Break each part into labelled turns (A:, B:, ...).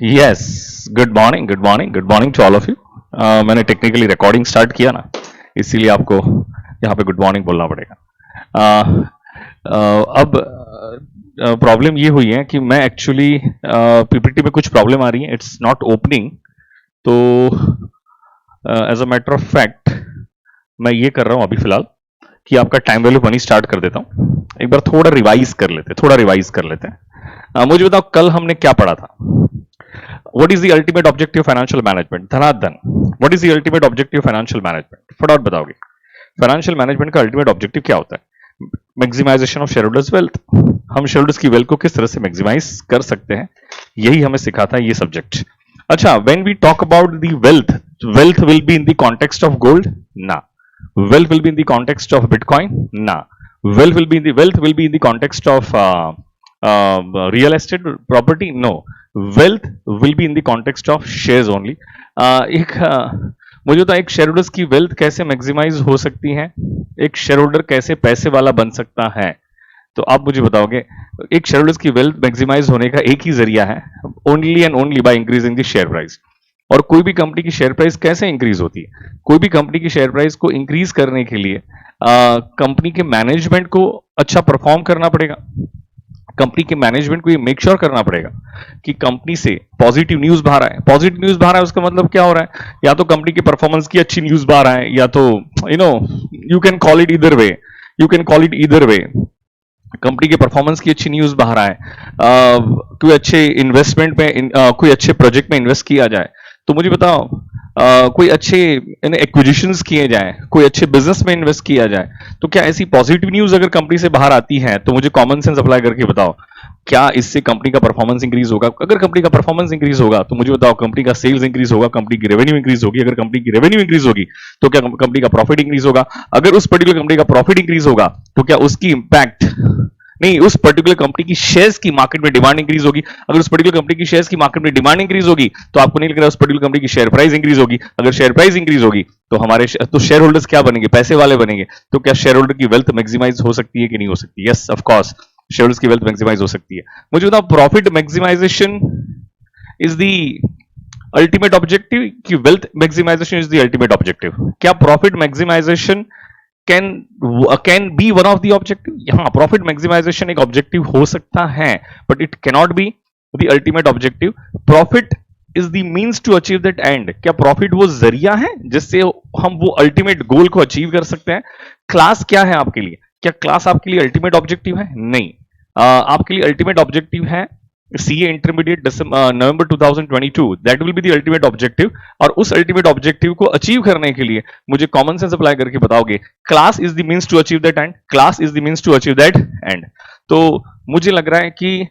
A: Yes, good morning, good morning, good morning to all of you. मैंने technically recording start किया ना, इसीलिए आपको यहाँ पे गुड मॉर्निंग बोलना पड़ेगा। अब प्रॉब्लम ये हुई है कि मैं एक्चुअली पीपीटी में कुछ प्रॉब्लम आ रही है, इट्स नॉट ओपनिंग। तो as a matter of fact मैं ये कर रहा हूँ अभी फिलहाल कि आपका टाइम वैल्यू मनी स्टार्ट कर देता हूँ। एक बार थोड़ा रिवाइज कर लेते हैं। मुझे बताओ कल हमने क्या पढ़ा था। What is the ultimate objective of financial management? Dhanadhan, what is the ultimate objective of financial management? फटाफट बताओगे। फाइनेंशियल मैनेजमेंट का अल्टीमेट ऑब्जेक्टिव क्या होता है? Maximization of shareholders wealth. हम शेयरहोल्डर्स की वेल्थ को किस तरह से मैक्सिमाइज कर सकते हैं, यही हमें सिखाता है ये सब्जेक्ट। अच्छा, when we talk about the wealth, wealth will be in the context of gold? ना। Wealth will be in the context of bitcoin? ना। Wealth will be in the context of real estate property? No. Wealth will be in the context of shares only. मुझे तो एक share holders की wealth कैसे maximize हो सकती है, एक शेयर होल्डर कैसे पैसे वाला बन सकता है, तो आप मुझे बताओगे। एक शेयर होल्डर्स की वेल्थ मैक्सिमाइज होने का एक ही जरिया है, only and only by increasing the share price. और कोई भी कंपनी की शेयर प्राइस कैसे इंक्रीज होती है? कोई भी कंपनी की शेयर प्राइस को इंक्रीज करने के लिए कंपनी के मैनेजमेंट को अच्छा परफॉर्म करना पड़ेगा। कंपनी के मैनेजमेंट को ये मेक श्योर करना पड़ेगा कि कंपनी से पॉजिटिव न्यूज बाहर आए। पॉजिटिव न्यूज बाहर आए उसका मतलब क्या हो रहा है? या तो कंपनी की परफॉर्मेंस की अच्छी न्यूज बाहर आए, या तो you can call it either way, company के परफॉर्मेंस की अच्छी न्यूज बाहर आए, कोई अच्छे इन्वेस्टमेंट में कोई अच्छे प्रोजेक्ट में इन्वेस्ट किया जाए। तो मुझे बताओ कोई अच्छे एक्विजिशंस किए जाएं, कोई अच्छे बिजनेस में इन्वेस्ट किया जाए। तो क्या ऐसी पॉजिटिव न्यूज अगर कंपनी से बाहर आती है तो मुझे कॉमन सेंस अप्लाई करके बताओ, क्या इससे कंपनी का परफॉर्मेंस इंक्रीज होगा? अगर कंपनी का परफॉर्मेंस इंक्रीज होगा तो मुझे बताओ कंपनी का सेल्स इंक्रीज होगा, कंपनी की रेवेन्यू इंक्रीज होगी। अगर कंपनी की रेवेन्यू इंक्रीज होगी तो क्या कंपनी का प्रॉफिट इंक्रीज होगा? अगर उस पर्टिकुलर कंपनी का प्रॉफिट इंक्रीज होगा तो क्या उसकी इंपैक्ट नहीं, उस पर्टिकुलर कंपनी की शेयर्स की मार्केट में डिमांड इंक्रीज होगी। अगर उस पर्टिकुलर कंपनी की शेयर्स की मार्केट में डिमांड इंक्रीज होगी तो आपको नहीं लग रहा उस पर्टिकुलर कंपनी की शेयर प्राइस इंक्रीज होगी। अगर शेयर प्राइस इंक्रीज होगी तो हमारे तो शेयर होल्डर्स क्या बनेंगे? पैसे वाले बनेंगे। तो क्या शेयर होल्डर की वेल्थ मैक्सिमाइज हो सकती है कि नहीं हो सकती? Yes, of course share holders की वेल्थ मैक्सिमाइज हो सकती है। मुझे बताओ profit maximization is the ultimate objective कि wealth maximization is the ultimate objective? क्या profit maximization can be one of the objective? हाँ, प्रॉफिट मैक्सिमाइजेशन एक ऑब्जेक्टिव हो सकता है, but it cannot be the ultimate objective. Profit is the means to achieve that end. क्या profit वो जरिया है जिससे हम वो अल्टीमेट गोल को अचीव कर सकते हैं? क्लास क्या है आपके लिए? क्या क्लास आपके लिए अल्टीमेट ऑब्जेक्टिव है? नहीं। आपके लिए अल्टीमेट ऑब्जेक्टिव है CA intermediate November 2022, that will be the ultimate objective. और उस अल्टीमेट ऑब्जेक्टिव को अचीव करने के लिए मुझे कॉमन सेंस अप्लाई करके बताओगे, class is the means to achieve that end, class is the means to achieve that end. तो मुझे लग रहा है कि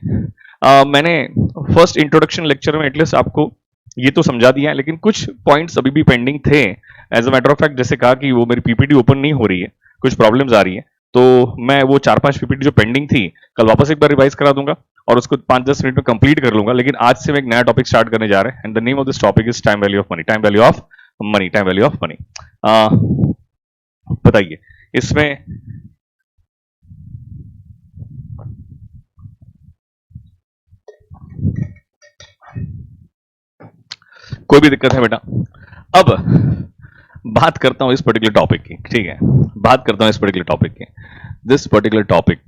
A: मैंने फर्स्ट इंट्रोडक्शन लेक्चर में एटलीस्ट आपको ये तो समझा दिया है, लेकिन कुछ पॉइंट्स अभी भी पेंडिंग थे। As a matter of fact, जैसे कहा कि वो मेरी पीपीटी ओपन नहीं हो रही है, कुछ प्रॉब्लम्स आ रही है, तो मैं वो 4-5 पीपीटी जो पेंडिंग थी कल वापस एक बार रिवाइज करा दूंगा और उसको 5-10 मिनट में कंप्लीट कर लूंगा। लेकिन आज से मैं एक नया टॉपिक स्टार्ट करने जा रहे हैं, and the name of this topic is time value of money. Time value of money, time value of money. बताइए इसमें कोई भी दिक्कत है बेटा? अब बात करता हूं इस पर्टिकुलर टॉपिक की, ठीक है? बात करता हूं इस पर्टिकुलर टॉपिक की। This particular topic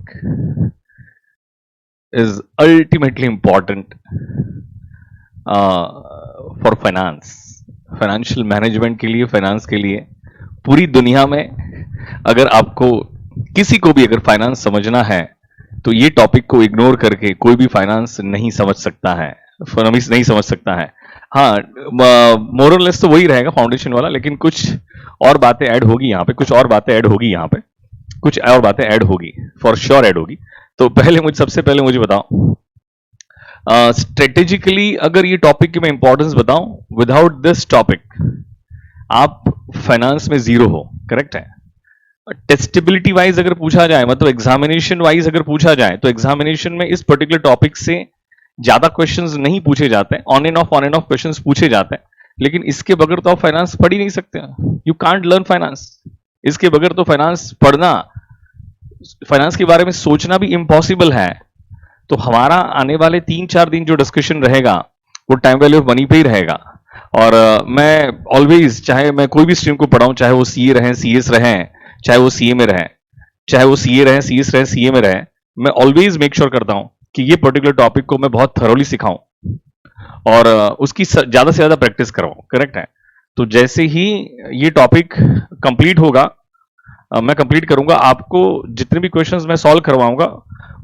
A: is ultimately important for finance, financial management के लिए, फाइनेंस के लिए। पूरी दुनिया में अगर आपको किसी को भी अगर फाइनेंस समझना है तो ये टॉपिक को इग्नोर करके कोई भी फाइनेंस नहीं समझ सकता है, नहीं समझ सकता है। हाँ, मोर और लेस तो वही रहेगा फाउंडेशन वाला, लेकिन कुछ और बातें ऐड होगी यहाँ पे, कुछ और बातें ऐड होगी यहाँ पे, कुछ और बातें ऐड होगी, फॉर श्योर ऐड होगी। तो पहले सबसे पहले मुझे बताओ, स्ट्रेटेजिकली अगर ये टॉपिक की मैं इंपॉर्टेंस बताऊं, विदाउट दिस टॉपिक आप फाइनेंस में जीरो हो, करेक्ट है? टेस्टेबिलिटी वाइज अगर पूछा जाए, मतलब एग्जामिनेशन वाइज अगर पूछा जाए, तो एग्जामिनेशन में इस पर्टिकुलर टॉपिक से ज्यादा क्वेश्चंस नहीं पूछे जाते हैं, ऑन एंड ऑफ क्वेश्चंस पूछे जाते हैं। लेकिन इसके बगैर तो आप फाइनेंस पढ़ ही नहीं सकते। You can't learn finance. इसके बगैर तो फाइनेंस पढ़ना, फाइनेंस के बारे में सोचना भी इम्पॉसिबल है। तो हमारा आने वाले 3-4 दिन जो डिस्कशन रहेगा वो टाइम वैल्यू ऑफ मनी पे ही रहेगा। और मैं ऑलवेज, चाहे मैं कोई भी स्ट्रीम को पढ़ाऊं, चाहे वो सीए रहें, सीएस रहें, चाहे वो सीए में रहें, चाहे वो सीए रहें, सीएस रहें, सीए में रहें, मैं ऑलवेज मेक श्योर करता हूं कि ये पर्टिकुलर टॉपिक को मैं बहुत थरोली सिखाऊं और उसकी ज्यादा से ज्यादा प्रैक्टिस करवाऊं। करेक्ट है। तो जैसे ही ये टॉपिक कंप्लीट होगा, मैं कंप्लीट करूंगा, आपको जितने भी क्वेश्चंस मैं सॉल्व करवाऊंगा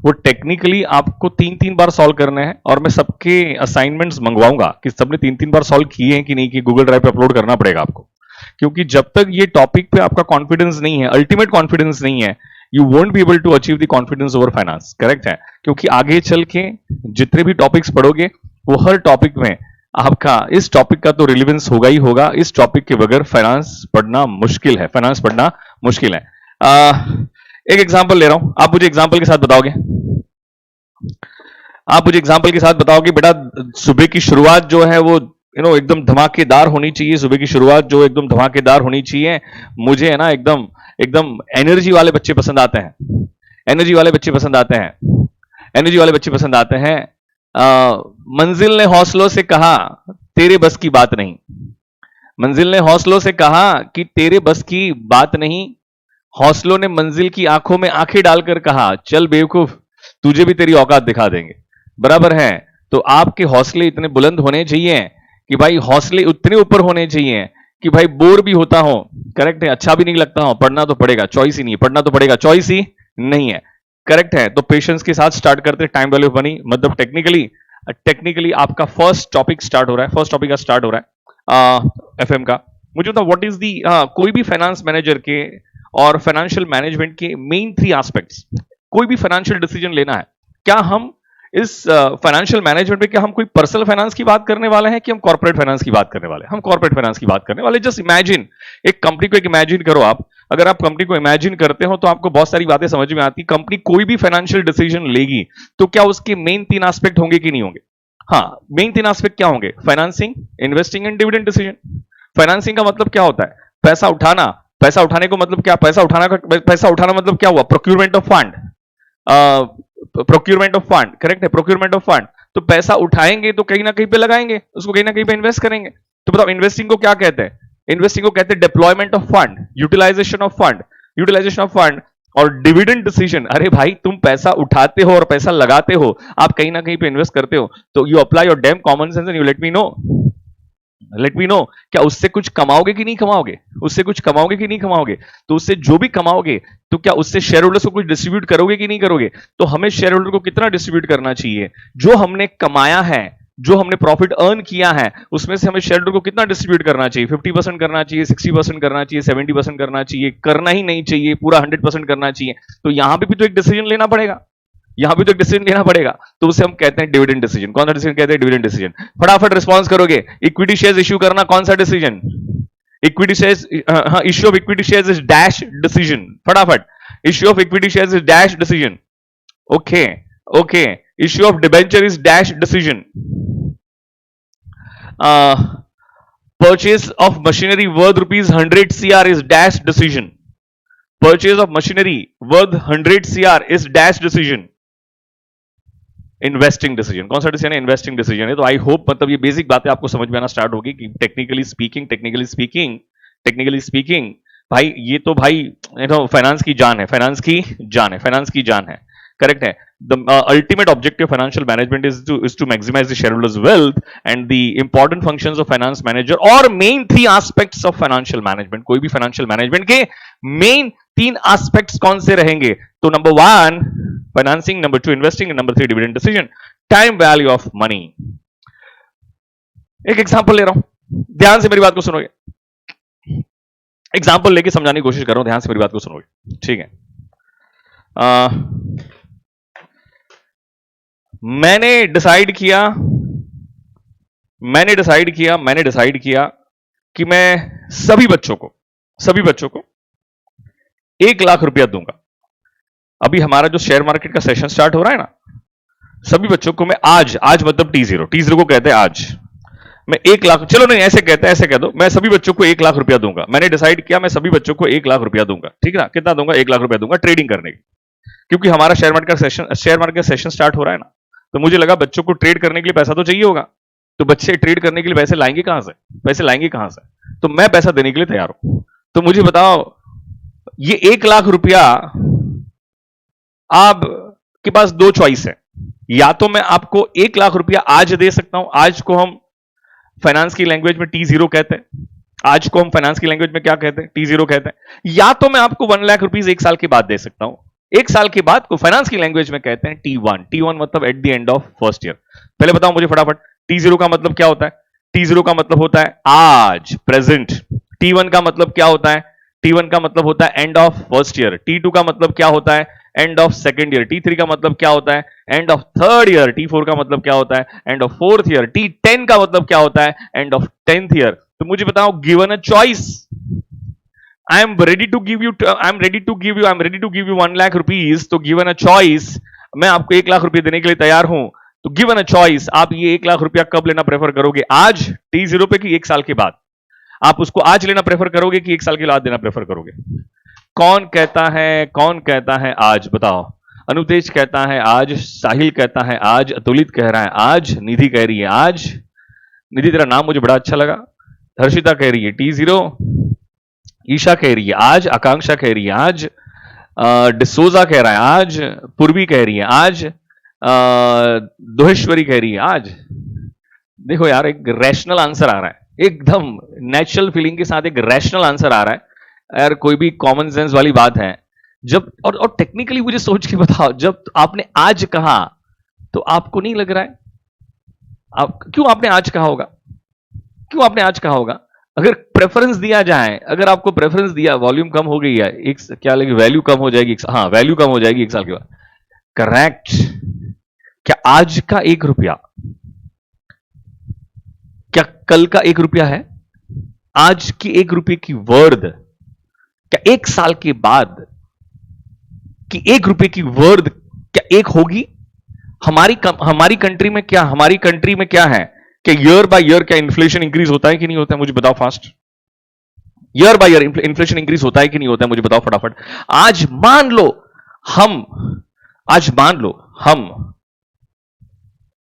A: वो टेक्निकली आपको 3-3 बार सॉल्व करने हैं, और मैं सबके असाइनमेंट्स मंगवाऊंगा कि सबने 3-3 बार सॉल्व किए हैं कि नहीं, कि गूगल ड्राइव पे अपलोड करना पड़ेगा आपको। क्योंकि जब तक ये टॉपिक पे आपका कॉन्फिडेंस नहीं है, अल्टीमेट कॉन्फिडेंस नहीं है, you won't be able to achieve the confidence over finance. Correct है। क्योंकि आगे चल के जितने भी टॉपिक्स पढ़ोगे वो हर टॉपिक में आपका इस टॉपिक का तो रिलेवेंस होगा ही होगा। इस टॉपिक के बगैर फाइनेंस पढ़ना मुश्किल है, फाइनेंस पढ़ना मुश्किल है। एक एग्जांपल ले रहा हूं, आप मुझे एग्जांपल के साथ बताओगे, आप मुझे एग्जांपल के साथ बताओगे बेटा, सुबह की शुरुआत जो है वो एकदम धमाकेदार होनी चाहिए। सुबह की शुरुआत जो एकदम धमाकेदार होनी चाहिए। मुझे है ना एकदम एकदम एनर्जी वाले बच्चे पसंद आते हैं, एनर्जी वाले बच्चे पसंद आते हैं, एनर्जी वाले बच्चे पसंद आते हैं। मंजिल ने हौसलों से कहा तेरे बस की बात नहीं, मंजिल ने हौसलों से कहा कि तेरे बस की बात नहीं, हौसलों ने मंजिल की आंखों में आंखें डालकर कहा चल बेवकूफ तुझे भी तेरी औकात दिखा देंगे। बराबर है। तो आपके हौसले इतने बुलंद होने चाहिए कि भाई, हौसले उतने ऊपर होने चाहिए कि भाई बोर भी होता हो, करेक्ट है, अच्छा भी नहीं लगता हो, पढ़ना तो पड़ेगा, चॉइस ही नहीं है, पढ़ना तो पड़ेगा, चॉइस ही नहीं है। करेक्ट है। तो पेशेंस के साथ स्टार्ट करते हैं। टाइम वैल्यू ऑफ मनी मतलब टेक्निकली आपका फर्स्ट टॉपिक स्टार्ट हो रहा है, फर्स्ट टॉपिक का स्टार्ट हो रहा है एफएम का। मुझे बताओ व्हाट इज दी, कोई भी फाइनेंस मैनेजर के और फाइनेंशियल मैनेजमेंट के मेन 3 एस्पेक्ट्स। कोई भी फाइनेंशियल डिसीजन लेना है, क्या हम इस फाइनेंशियल मैनेजमेंट में, क्या हम कोई पर्सनल फाइनेंस की बात करने वाले हैं कि हम कॉर्पोरेट फाइनेंस की बात करने वाले हैं? हम कॉर्पोरेट फाइनेंस की बात करने वाले। जस्ट इमेजिन, एक कंपनी को एक इमेजिन करो आप। अगर आप कंपनी को इमेजिन करते हो तो आपको बहुत सारी बातें समझ में आती। कंपनी कोई भी फाइनेंशियल डिसीजन लेगी तो क्या उसके मेन 3 एस्पेक्ट होंगे कि नहीं होंगे? हाँ, मेन 3 एस्पेक्ट क्या होंगे? Financing, investing and dividend decision. Financing का मतलब क्या होता है? पैसा उठाना। पैसा उठाने को मतलब क्या? पैसा उठाना मतलब क्या हुआ? Procurement of fund, procurement of fund. Correct है, प्रोक्यूरमेंट ऑफ फंड। तो पैसा उठाएंगे तो कहीं ना कहीं पे लगाएंगे, उसको कहीं ना कहीं पे इन्वेस्ट करेंगे। तो बताओ इन्वेस्टिंग को क्या कहते हैं? इन्वेस्टिंग को कहते हैं deployment of fund, utilization of fund, utilization of fund. और डिविडेंड डिसीजन, अरे भाई तुम पैसा उठाते हो और पैसा लगाते हो, आप कहीं ना कहीं पे इन्वेस्ट करते हो, तो you apply your damn common sense and you let me no, क्या उससे कुछ कमाओगे कि नहीं कमाओगे? उससे कुछ कमाओगे कि नहीं कमाओगे? तो उससे जो भी कमाओगे तो क्या उससे शेयर होल्डर्स को कुछ डिस्ट्रीब्यूट करोगे कि नहीं करोगे? तो हमें शेयर होल्डर को कितना डिस्ट्रीब्यूट करना चाहिए? जो हमने कमाया है, जो हमने प्रॉफिट अर्न किया है, उसमें से हमें शेयर होल्डर को कितना डिस्ट्रीब्यूट करना चाहिए? 50% करना चाहिए, 60% करना चाहिए, 70% करना चाहिए, करना ही नहीं चाहिए, पूरा 100% करना चाहिए? तो यहां पे भी तो एक डिसीजन लेना पड़ेगा, यहां भी तो एक डिसीजन लेना पड़ेगा। तो उसे हम कहते हैं डिविडेंड डिसीजन। कौन सा डिसीजन कहते हैं? Dividend decision. फटाफट रिस्पॉन्स करोगे। इक्विटी शेयर्स इश्यू करना कौन सा decision? Equity shares, issue of equity shares is dash decision. फटाफट, issue of equity shares is dash decision. Okay okay, issue of debenture is dash decision. Purchase of machinery worth ₹100 CR is dash decision. Purchase of machinery worth 100 CR is dash decision. Investing decision. कौन सा decision है? Investing decision है। तो I hope मतलब ये basic बातें आपको समझ में आना स्टार्ट होगी कि टेक्निकली स्पीकिंग भाई, ये तो भाई फाइनेंस की जान है, फाइनेंस की जान है, फाइनेंस की जान है। करेक्ट है। The ultimate objective financial management is to maximize the shareholders wealth and the important functions of finance manager और main 3 aspects of financial management. कोई भी फाइनेंशियल मैनेजमेंट के मेन 3 एस्पेक्ट्स कौन से रहेंगे? तो number 1 financing, number 2 investing, number 3 dividend decision. Time value of money. एक example ले रहा हूं, ध्यान से मेरी बात को सुनोगे। एग्जांपल लेके समझाने की कोशिश कर रहा हूं, ध्यान से मेरी बात को सुनोगे, ठीक है? मैंने डिसाइड किया कि मैं सभी बच्चों को 1 लाख रुपया दूंगा। अभी हमारा जो शेयर मार्केट का सेशन स्टार्ट हो रहा है ना, सभी बच्चों को मैं आज मतलब T0 को कहते हैं आज, मैं 1 लाख, चलो नहीं ऐसे कहते हैं, ऐसे कह दो, मैं सभी बच्चों को 1 लाख रुपया दूंगा। मैंने डिसाइड किया मैं सभी बच्चों को 1 लाख रुपया दूंगा, ठीक है ना? कितना दूंगा? 1 लाख रुपया दूंगा ट्रेडिंग करने की, क्योंकि हमारा शेयर मार्केट का सेशन स्टार्ट हो रहा है ना, तो मुझे लगा बच्चों को ट्रेड करने के लिए पैसा तो चाहिए होगा। तो बच्चे ट्रेड करने के लिए पैसे लाएंगे कहां से? पैसे लाएंगे कहां से? तो मैं पैसा देने के लिए तैयार हूं। तो मुझे बताओ, ये 1 लाख रुपया, आपके पास दो चॉइस है। या तो मैं आपको 1 लाख रुपया आज दे सकता हूं, आज को हम फाइनेंस की लैंग्वेज में T0 कहते हैं, आज को हम फाइनेंस की लैंग्वेज में क्या कहते हैं? T0 कहते हैं। या तो मैं आपको 1 लाख रुपीज 1 साल के बाद दे सकता हूं, 1 साल के बाद को फाइनेंस की लैंग्वेज में कहते हैं T1। T1 मतलब at the end of first year. पहले बताओ मुझे फटाफट, T0 का मतलब क्या होता है? T0 का मतलब होता है आज, प्रेजेंट। T1 का मतलब क्या होता है? T1 का मतलब होता है end of first year. T2 का मतलब क्या होता है? End of second year. T3 का मतलब क्या होता है? End of third year. T4 का मतलब क्या होता है? End of fourth year. T10 का मतलब क्या होता है? End of 10th year. तो मुझे बताओ, given a choice, I am ready to give you 1 lakh rupees. तो गिवन अ चॉइस, मैं आपको 1 लाख रुपए देने के लिए तैयार हूं। तो गिवन अ चॉइस, आप ये 1 लाख रुपया कब लेना प्रेफर करोगे? आज T0 पे कि 1 साल के बाद? आप उसको आज लेना प्रेफर करोगे कि 1 साल के बाद देना प्रेफर करोगे? कौन कहता है, कौन कहता है आज? बताओ। अनुतेज कहता है आज, साहिल कहता है आज, अतुलित कह रहा है आज, निधि कह रही है आज। निधि, तेरा नाम मुझे बड़ा अच्छा लगा। हर्षिता कह रही है T0, ईशा कह रही है आज, आकांक्षा कह रही है आज, डिसोजा कह रहा है आज, पूर्वी कह रही है आज, दोहेश्वरी कह रही है आज। देखो यार, एक रैशनल आंसर आ रहा है, एकदम नेचुरल फीलिंग के साथ एक रैशनल आंसर आ रहा है यार, कोई भी कॉमन सेंस वाली बात है। जब और टेक्निकली मुझे सोच के बताओ, जब आपने आज कहा तो आपको नहीं लग रहा है? आप क्यों आपने आज कहा होगा? क्यों आपने आज कहा होगा? अगर प्रेफरेंस दिया जाए, अगर आपको प्रेफरेंस दिया, वॉल्यूम कम हो गई है, एक क्या लगे, वैल्यू कम हो जाएगी, हाँ वैल्यू कम हो जाएगी 1 साल के बाद। करेक्ट। क्या आज का 1 रुपया, क्या कल का 1 रुपया है? आज की 1 रुपये की वर्थ क्या 1 साल के बाद कि 1 रुपये की वर्थ क्या 1 होगी? हमारी कंट्री में क्या, हमारी कंट्री में क्या है कि ईयर बाय ईयर क्या इन्फ्लेशन इंक्रीज होता है कि नहीं होता है? मुझे बताओ fast. Year by year inflation increase होता है कि नहीं होता है? मुझे बताओ फटाफट। आज मान लो हम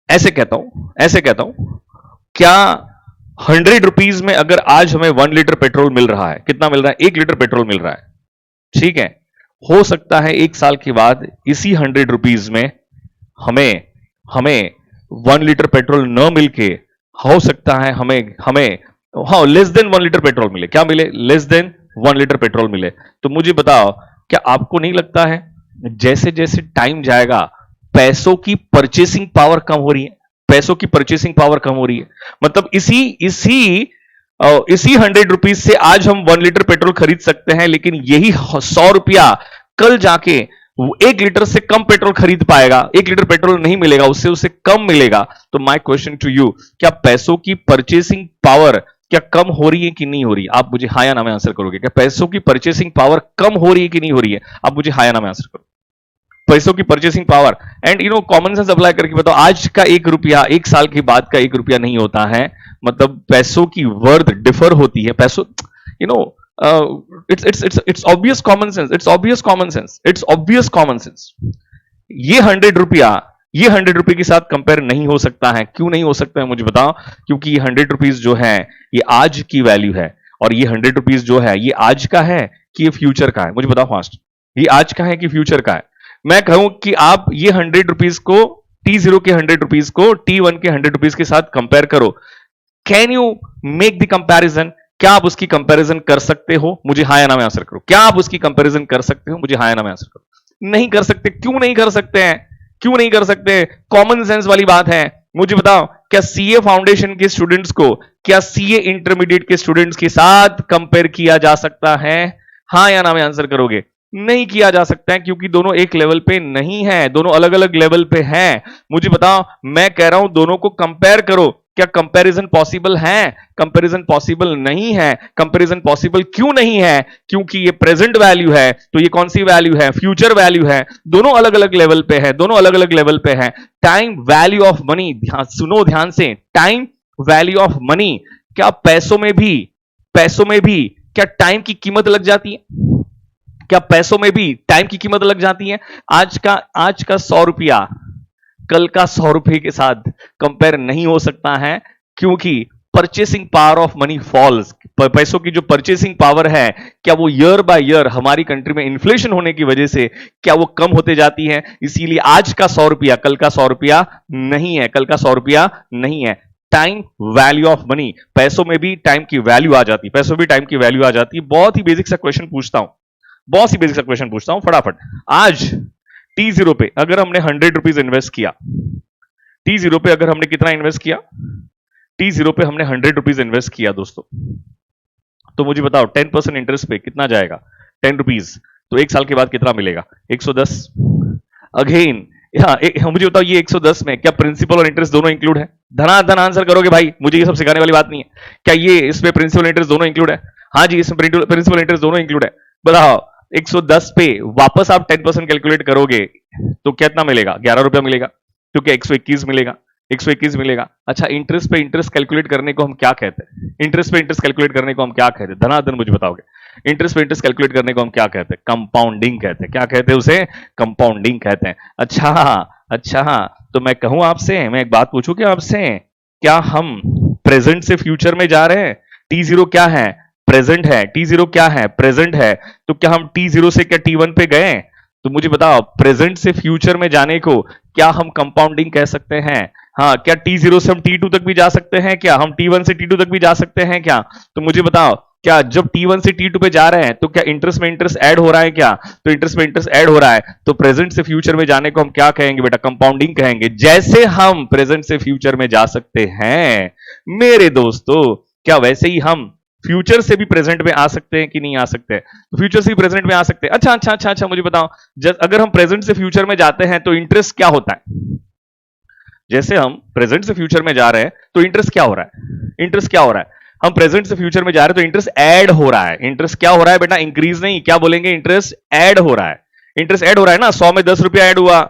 A: ऐसे कहता हूं, क्या 100 रुपीज में अगर आज हमें 1 लीटर पेट्रोल मिल रहा है, कितना मिल रहा है? 1 लीटर पेट्रोल मिल रहा है, ठीक है। हो सकता है 1 साल के बाद इसी 100 रुपीज में हमें 1 लीटर पेट्रोल न मिलके, हो सकता है हमें हाँ लेस देन 1 लीटर पेट्रोल मिले। क्या मिले? लेस देन 1 लीटर पेट्रोल मिले। तो मुझे बताओ, क्या आपको नहीं लगता है जैसे जैसे टाइम जाएगा पैसों की परचेसिंग पावर कम हो रही है? पैसों की परचेसिंग पावर कम हो रही है। मतलब इसी 100 रुपीज से आज हम 1 लीटर पेट्रोल खरीद सकते हैं, लेकिन यही 100 रुपया कल जाके 1 लीटर से कम पेट्रोल खरीद पाएगा। 1 लीटर पेट्रोल नहीं मिलेगा, उससे कम मिलेगा। तो माय क्वेश्चन टू यू, क्या पैसों की परचेसिंग पावर क्या कम हो रही है कि नहीं हो रही है? आप मुझे हाँ या ना में आंसर करोगे। क्या पैसों की परचेसिंग पावर कम हो रही है कि नहीं हो रही है? आप मुझे हाँ या ना में आंसर करो। पैसों की purchasing power, and common sense apply करके बताओ, आज का 1 रुपया 1 साल के बाद का 1 रुपया नहीं होता है। मतलब पैसों की वर्थ डिफर होती है। पैसों it's obvious common sense, it's obvious common sense. ये 100 रुपये के साथ कंपेयर नहीं हो सकता है। क्यों नहीं हो सकता है मुझे बताओ? क्योंकि ये 100 रुपीज जो है ये आज की वैल्यू है, और ये 100 रुपीज जो है ये आज का है कि ये फ्यूचर का है? मुझे बताओ फास्ट, ये आज का है कि फ्यूचर का है? मैं कहूं कि आप ये 100 रुपीज को, T0 के 100 रुपीज को T1 के 100 रुपीज के साथ कंपेयर करो। Can you make the comparison? क्या आप उसकी कंपैरिजन कर सकते हो? मुझे हाँ या ना में आंसर करो। क्या आप उसकी कंपैरिजन कर सकते हो? मुझे हाँ या ना में आंसर करो। नहीं कर सकते। क्यों नहीं कर सकते हैं? क्यों नहीं कर सकते? कॉमन सेंस वाली बात है। मुझे बताओ, क्या सीए फाउंडेशन के स्टूडेंट्स को क्या सीए इंटरमीडिएट के स्टूडेंट्स के साथ कंपेयर किया जा सकता है? हाँ या ना में आंसर करोगे। नहीं किया जा सकता है, क्योंकि दोनों एक लेवल पे नहीं है, दोनों अलग अलग लेवल पे हैं। मुझे बताओ, मैं कह रहा हूं दोनों को कंपेयर करो। क्या कंपैरिजन पॉसिबल है? कंपैरिजन पॉसिबल नहीं है। कंपैरिजन पॉसिबल क्यों नहीं है? क्योंकि ये प्रेजेंट वैल्यू है, तो ये कौन सी वैल्यू है? फ्यूचर वैल्यू है। दोनों अलग अलग लेवल पे है, दोनों अलग अलग लेवल पे है। टाइम वैल्यू ऑफ मनी, सुनो ध्यान से, टाइम वैल्यू ऑफ मनी। क्या पैसों में भी क्या टाइम की कीमत लग जाती है? क्या पैसों में भी टाइम की कीमत लग जाती है? आज का 100 रुपया कल का 100 रुपये के साथ कंपेयर नहीं हो सकता है। क्योंकि purchasing power of money falls, पैसों की जो परचेसिंग पावर है, क्या वो ईयर बाय ईयर हमारी कंट्री में इन्फ्लेशन होने की वजह से क्या वो कम होते जाती है? इसीलिए आज का 100 रुपया कल का 100 रुपया नहीं है, कल का 100 रुपया नहीं है। टाइम वैल्यू ऑफ मनी, पैसों में भी टाइम की वैल्यू आ जाती, पैसों भी टाइम की वैल्यू आ जाती। बहुत ही बेसिक सा क्वेश्चन पूछता हूं, बहुत ही बेसिक सा क्वेश्चन पूछता हूं फटाफट। आज T0 पे अगर हमने 100 रुपीज इन्वेस्ट किया, T0 पे अगर हमने कितना इन्वेस्ट किया, T0 पे हमने 100 रुपीज इन्वेस्ट किया दोस्तों, तो मुझे बताओ 10% इंटरेस्ट पे कितना जाएगा? 10 रुपीज, तो एक साल के बाद कितना मिलेगा? 110। अगेन मुझे बताओ ये 110 में क्या प्रिंसिपल और इंटरेस्ट दोनों इंक्लूड है? धनाधन आंसर करोगे भाई, मुझे ये सब सिखाने वाली बात नहीं है। क्या ये इसमें प्रिंसिपल इंटरेस्ट दोनों इंक्लूड है? हाँ जी, इसमें प्रिंसिपल इंटरेस्ट दोनों इंक्लूड है। बताओ 110 पे वापस आप 10% कैलकुलेट करोगे तो कितना मिलेगा? 11 रुपया मिलेगा, क्योंकि 121 मिलेगा, 121 मिलेगा। अच्छा, इंटरेस्ट पे इंटरेस्ट कैलकुलेट करने को हम क्या कहते हैं? इंटरेस्ट पे इंटरेस्ट कैलकुलेट करने को हम क्या कहते हैं? धनाधन मुझे बताओगे। इंटरेस्ट पे इंटरेस्ट कैलकुलेट करने को हम क्या कहते हैं? कंपाउंडिंग कहते हैं। क्या कहते हैं उसे? कंपाउंडिंग कहते हैं। अच्छा, तो मैं कहूं आपसे, मैं एक बात पूछूं क्या आपसे, क्या हम प्रेजेंट से फ्यूचर में जा रहे हैं? T0 क्या है? प्रेजेंट है। T0 क्या है? प्रेजेंट है। तो क्या हम T0 से क्या T1 पे गए? तो मुझे बताओ, प्रेजेंट से फ्यूचर में जाने को क्या हम कंपाउंडिंग कह सकते हैं? हाँ, क्या T0 से हम T2 तक भी जा सकते हैं? क्या हम T1 से T2 तक भी जा सकते हैं क्या? तो मुझे बताओ, क्या जब T1 से T2 पे जा रहे हैं तो क्या इंटरेस्ट में इंटरेस्ट ऐड हो रहा है क्या? तो इंटरेस्ट में इंटरेस्ट ऐड हो रहा है, तो प्रेजेंट से फ्यूचर में जाने को हम क्या कहेंगे बेटा? कंपाउंडिंग कहेंगे। जैसे हम प्रेजेंट से फ्यूचर में जा सकते हैं मेरे दोस्तों, क्या वैसे ही हम फ्यूचर से भी प्रेजेंट में आ सकते हैं कि नहीं आ सकते? तो फ्यूचर से भी प्रेजेंट में आ सकते हैं। अच्छा, मुझे बताओ, अगर हम प्रेजेंट से फ्यूचर में जाते हैं तो इंटरेस्ट क्या होता है? जैसे हम प्रेजेंट से फ्यूचर में जा रहे हैं तो इंटरेस्ट क्या हो रहा है? इंटरेस्ट क्या हो रहा है? हम प्रेजेंट से फ्यूचर में जा रहे हैं तो इंटरेस्ट ऐड हो रहा है। इंटरेस्ट क्या हो रहा है बेटा? इंक्रीज नहीं, क्या बोलेंगे? इंटरेस्ट ऐड हो रहा है। इंटरेस्ट ऐड हो रहा है ना, 100 में 10 रुपया ऐड हुआ,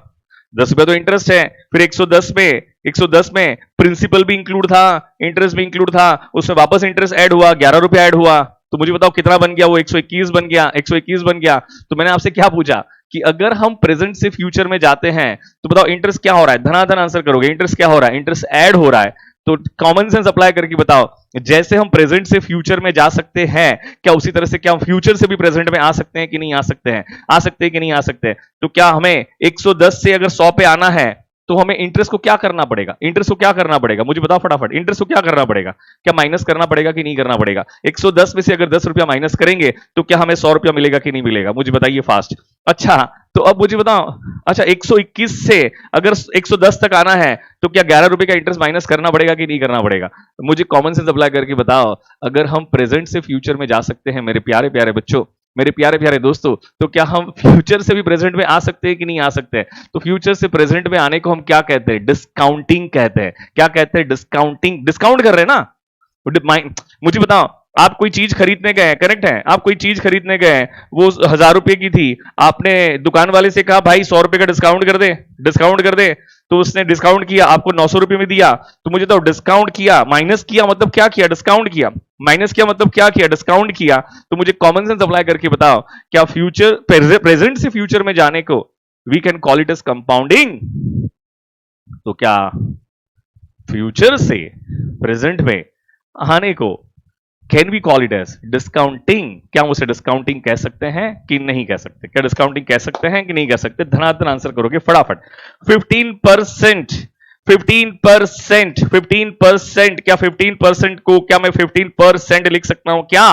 A: 10 रुपया तो इंटरेस्ट है। फिर 110 में प्रिंसिपल भी इंक्लूड था, इंटरेस्ट भी इंक्लूड था, उसमें वापस इंटरेस्ट ऐड हुआ, 11 रुपया ऐड हुआ, तो मुझे बताओ कितना बन गया? वो 121 बन गया, 121 बन गया। तो मैंने आपसे क्या पूछा कि अगर हम प्रेजेंट से फ्यूचर में जाते हैं तो बताओ इंटरेस्ट क्या हो रहा है? धनाधन आंसर करोगे। इंटरेस्ट क्या हो रहा है? इंटरेस्ट ऐड हो रहा है। तो कॉमन सेंस अप्लाई करके बताओ, जैसे हम प्रेजेंट से फ्यूचर में जा सकते हैं, क्या उसी तरह से क्या हम फ्यूचर से भी प्रेजेंट में आ सकते हैं कि नहीं आ सकते हैं? आ सकते हैं कि नहीं आ सकते हैं? तो क्या हमें 110 से अगर 100 पे आना है तो हमें इंटरेस्ट को क्या करना पड़ेगा? इंटरेस्ट को क्या करना पड़ेगा? मुझे बताओ फटाफट, इंटरेस्ट को क्या करना पड़ेगा? क्या माइनस करना पड़ेगा कि नहीं करना पड़ेगा? 110 में से अगर 10 रुपया माइनस करेंगे तो क्या हमें 100 रुपया मिलेगा कि नहीं मिलेगा? मुझे बताइए फास्ट। अच्छा, तो अब मुझे बताओ, अच्छा 121 से अगर 110 तक आना है तो क्या 11 रुपए का इंटरेस्ट माइनस करना पड़ेगा कि नहीं करना पड़ेगा? मुझे कॉमन सेंस अप्लाई करके बताओ, अगर हम प्रेजेंट से फ्यूचर में जा सकते हैं मेरे प्यारे प्यारे बच्चों, मेरे प्यारे प्यारे दोस्तों, तो क्या हम फ्यूचर से भी प्रेजेंट में आ सकते हैं कि नहीं आ सकते हैं? तो फ्यूचर से प्रेजेंट में आने को हम क्या कहते हैं? डिस्काउंटिंग कहते हैं। क्या कहते हैं? डिस्काउंटिंग। डिस्काउंट कर रहे हैं ना। मुझे बताओ, आप कोई चीज खरीदने गए हैं, करेक्ट है, आप कोई चीज खरीदने गए हैं, वो 1000 रुपए की थी, आपने दुकान वाले से कहा भाई 100 रुपए का डिस्काउंट कर दे, डिस्काउंट कर दे, तो उसने डिस्काउंट किया, आपको 900 रुपए में दिया। तो मुझे तो डिस्काउंट किया, माइनस किया मतलब क्या किया? डिस्काउंट किया। माइनस किया मतलब क्या किया? डिस्काउंट किया। तो मुझे कॉमन सेंस अप्लाई करके बताओ, क्या फ्यूचर प्रेजेंट से फ्यूचर में जाने को we can call it as compounding? तो क्या फ्यूचर से प्रेजेंट में आने को can we call it as discounting? क्या हम उसे डिस्काउंटिंग कह सकते हैं कि नहीं कह सकते? क्या डिस्काउंटिंग कह सकते हैं कि नहीं कह सकते? धनाधन आंसर करोगे फटाफट। 15%, 15%, 15%, क्या 15% को क्या मैं 15% लिख सकता हूं क्या?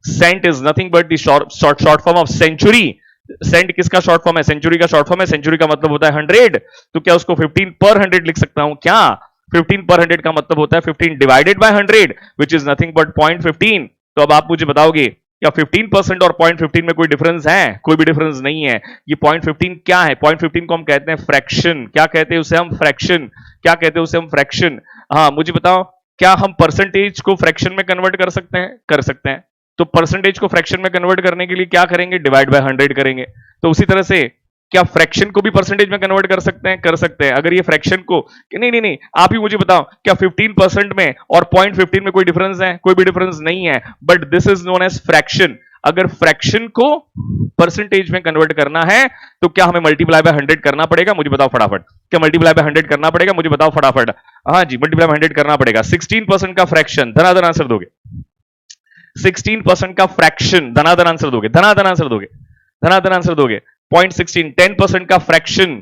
A: Cent is nothing but the short form of century. Cent किसका शॉर्ट फॉर्म है? सेंचुरी का शॉर्ट फॉर्म है। सेंचुरी का मतलब होता है 100, तो क्या उसको 15/100 लिख सकता हूं क्या? 15/100 का मतलब होता है 15 divided by 100 which is nothing but 0.15। तो अब आप मुझे बताओगे, क्या 15% और 0.15 में कोई डिफरेंस है? कोई भी डिफरेंस नहीं है। ये 0.15 क्या है? 0.15 को हम कहते हैं फ्रैक्शन। क्या कहते हैं उसे हम? फ्रैक्शन। क्या कहते हैं उसे हम? फ्रैक्शन। हाँ, मुझे बताओ, क्या हम परसेंटेज को फ्रैक्शन में कन्वर्ट कर सकते हैं? कर सकते हैं। तो परसेंटेज को फ्रैक्शन में कन्वर्ट करने के लिए क्या करेंगे? डिवाइड बाय 100 करेंगे। तो उसी तरह से क्या फ्रैक्शन को भी परसेंटेज में कन्वर्ट कर सकते हैं? कर सकते हैं। अगर ये फ्रैक्शन को, नहीं, आप ही मुझे बताओ, क्या 15% में और 0.15 में कोई डिफरेंस है? कोई भी डिफरेंस नहीं है, but this is known as fraction. अगर फ्रैक्शन को परसेंटेज में कन्वर्ट करना है तो क्या हमें मल्टीप्लाई बाय 100 करना पड़ेगा? मुझे बताओ फटाफट। क्या मल्टीप्लाई बाय 100 करना पड़ेगा? मुझे बताओ फटाफट। हाँ जी, मल्टीप्लाई बाय 100 करना पड़ेगा। 16% का फ्रैक्शन, धनाधन आंसर दोगे। 16% का फ्रैक्शन, धनाधन आंसर दोगे, धनाधन आंसर दोगे, धनाधन आंसर दोगे। 0.16, 10% का फ्रैक्शन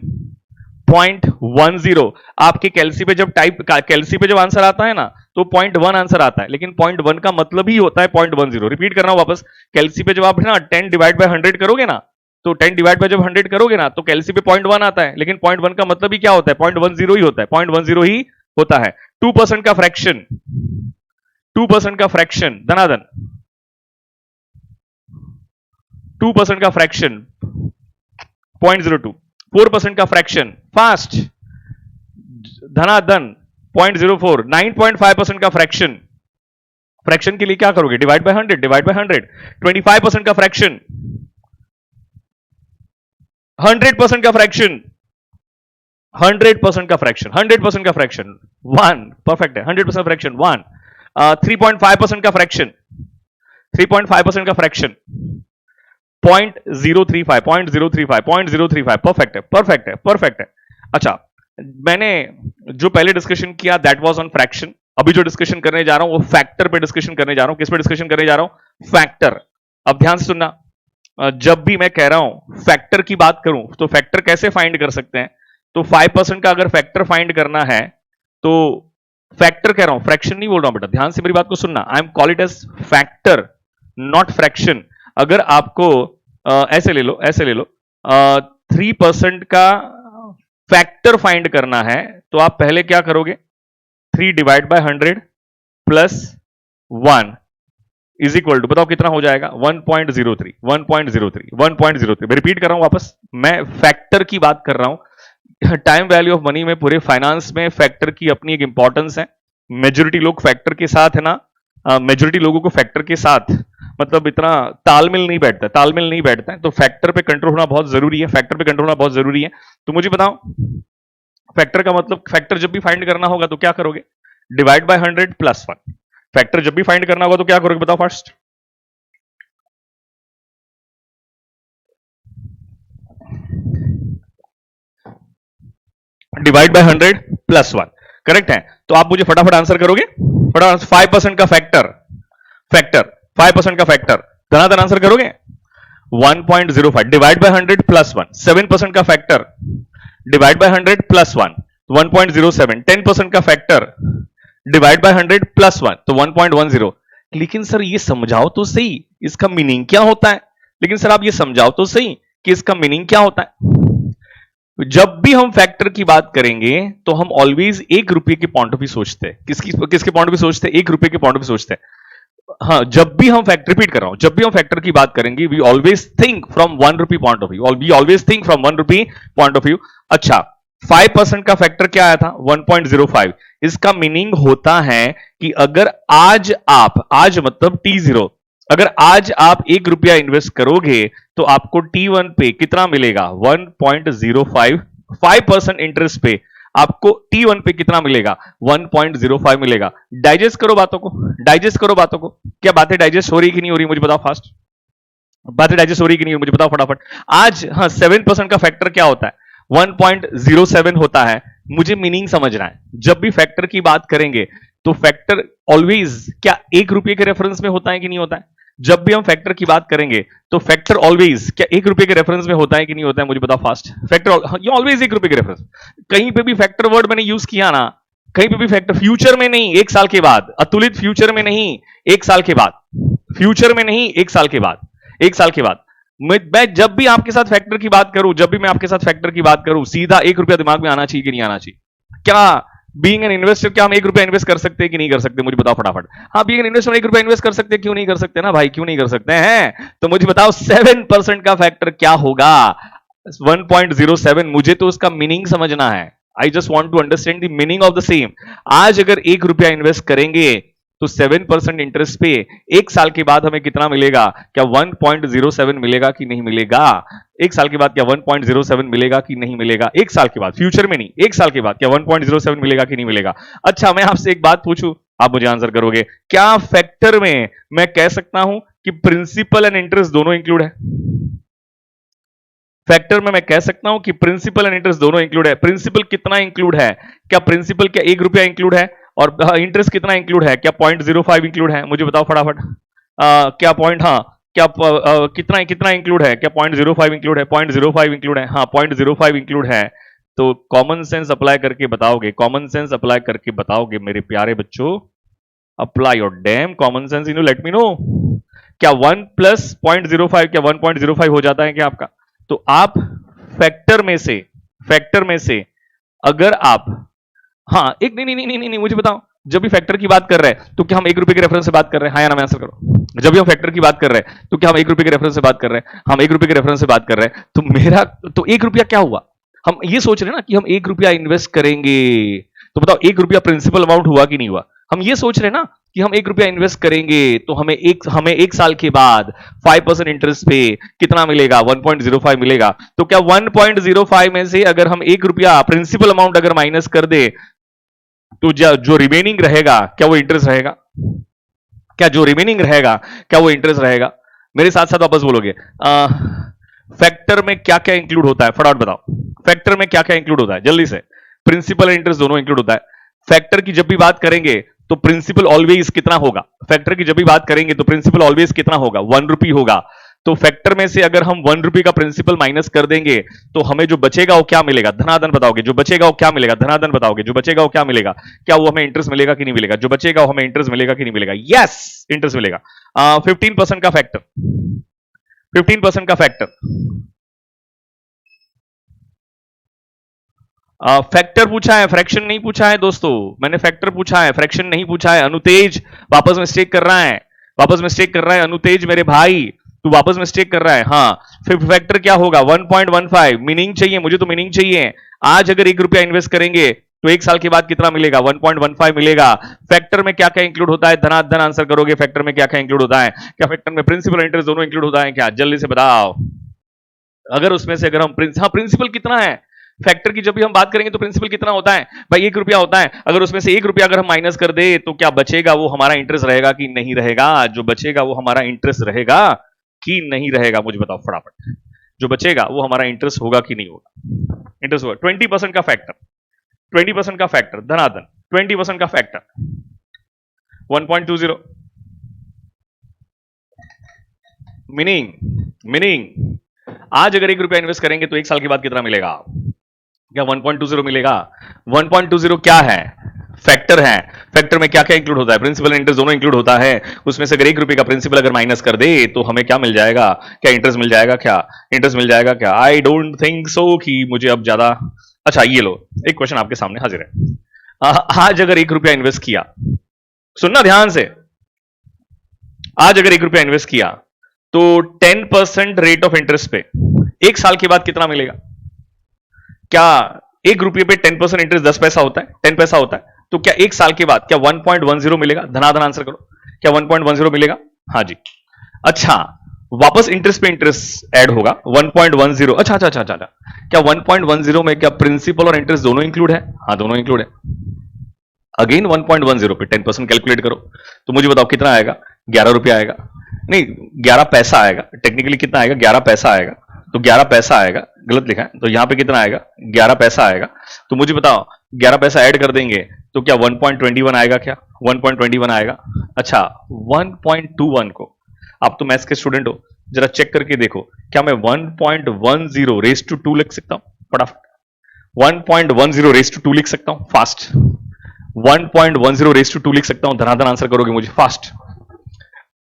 A: 0.10। आपके कैलसी पे जब कैलसी पे जब आंसर आता है ना तो 0.1 आंसर आता है, लेकिन 0.1 का मतलब ही होता है 0.10। रिपीट कर रहा हूं वापस। कैलसी पे जब आप ना 10 डिवाइड बाय 100 करोगे ना, तो 10 डिवाइड बाय जब 100 करोगे ना तो कैलसी पे 0.1 आता है, लेकिन 0.1 का मतलब ही क्या होता है? 0.10 ही होता है, 0.10 ही होता है। 2% का फ्रैक्शन, 2% का फ्रैक्शन, धनाधन। 2% का फ्रैक्शन 0.02। 4% का फ्रैक्शन, फास्ट, धनाधन 0.04। 9.5% का फ्रैक्शन, फ्रैक्शन के लिए क्या करोगे? Divide by 100, divide by 100। 25% का फ्रैक्शन, 100% का फ्रैक्शन, 100% का फ्रैक्शन, 100% का फ्रैक्शन 1, परफेक्ट है। 100% फ्रैक्शन 1। 3.5% का फ्रैक्शन, 3.5% का फ्रैक्शन 0.035, 0.035, 0.035, परफेक्ट है, परफेक्ट है, परफेक्ट है। अच्छा, मैंने जो पहले डिस्कशन किया दैट वाज ऑन फ्रैक्शन। अभी जो डिस्कशन करने जा रहा हूं वो फैक्टर पे डिस्कशन करने जा रहा हूं। किस पे डिस्कशन करने जा रहा हूं? फैक्टर। अब ध्यान से सुनना, जब भी मैं कह रहा हूं फैक्टर की बात करूं तो फैक्टर कैसे फाइंड कर सकते हैं? तो 5% का अगर फैक्टर फाइंड करना है तो फैक्टर कह रहा हूं, फ्रैक्शन नहीं बोल रहा हूं बेटा, ध्यान से मेरी बात को सुनना। I am call it age factor, not fraction. अगर आपको ऐसे ले लो, ऐसे ले लो, 3% का फैक्टर फाइंड करना है तो आप पहले क्या करोगे? 3 divide by 100 plus 1 is equal to, बताओ कितना हो जाएगा? 1.03, 1.03, 1.03। मैं रिपीट कर रहा हूं वापस, मैं फैक्टर की बात कर रहा हूं। टाइम वैल्यू ऑफ मनी में, पूरे फाइनेंस में फैक्टर की अपनी एक इंपॉर्टेंस है। मेजोरिटी लोग फैक्टर के साथ है ना, मेजोरिटी लोगों को फैक्टर के साथ मतलब इतना तालमेल नहीं बैठता, तालमेल नहीं बैठता है। तो फैक्टर पे कंट्रोल होना बहुत जरूरी है, फैक्टर पे कंट्रोल होना बहुत जरूरी है। तो मुझे बताओ फैक्टर का मतलब, फैक्टर जब भी फाइंड करना होगा तो क्या करोगे? Divide by 100 plus 1। फैक्टर जब भी फाइंड करना होगा तो क्या करोगे? बताओ first. Divide by 100 plus 1, correct है। तो आप मुझे फटाफट आंसर करोगे? फटाफट। 5% का फैक्टर, फैक्टर 5% का फैक्टर, धनाधन आंसर करोगे? 1.05 डिवाइड बाय 100 प्लस 1। 7% का फैक्टर डिवाइड बाय 100 प्लस 1, 1.07। 10% का फैक्टर डिवाइड बाय 100 प्लस 1, तो 1.10। लेकिन सर ये समझाओ तो सही इसका मीनिंग क्या होता है। लेकिन सर आप ये समझाओ तो सही कि इसका मीनिंग क्या होता है। जब भी हम फैक्टर की बात करेंगे तो हम ऑलवेज 1 रुपए के पॉइंट ऑफ व्यू सोचते हैं। किसके पॉइंट ऑफ व्यू सोचते हैं? 1 रुपए के पॉइंट ऑफ व्यू सोचते हैं। हाँ, जब भी हम फैक्टर, रिपीट कर रहा हूं, जब भी हम फैक्टर की बात करेंगे we always think from 1 rupee point of view, we always think from 1 rupee point of view. अच्छा, 5% का फैक्टर क्या आया था? 1.05। इसका मीनिंग होता है कि अगर आज आप, आज मतलब T0, अगर आज आप 1 रुपया इन्वेस्ट करोगे तो आपको T1 पे कितना मिलेगा? 1.05। 5% इंटरेस्ट पे आपको T1 पे कितना मिलेगा? 1.05 मिलेगा। डाइजेस्ट करो बातों को, डाइजेस्ट करो बातों को। क्या बातें डाइजेस्ट हो रही कि नहीं हो रही? मुझे बताओ फास्ट। बातें डाइजेस्ट हो रही कि नहीं? मुझे बताओ फटाफट। आज हाँ, 7% का फैक्टर क्या होता है? 1.07 होता है। मुझे मीनिंग समझना है। जब भी फैक्टर की बात करेंगे तो फैक्टर ऑलवेज क्या 1 रुपये के रेफरेंस में होता है कि नहीं होता है? जब भी हम फैक्टर की बात करेंगे तो फैक्टर ऑलवेज क्या 1 रुपये के रेफरेंस में होता है कि नहीं होता है? मुझे बताओ फास्ट। फैक्टर ये ऑलवेज 1 रुपये के रेफरेंस। कहीं पे भी फैक्टर वर्ड मैंने यूज किया ना, कहीं पे भी फैक्टर, फ्यूचर में नहीं 1 साल के बाद, अतुलित फ्यूचर में नहीं 1 साल के बाद, फ्यूचर में नहीं 1 साल के बाद, 1 साल के बाद। मैं जब भी आपके साथ फैक्टर की बात करूं, जब भी मैं आपके साथ फैक्टर की बात करूं, सीधा 1 रुपया दिमाग में आना चाहिए कि नहीं आना चाहिए? क्या बीइंग एन इन्वेस्टर क्या हम 1 रुपया इन्वेस्ट कर सकते हैं कि नहीं कर सकते? मुझे बताओ फटाफट। हाँ, बीइंग एन इन्वेस्टर 1 रुपया इन्वेस्ट कर सकते हैं, क्यों नहीं कर सकते ना भाई, क्यों नहीं कर सकते हैं? तो मुझे बताओ 7% का फैक्टर क्या होगा? 1.07। मुझे तो उसका मीनिंग समझना है। I just want to understand the meaning of the same. आज अगर 1 रुपया इन्वेस्ट करेंगे तो 7% इंटरेस्ट पे 1 साल के बाद हमें कितना मिलेगा? क्या 1.07 मिलेगा कि नहीं मिलेगा? 1 साल के बाद क्या 1.07 मिलेगा कि नहीं मिलेगा? 1 साल के बाद, फ्यूचर में नहीं, 1 साल के बाद क्या 1.07 मिलेगा कि नहीं मिलेगा? अच्छा, मैं आपसे एक बात पूछूं, आप मुझे आंसर करोगे, क्या फैक्टर में मैं कह सकता हूं कि प्रिंसिपल एंड इंटरेस्ट दोनों इंक्लूड है? फैक्टर में मैं कह सकता हूं कि प्रिंसिपल एंड इंटरेस्ट दोनों इंक्लूड है। प्रिंसिपल कितना इंक्लूड है? क्या प्रिंसिपल क्या 1 रुपया इंक्लूड है? और इंटरेस्ट कितना इंक्लूड है? क्या 0.05 इंक्लूड है? मुझे बताओ फटाफट। क्या पॉइंट, हाँ, क्या कितना कितना इंक्लूड है? क्या 0.05 इंक्लूड है? 0.05 इंक्लूड है, हाँ 0.05 इंक्लूड है। तो कॉमन सेंस अप्लाई करके बताओगे, कॉमन सेंस अप्लाई करके बताओगे मेरे प्यारे बच्चों। Apply your damn common sense, you know, late me no. क्या 1 प्लस 0.05 क्या 1.05 हो जाता है क्या आपका? तो आप फैक्टर में से अगर आप, हाँ, एक नहीं नहीं नहीं नहीं नहीं मुझे बताओ, जब भी फैक्टर की बात कर रहे हैं तो क्या हम 1 रुपए के रेफरेंस से बात कर रहे हैं? हाँ या ना में आंसर करो। जब भी हम फैक्टर की बात कर रहे हैं तो क्या हम 1 रुपए के रेफरेंस से बात कर रहे हैं? हम 1 रुपए के रेफरेंस से बात कर रहे हैं। तो मेरा तो 1 रुपया क्या हुआ? हम ये सोच रहे हैं ना कि हम 1 रुपया इन्वेस्ट करेंगे, तो बताओ 1 रुपया प्रिंसिपल अमाउंट हुआ कि नहीं हुआ? हम ये सोच रहे हैं ना कि हम 1 रुपया इन्वेस्ट करेंगे तो हमें एक साल के बाद 5% इंटरेस्ट पे कितना मिलेगा? 1.05 मिलेगा। तो क्या 1.05 में से अगर हम 1 रुपया प्रिंसिपल अमाउंट अगर माइनस कर दे तो जो रिमेनिंग रहेगा क्या वो इंटरेस्ट रहेगा? क्या जो रिमेनिंग रहेगा क्या वो इंटरेस्ट रहेगा? मेरे साथ साथ वापस बोलोगे। फैक्टर में क्या क्या इंक्लूड होता है? फटाफट बताओ, फैक्टर में क्या क्या इंक्लूड होता है जल्दी से? प्रिंसिपल और इंटरेस्ट दोनों इंक्लूड होता है। फैक्टर की जब भी बात करेंगे तो प्रिंसिपल ऑलवेज कितना होगा? फैक्टर की जब भी बात करेंगे तो प्रिंसिपल ऑलवेज कितना होगा? 1 रुपी होगा। तो फैक्टर में से अगर हम 1 रुपी का प्रिंसिपल माइनस कर देंगे तो हमें जो बचेगा वो क्या मिलेगा? धनाधन बताओगे। जो बचेगा वो क्या मिलेगा? धनाधन बताओगे। जो बचेगा वो क्या मिलेगा? क्या वो हमें इंटरेस्ट मिलेगा कि नहीं मिलेगा? जो बचेगा वो हमें इंटरेस्ट मिलेगा कि नहीं मिलेगा? यस, इंटरेस्ट मिलेगा। 15% का फैक्टर, 15% का फैक्टर, फैक्टर पूछा है, फ्रैक्शन नहीं पूछा है दोस्तों। मैंने फैक्टर पूछा है, फ्रैक्शन नहीं पूछा है। अनुतेज वापस मिस्टेक कर रहा है, वापस मिस्टेक कर रहा है अनुतेज मेरे भाई, तू वापस मिस्टेक कर रहा है। हाँ, फिर फैक्टर क्या होगा? 1.15। मीनिंग चाहिए मुझे, तो मीनिंग चाहिए। आज अगर 1 रुपया इन्वेस्ट करेंगे तो एक साल के बाद कितना मिलेगा? 1.15 मिलेगा। फैक्टर में क्या क्या इंक्लूड होता है? धनाधन आंसर करोगे। फैक्टर में क्या क्या इंक्लूड होता है? क्या फैक्टर में प्रिंसिपल और इंटरेस्ट दोनों इंक्लूड होता है क्या? जल्दी से बताओ। अगर उसमें से अगर हम हाँ, प्रिंसिपल कितना है? फैक्टर की जब भी हम बात करेंगे तो प्रिंसिपल कितना होता है भाई? 1 रुपया होता है। अगर उसमें से 1 रुपया अगर हम माइनस कर दे तो क्या बचेगा वो हमारा इंटरेस्ट रहेगा कि नहीं रहेगा? जो बचेगा वो हमारा इंटरेस्ट रहेगा कि नहीं रहेगा? मुझे बताओ फटाफट। जो बचेगा वो हमारा इंटरेस्ट होगा कि नहीं होगा? इंटरेस्ट होगा। 20% का फैक्टर, 20% का फैक्टर धनाधन, 20% का फैक्टर 1.20। मीनिंग आज अगर 1 रुपया इन्वेस्ट करेंगे तो एक साल के बाद कितना मिलेगा? क्या 1.20 मिलेगा? 1.20 क्या है? फैक्टर है। फैक्टर में क्या क्या इंक्लूड होता है? प्रिंसिपल और इंटरेस्ट दोनों इंक्लूड होता है। उसमें से अगर 1 रुपए का प्रिंसिपल अगर माइनस कर दे तो हमें क्या मिल जाएगा? क्या इंटरेस्ट मिल जाएगा? क्या इंटरेस्ट मिल जाएगा? क्या आई डोंट थिंक सो कि मुझे अब ज्यादा। अच्छा ये लो, एक क्वेश्चन आपके सामने हाजिर है। आज अगर 1 रुपया इन्वेस्ट किया, सुनना ध्यान से, आज अगर 1 रुपया इन्वेस्ट किया तो 10% रेट ऑफ इंटरेस्ट पे एक साल के बाद कितना मिलेगा? क्या 1 रुपये पे 10% इंटरेस्ट 10 पैसा होता है? 10 पैसा होता है। तो क्या एक साल के बाद क्या 1.10 मिलेगा? धनाधन आंसर करो। क्या 1.10 मिलेगा? हाँ जी। अच्छा, वापस इंटरेस्ट पे इंटरेस्ट ऐड होगा 1.10। अच्छा अच्छा अच्छा अच्छा। क्या 1.10 में क्या प्रिंसिपल और इंटरेस्ट दोनों इंक्लूड है? हाँ दोनों इंक्लूड है। अगेन 1.10 पे 10% कैलकुलेट करो तो मुझे बताओ कितना आएगा? 11 रुपया आएगा। नहीं, 11 पैसा आएगा। टेक्निकली कितना आएगा? 11 पैसा आएगा। तो 11 पैसा आएगा, गलत लिखा है, तो यहां पे कितना आएगा? 11 पैसा आएगा। तो मुझे बताओ 11 पैसा ऐड कर देंगे तो क्या 1.21 आएगा? क्या 1.21 आएगा? अच्छा, 1.21 को, आप तो मैथ्स के स्टूडेंट हो, जरा चेक करके देखो, क्या मैं 1.10 रेस टू 2 लिख सकता हूं? फटाफट 1.10 रेस टू 2 लिख सकता हूं फास्ट? 1.10 रेस टू 2 लिख सकता हूं? धनाधन आंसर करोगे मुझे फास्ट।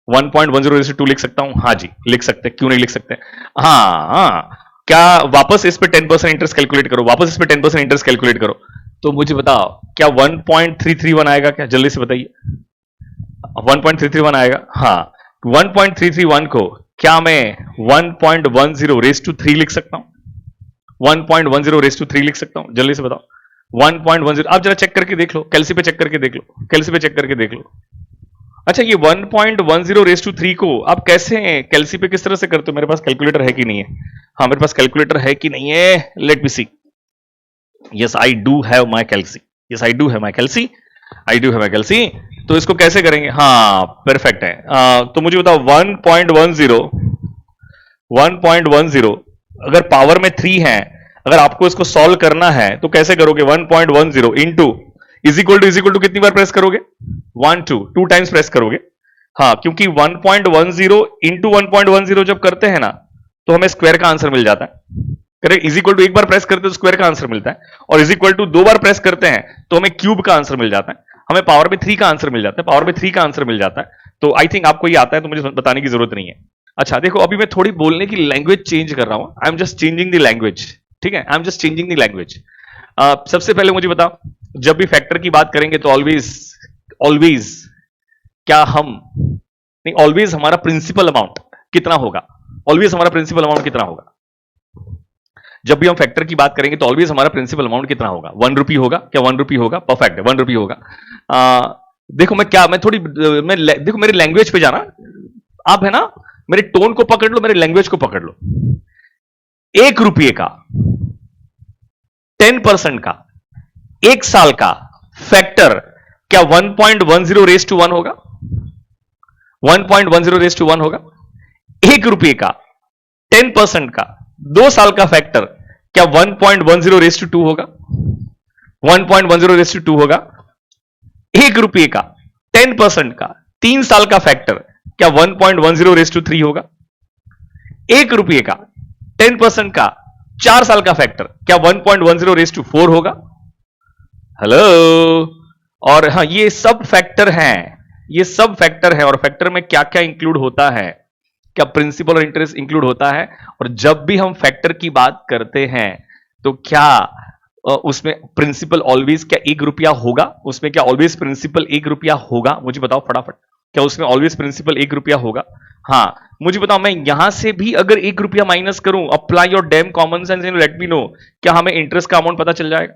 A: 1.10 रेस टू 2 लिख सकता हूं? हाँ जी लिख सकते हैं, क्यों नहीं लिख सकते? हाँ, क्या वापस इस पे 10% इंटरेस्ट कैलकुलेट करो, वापस इस पे 10% इंटरेस्ट कैलकुलेट करो तो मुझे बताओ क्या 1.331 आएगा? क्या जल्दी से बताइए। 1.331 आएगा। हाँ, 1.331 को क्या मैं 1.10 रेस टू 3 लिख सकता हूं? 1.10 रेस टू 3 लिख सकता हूं? जल्दी से बताओ। 1.10 आप जरा चेक करके देख लो, कैलसी पे चेक करके देख लो, कैलसी पे चेक करके देख लो। अच्छा, ये 1.10 रेस टू 3 को आप कैसे कैलसी पे किस तरह से करते हो? मेरे पास कैलकुलेटर है कि नहीं है? हाँ मेरे पास कैलकुलेटर है कि नहीं है? Let me see. Yes I do have my calci, yes I do have my calci. I do have see. तो इसको कैसे करेंगे? हाँ परफेक्ट है। तो मुझे बताओ 1.10 अगर पावर में 3 है, अगर आपको इसको सॉल्व करना है तो कैसे करोगे? 1.10 इंटू इज इक्वल टू कितनी बार प्रेस करोगे? 2 टाइम्स प्रेस करोगे। हाँ, क्योंकि 1.10 इंटू 1.10 जब करते हैं ना तो हमें स्क्वायर का आंसर मिल जाता है। करेक्ट। इज इक्वल टू एक बार प्रेस करते हैं तो स्क्वायर का आंसर मिलता है, और इज इक्वल टू 2 बार प्रेस करते हैं तो हमें क्यूब का आंसर मिल जाता है। हमें पावर में 3 का आंसर मिल जाता है, पावर में 3 का आंसर मिल जाता है। तो आई थिंक आपको ये आता है तो मुझे बताने की जरूरत नहीं है। अच्छा देखो, अभी मैं थोड़ी बोलने की लैंग्वेज चेंज कर रहा हूं। I am just changing the language. ठीक है, I am just changing the language. सबसे पहले मुझे बताओ, जब भी फैक्टर की बात करेंगे तो ऑलवेज क्या हम नहीं, ऑलवेज हमारा प्रिंसिपल अमाउंट कितना होगा? ऑलवेज हमारा प्रिंसिपल अमाउंट कितना होगा? जब भी हम फैक्टर की बात करेंगे तो ऑलवेज हमारा प्रिंसिपल अमाउंट कितना होगा? 1 रुपी होगा क्या? 1 रुपी होगा। परफेक्ट है, 1 रुपी होगा। देखो देखो मेरी लैंग्वेज पे जाना, आप है ना, मेरे टोन को पकड़ लो, मेरे लैंग्वेज को पकड़ लो। 1 रुपये का 10% का 1 साल का फैक्टर क्या 1.10 रेज टू 1 होगा? 1.10 रेज टू 1 होगा। 1 रुपये का 10% का 2 साल का फैक्टर क्या 1.10 रेज टू 2 होगा? 1.10 रेज टू 2 होगा। 1 रुपये का 10% का 3 साल का फैक्टर क्या 1.10 रेज टू 3 होगा? 1 रुपये का 10% का 4 साल का फैक्टर क्या 1.10 रेज टू 4 होगा? हेलो। और हाँ, ये सब फैक्टर हैं, ये सब फैक्टर है। और फैक्टर में क्या क्या इंक्लूड होता है? क्या प्रिंसिपल और इंटरेस्ट इंक्लूड होता है? और जब भी हम फैक्टर की बात करते हैं तो क्या उसमें प्रिंसिपल ऑलवेज क्या 1 रुपया होगा? उसमें क्या ऑलवेज प्रिंसिपल 1 रुपया होगा? मुझे बताओ फटाफट, क्या उसमें ऑलवेज प्रिंसिपल 1 रुपया होगा? हाँ, मुझे बताओ, मैं यहां से भी अगर 1 रुपया माइनस करूं, apply your damn common sense and let me no, क्या हमें इंटरेस्ट का अमाउंट पता चल जाएगा?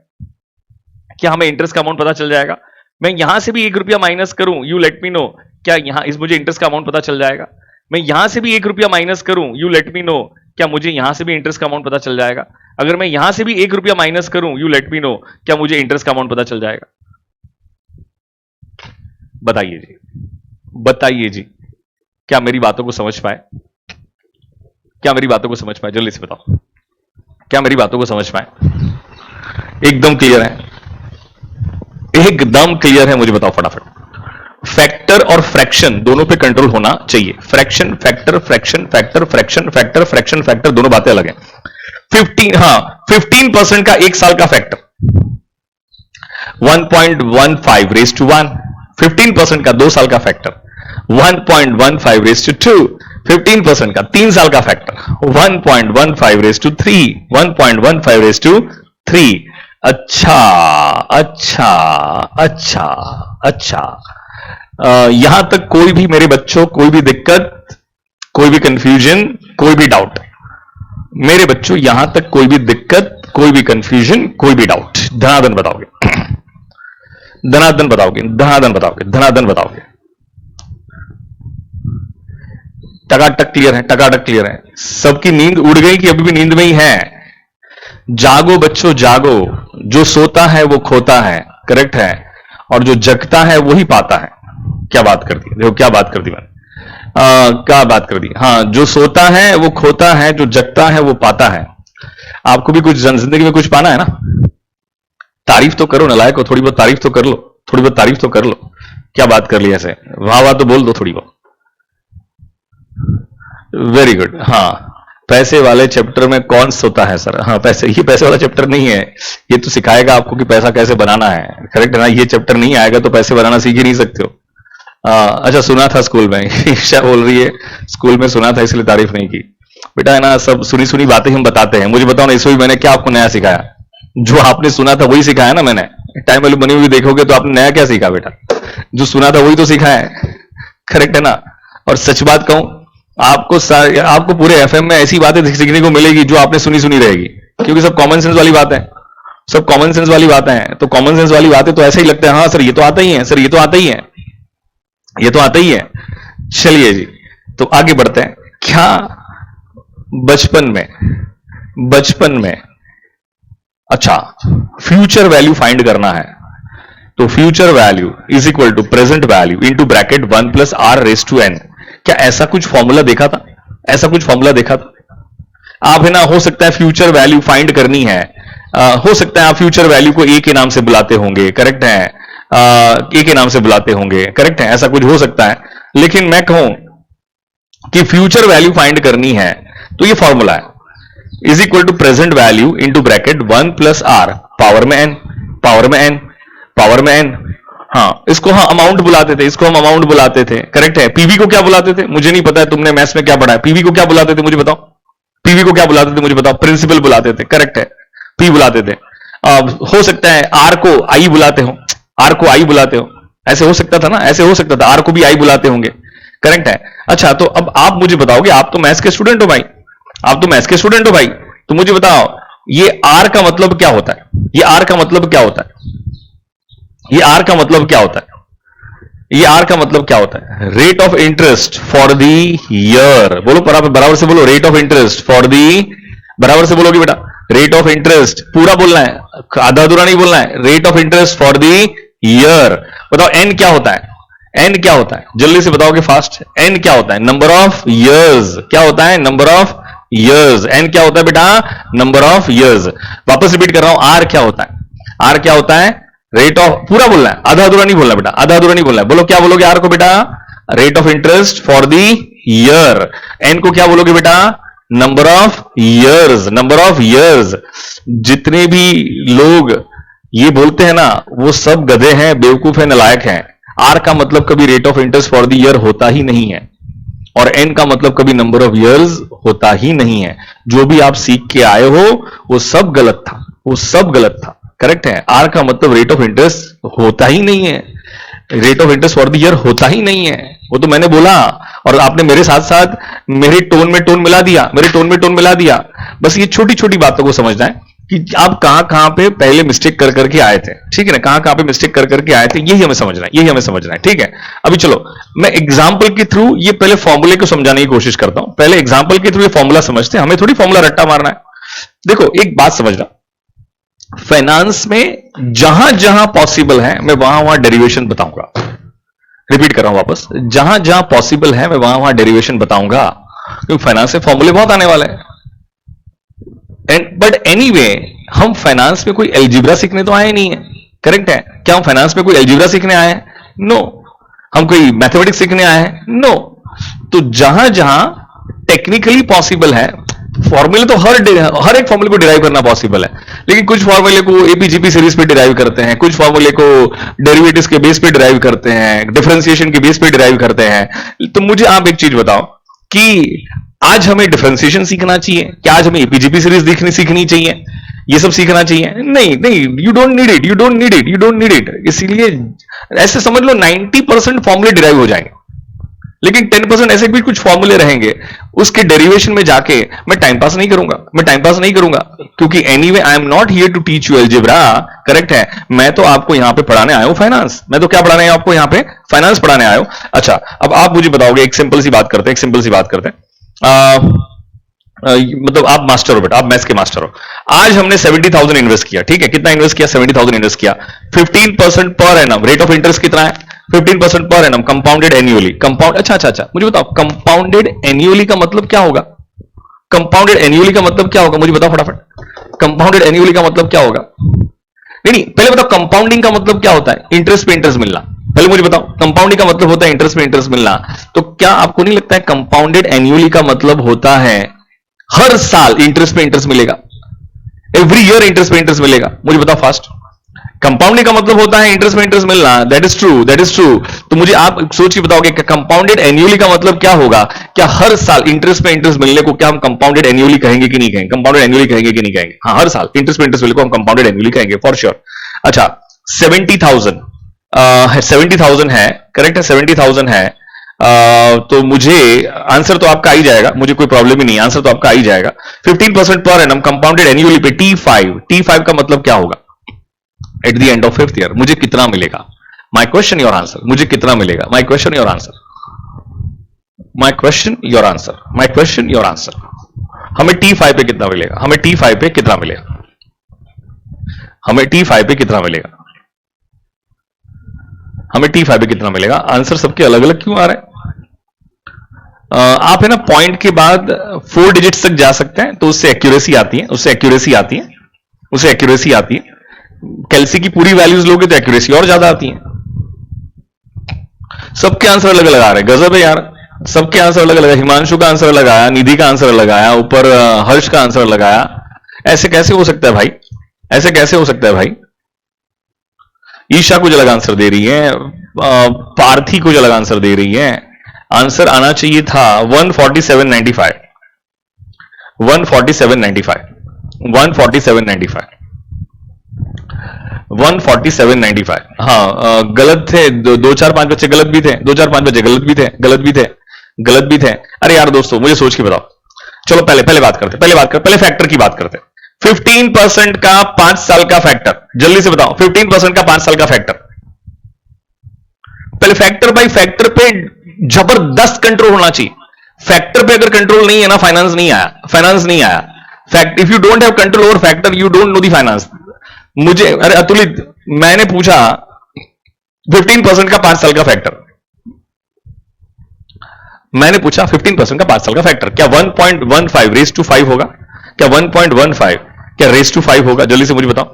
A: क्या हमें इंटरेस्ट का अमाउंट पता चल जाएगा? मैं यहां से भी 1 रुपया माइनस करूं, यू लेट मी नो, क्या यहां इस मुझे इंटरेस्ट का अमाउंट पता चल जाएगा? मैं यहां से भी 1 रुपया माइनस करूं, यू लेट मी नो, क्या मुझे यहां से भी इंटरेस्ट का अमाउंट पता चल जाएगा? अगर मैं यहां से भी 1 रुपया माइनस करूं, यू लेट मी नो, क्या मुझे इंटरेस्ट का अमाउंट पता चल जाएगा? बताइए जी, बताइए जी, क्या मेरी बातों को समझ पाए? क्या मेरी बातों को समझ पाए? जल्दी से बताओ, क्या मेरी बातों को समझ पाए? एकदम क्लियर है, एकदम क्लियर है। मुझे बताओ फटाफट। फैक्टर और फ्रैक्शन दोनों पे कंट्रोल होना चाहिए। Fraction factor, fraction factor, fraction factor, fraction factor, दोनों बातें अलग हैं। 15% का 1 साल का फैक्टर 1.15 रेज टू 1। 15% का 2 साल का फैक्टर 1.15 रेज टू 2। 15% का 3 साल का factor 1.15 raise to 3। 1.15 raise to 3। अच्छा अच्छा अच्छा अच्छा। यहां तक कोई भी मेरे बच्चों, कोई भी दिक्कत, कोई भी कंफ्यूजन, कोई भी डाउट? मेरे बच्चों, यहां तक कोई भी दिक्कत, कोई भी कंफ्यूजन, कोई भी डाउट? धनाधन बताओगे, धनाधन बताओगे, धनाधन बताओगे, धनाधन बताओगे। टकाटक क्लियर है, टकाटक क्लियर है। सबकी नींद उड़ गई कि अभी भी नींद में ही है? जागो बच्चों जागो, जो सोता है वो खोता है, करेक्ट है, और जो जगता है वही पाता है। क्या बात कर दी, देखो क्या बात कर दी मैंने, क्या बात कर दी। हाँ, जो सोता है वो खोता है, जो जगता है वो पाता है। आपको भी कुछ जिंदगी में कुछ पाना है ना? तारीफ तो करो नलायक को, थोड़ी बहुत तारीफ तो कर लो, थोड़ी बहुत तारीफ तो कर लो। क्या बात कर ली ऐसे, वाह वाह तो बोल दो थोड़ी बहुत। Very good. हाँ, पैसे वाले चैप्टर में कौन सोता है सर? हाँ, ये पैसे वाला चैप्टर नहीं है, ये तो सिखाएगा आपको कि पैसा कैसे बनाना है, करेक्ट है ना? ये चैप्टर नहीं आएगा तो पैसे बनाना सीख ही नहीं सकते हो। अच्छा, सुना था स्कूल में, ईशा बोल रही है स्कूल में सुना था इसलिए तारीफ नहीं की। बेटा है ना, सब सुनी सुनी बातें हम बताते हैं। मुझे बताओ ना, इसमें मैंने क्या आपको नया सिखाया? जो आपने सुना था वही सिखाया ना मैंने। टाइम वाली बनी हुई देखोगे तो आपने नया क्या सीखा बेटा? जो सुना था वही तो सीखा है, करेक्ट है ना? और सच बात कहूं, आपको पूरे एफएम में ऐसी बातें सीखने को मिलेगी जो आपने सुनी सुनी रहेगी, क्योंकि सब कॉमन सेंस वाली बातें हैं, सब कॉमन सेंस वाली बातें हैं। तो कॉमन सेंस वाली बातें तो ऐसे ही लगता है, हाँ सर ये तो आता ही है, सर ये तो आता ही है, ये तो आता ही है। चलिए जी, तो आगे बढ़ते हैं। क्या बचपन में अच्छा फ्यूचर वैल्यू फाइंड करना है, तो future value is equal to present value into bracket 1 plus R raise to N. क्या ऐसा कुछ फॉर्मूला देखा था? ऐसा कुछ फॉर्मूला देखा था? आप है ना, हो सकता है फ्यूचर वैल्यू फाइंड करनी है, हो सकता है आप फ्यूचर वैल्यू को ए के नाम से बुलाते होंगे, करेक्ट है, ए के नाम से बुलाते होंगे, करेक्ट है, ऐसा कुछ हो सकता है। लेकिन मैं कहूं कि फ्यूचर वैल्यू फाइंड करनी है तो ये फॉर्मूला है, is equal to present value into bracket 1 plus R power में एन, पावर में एन, पावर में एन। हाँ, इसको हाँ अमाउंट बुलाते थे, इसको हम अमाउंट बुलाते थे, करेक्ट है। पीवी को क्या बुलाते थे? मुझे नहीं पता है, तुमने मैथ्स में क्या पढ़ा है? पीवी को क्या बुलाते थे मुझे बताओ? पीवी को क्या बुलाते थे मुझे बताओ? प्रिंसिपल बुलाते थे, करेक्ट है, पी बुलाते थे। हो सकता है आर को आई बुलाते हो, आर को आई बुलाते हो, ऐसे हो सकता था ना, ऐसे हो सकता था, आर को भी आई बुलाते होंगे, करेक्ट है। अच्छा, तो अब आप मुझे बताओगे, आप तो मैथ्स के स्टूडेंट हो भाई, आप तो मैथ्स के स्टूडेंट हो भाई, तो मुझे बताओ ये आर का मतलब क्या होता है? ये आर का मतलब क्या होता है? ये आर का मतलब क्या होता है? ये आर का मतलब क्या होता है? Rate of interest for the year. बोलो बराबर से बोलो, रेट ऑफ इंटरेस्ट फॉर दी, बराबर से बोलोगे बेटा, रेट ऑफ इंटरेस्ट पूरा बोलना है, आधा अधूरा नहीं बोलना है, rate of interest for the year. बताओ एन क्या होता है? एन क्या होता है? जल्दी से बताओगे फास्ट, एन क्या होता है? Number of years. क्या होता है? Number of years. एन क्या होता है बेटा? Number of years. वापस रिपीट कर रहा हूं, आर क्या होता है? आर क्या होता है? रेट ऑफ, पूरा बोलना है, आधा अधूरा नहीं बोलना बेटा, आधा अधूरा नहीं बोलना है। बोलो क्या बोलोगे आर को बेटा? Rate of interest for the year. N को क्या बोलोगे बेटा? Number of years, number of years. जितने भी लोग ये बोलते हैं ना, वो सब गधे हैं, बेवकूफ है, नालायक हैं। आर का मतलब कभी rate of interest for the year होता ही नहीं है, और एन का मतलब कभी नंबर ऑफ ईयर्स होता ही नहीं है। जो भी आप सीख के आए हो वो सब गलत था, वो सब गलत था, करेक्ट है। आर का मतलब रेट ऑफ इंटरेस्ट होता ही नहीं है, rate of interest for the year होता ही नहीं है। वो तो मैंने बोला, और आपने मेरे साथ साथ मेरे टोन में टोन मिला दिया, मेरे टोन में टोन मिला दिया। बस ये छोटी छोटी बातों को समझना है कि आप कहां कहां पे पहले मिस्टेक कर करके आए थे, ठीक है ना, कहां कहां पे मिस्टेक कर करके आए थे, यही हमें समझना है, यही हमें समझना है, ठीक है। अभी चलो मैं एग्जांपल के थ्रू ये पहले फॉर्मूले को समझाने की कोशिश करता हूं। पहले एग्जांपल के थ्रू ये फॉर्मूला समझते हैं, हमें थोड़ी फॉर्मूला रट्टा मारना है। देखो एक बात समझना, फाइनेंस में जहां जहां पॉसिबल है मैं वहां वहां डेरिवेशन बताऊंगा। रिपीट कर रहा हूं वापस, जहां जहां पॉसिबल है मैं वहां वहां डेरिवेशन बताऊंगा, क्योंकि फाइनेंस में फॉर्मूले बहुत आने वाले हैं। बट एनीवे हम फाइनेंस में कोई एल्जिब्रा सीखने तो आए नहीं है, करेक्ट है। क्या हम फाइनेंस में कोई एल्जिब्रा सीखने आए हैं? नो। हम कोई मैथमेटिक्स सीखने आए हैं? नो। तो जहां जहां टेक्निकली पॉसिबल है, फॉर्मूले तो हर एक फॉर्मूले को डिराइव करना पॉसिबल है, लेकिन कुछ फॉर्मूले को एपीजीपी सीरीज पे डिराइव करते हैं, कुछ फॉर्मूले को डेरिवेटिव्स के बेस पे डिराइव करते हैं, डिफरेंशिएशन के बेस पे डिराइव करते हैं। तो मुझे आप एक चीज बताओ कि आज हमें डिफरेंशिएशन सीखना चाहिए क्या? आज हमें एपीजीपी सीरीज सीखनी चाहिए? ये सब सीखना चाहिए? नहीं नहीं, you don't need it, you don't need it, you don't need it. इसीलिए ऐसे समझ लो 90% फॉर्मूले डिराइव हो जाएंगे, लेकिन 10% ऐसे भी कुछ फॉर्मूले रहेंगे, उसके डेरिवेशन में जाके मैं टाइम पास नहीं करूंगा, मैं टाइम पास नहीं करूंगा, क्योंकि anyway I am not here to teach you algebra, correct है। मैं तो आपको यहां पे पढ़ाने आया हूं फाइनेंस। मैं तो क्या पढ़ाने आया हूं आपको? यहां पे फाइनेंस पढ़ाने आया हूं। अच्छा, अब आप मुझे बताओगे, एक सिंपल सी बात करते हैं, एक सिंपल सी बात करते हैं। मतलब आप मास्टर हो बेटा, आप मैथ्स के मास्टर हो। आज हमने 70,000 इन्वेस्ट किया, ठीक है। कितना इन्वेस्ट किया? 70,000 इन्वेस्ट किया। 15% per annum rate of interest कितना है? 15% पर एनम, कंपाउंडेड एन्युअली। कंपाउंड, अच्छा, मुझे बताओ कंपाउंडेड एन्युअली का मतलब क्या होगा? कंपाउंडेड एन्युअली का मतलब क्या होगा? मुझे बताओ फटाफट, कंपाउंडेड एन्युअली का मतलब क्या होगा? नहीं, पहले बताओ कंपाउंडिंग का मतलब क्या होता है? इंटरेस्ट पे इंटरेस्ट मिलना। पहले मुझे बताओ, कंपाउंडिंग का मतलब होता है इंटरेस्ट पे इंटरेस्ट मिलना। तो क्या आपको नहीं लगता है कंपाउंडेड एन्युअली का मतलब होता है हर साल इंटरेस्ट पे इंटरेस्ट मिलेगा, एवरी ईयर इंटरेस्ट पे इंटरेस्ट मिलेगा? मुझे बताओ फास्ट। कंपाउंडिंग का मतलब होता है इंटरेस्ट पे इंटरेस्ट मिलना, that is true, that is true. तो मुझे आप सोच के बताओगे कि कंपाउंडेड एन्युअली का मतलब क्या होगा? क्या हर साल इंटरेस्ट पे इंटरेस्ट मिलने को क्या हम कंपाउंडेड एन्युअली कहेंगे कि नहीं कहेंगे? कंपाउंडेड एन्युअली कहेंगे कि नहीं कहेंगे? हाँ, हर साल इंटरेस्ट पे इंटरेस्ट मिलने को हम कंपाउंडेड एन्युअली कहेंगे फॉर श्योर। अच्छा, 70,000 है, करेक्ट है, 70,000 है। तो मुझे आंसर तो आपका आ ही जाएगा, मुझे कोई प्रॉब्लम ही नहीं, आंसर तो आपका आ ही जाएगा। 15% पर एनम कंपाउंडेड एन्युअली पे T5 का मतलब क्या होगा? At the end of 5th year मुझे कितना मिलेगा? माय क्वेश्चन योर आंसर, मुझे कितना मिलेगा? My question your answer, my question your answer, my question your answer. हमें T5 पे कितना मिलेगा? हमें T5 पे कितना मिलेगा? हमें T5 पे कितना मिलेगा? हमें T5 पे कितना मिलेगा? आंसर सबके अलग अलग क्यों आ रहे हैं? आप है ना पॉइंट के बाद 4 डिजिट्स तक जा सकते हैं, तो उससे एक्यूरेसी आती है, उससे एक्यूरेसी आती है, उससे एक्यूरेसी आती है। कैल्सी की पूरी वैल्यूज लोगे तो एक्यूरेसी और ज्यादा आती है। सबके आंसर अलग अलग आ रहे हैं, गजब है यार। सबके आंसर अलग अलग है। हिमांशु का आंसर अलग आया, निधि का आंसर अलग आया, ऊपर हर्ष का आंसर अलग आया। ऐसे कैसे हो सकता है भाई? ऐसे कैसे हो सकता है भाई? ईशा कुछ अलग आंसर दे रही है, पार्थी कुछ अलग आंसर दे रही है। आंसर आना चाहिए था 147.95, 147.95, 147.95, 147.95। हाँ, गलत थे। 2-4-5 बच्चे गलत भी थे, 2-4-5 बच्चे गलत भी थे, गलत भी थे, गलत भी थे। अरे यार दोस्तों, मुझे सोच के बताओ। चलो पहले बात करते, पहले फैक्टर की बात करते। 15% का 5 साल का फैक्टर, जल्दी से बताओ। 15% का 5 साल का फैक्टर। पहले फैक्टर बाई फैक्टर पे जबरदस्त कंट्रोल होना चाहिए। फैक्टर पे अगर कंट्रोल नहीं है ना, फाइनेंस नहीं आया, फाइनेंस नहीं आया। Fact, if you don't have control over factor, you don't know the finance. मुझे, अरे अतुलित, मैंने पूछा 15% का 5 साल का फैक्टर, मैंने पूछा 15% का 5 साल का फैक्टर क्या 1.15 रेस टू 5 होगा? क्या 1.15 क्या रेस टू 5 होगा? जल्दी से मुझे बताओ,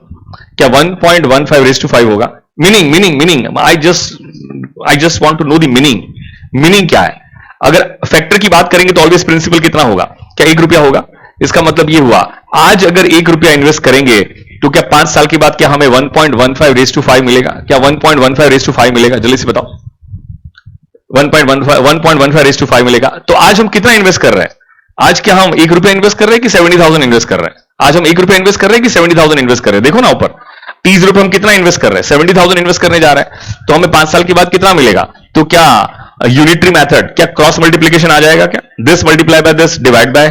A: क्या 1.15 रेस टू 5 होगा? Meaning I just want to know the meaning क्या है? अगर फैक्टर की बात करेंगे तो ऑलवेज प्रिंसिपल कितना होगा? क्या 1 रुपया होगा? इसका मतलब ये हुआ, आज अगर 1 रुपया इन्वेस्ट करेंगे तो क्या 5 साल के बाद क्या हमें 1.15 रेस टू 5 मिलेगा? क्या 1.15 रेस टू 5 मिलेगा? जल्दी से बताओ। 1.15 रेस टू 5 मिलेगा। तो आज हम कितना इन्वेस्ट कर रहे हैं? आज क्या हम 1 रुपया इन्वेस्ट कर रहे हैं कि 70,000 इन्वेस्ट कर रहे हैं? आज हम 1 रुपया इन्वेस्ट कर रहे हैं कि 70,000 इन्वेस्ट कर रहे हैं? देखो ना ऊपर, 30 रुपए हम कितना इन्वेस्ट कर रहे हैं? 70,000 इन्वेस्ट करने जा रहे हैं। तो हमें 5 साल के बाद कितना मिलेगा? तो क्या यूनिटरी मेथड, क्या क्रॉस मल्टीप्लीकेशन आ जाएगा? क्या this multiply by this divide by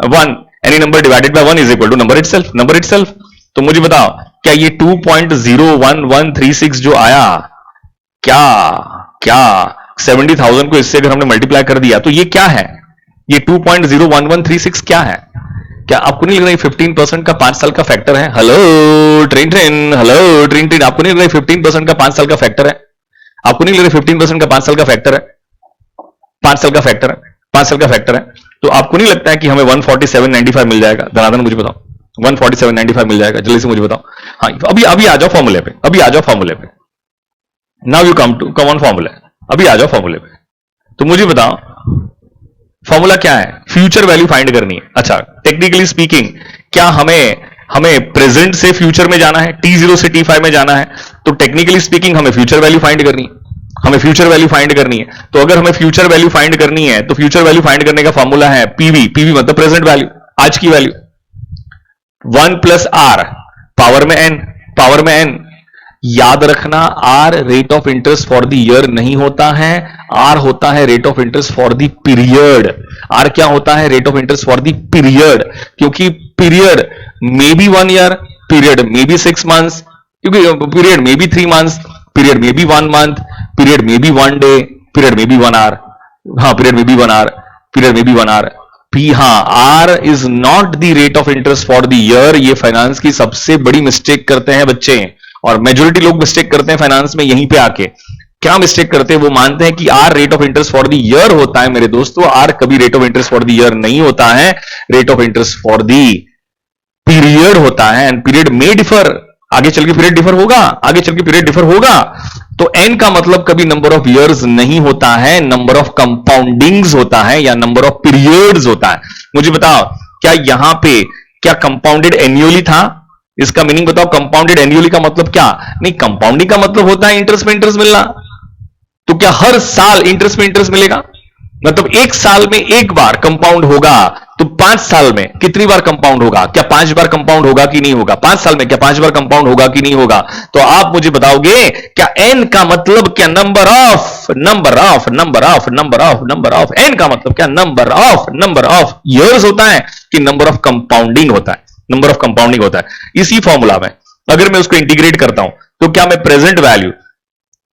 A: 1, any number divided by 1 is equal to number itself. तो मुझे बताओ, क्या ये 2.01136 जो आया, क्या 70,000 को इससे अगर हमने मल्टीप्लाई कर दिया तो ये क्या है? ये 2.01136 क्या है? क्या आपको नहीं लग रहा है 15% का 5 साल का फैक्टर है? हेलो ट्रेन, हेलो ट्रेन, आपको नहीं लग रहा है 15% का 5 साल का फैक्टर है? आपको नहीं लग रहा है 15% का 5 साल का फैक्टर है? 5 साल का फैक्टर है, 5 साल का फैक्टर है। तो आपको नहीं लगता है कि हमें 147.95 मिल जाएगा? धनाधन मुझे बताओ, 147.95 मिल जाएगा? जल्दी से मुझे बताओ। हाँ, अभी आ जाओ फॉर्मूले पे, अभी आ जाओ फॉर्मूले पे। नाउ यू कम ऑन फॉर्मूले, अभी आ जाओ फॉर्मूले पे। तो मुझे बताओ फॉर्मूला क्या है? फ्यूचर वैल्यू फाइंड करनी है। अच्छा, टेक्निकली स्पीकिंग, क्या हमें प्रेजेंट से फ्यूचर में जाना है, T0 से T5 में जाना है? तो टेक्निकली स्पीकिंग हमें फ्यूचर वैल्यू फाइंड करनी है, हमें फ्यूचर वैल्यू फाइंड करनी है। तो अगर हमें फ्यूचर वैल्यू फाइंड करनी है तो फ्यूचर वैल्यू फाइंड करने का फॉर्मूला है पीवी मतलब प्रेजेंट वैल्यू, आज की वैल्यू। 1 + R पावर में n। याद रखना, R rate of interest for the year नहीं होता है, आर होता है rate of interest for the period. R क्या होता है? Rate of interest for the period. क्योंकि period may be 1 year, period may be 6 months, क्योंकि period may be 3 months, period may be 1 month, period may be 1 day, period may be 1 hour. हाँ, period may be 1 hour, period may be 1 hour. हाँ, R is not the rate of interest for the year. ये finance की सबसे बड़ी mistake करते हैं बच्चे, और मेजोरिटी लोग मिस्टेक करते हैं फाइनेंस में यहीं पे आके। क्या मिस्टेक करते हैं? वो मानते हैं कि R rate of interest for the year होता है। मेरे दोस्तों, आर कभी rate of interest for the year नहीं होता है, rate of interest for the period होता है। एंड पीरियड में डिफर, आगे चल के पीरियड डिफर होगा, आगे चल के पीरियड डिफर होगा। तो एन का मतलब कभी नंबर ऑफ ईयर्स नहीं होता है, नंबर ऑफ कंपाउंडिंग्स होता है या नंबर ऑफ पीरियड्स होता है। मुझे बताओ, क्या यहां पे क्या कंपाउंडेड एन्युअली था? इसका मीनिंग बताओ। कंपाउंडेड एन्युअली का मतलब क्या? नहीं, कंपाउंडिंग का मतलब होता है इंटरेस्ट में इंटरेस्ट मिलना। तो क्या हर साल इंटरेस्ट में इंटरेस्ट मिलेगा? मतलब 1 साल में 1 बार कंपाउंड होगा, तो 5 साल में कितनी बार कंपाउंड होगा? क्या 5 बार कंपाउंड होगा कि नहीं होगा? 5 साल में क्या 5 बार कंपाउंड होगा कि नहीं होगा? तो आप मुझे बताओगे, क्या एन का मतलब क्या नंबर ऑफ एन का मतलब क्या नंबर ऑफ ईयर्स होता है कि नंबर ऑफ कंपाउंडिंग होता है? नंबर ऑफ कंपाउंडिंग होता है। इसी फॉर्मूला में अगर मैं उसको इंटीग्रेट करता हूं तो क्या मैं प्रेजेंट वैल्यू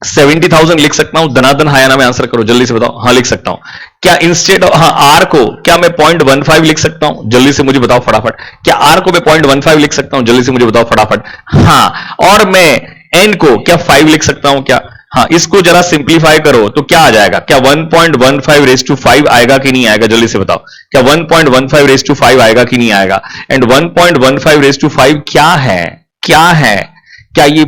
A: 70,000 लिख सकता हूं? धनाधन हायाना में आंसर करो, जल्दी से बताओ। हाँ, लिख सकता हूं। क्या इंस्टेड ऑफ आर को क्या मैं 0.15 लिख सकता हूं? जल्दी से मुझे बताओ फटाफट। क्या आर को मैं 0.15 लिख सकता हूं? जल्दी से मुझे बताओ फटाफट। हाँ, और मैं
B: एन को क्या 5 लिख सकता हूं क्या? हाँ, इसको जरा सिंप्लीफाई करो तो क्या आ जाएगा? क्या 1.15 रेस टू 5 आएगा कि नहीं आएगा? जल्दी से बताओ, क्या 1.15 रेस टू 5 आएगा कि नहीं आएगा? एंड 1.15 रेस टू 5 क्या है? क्या है? क्या ये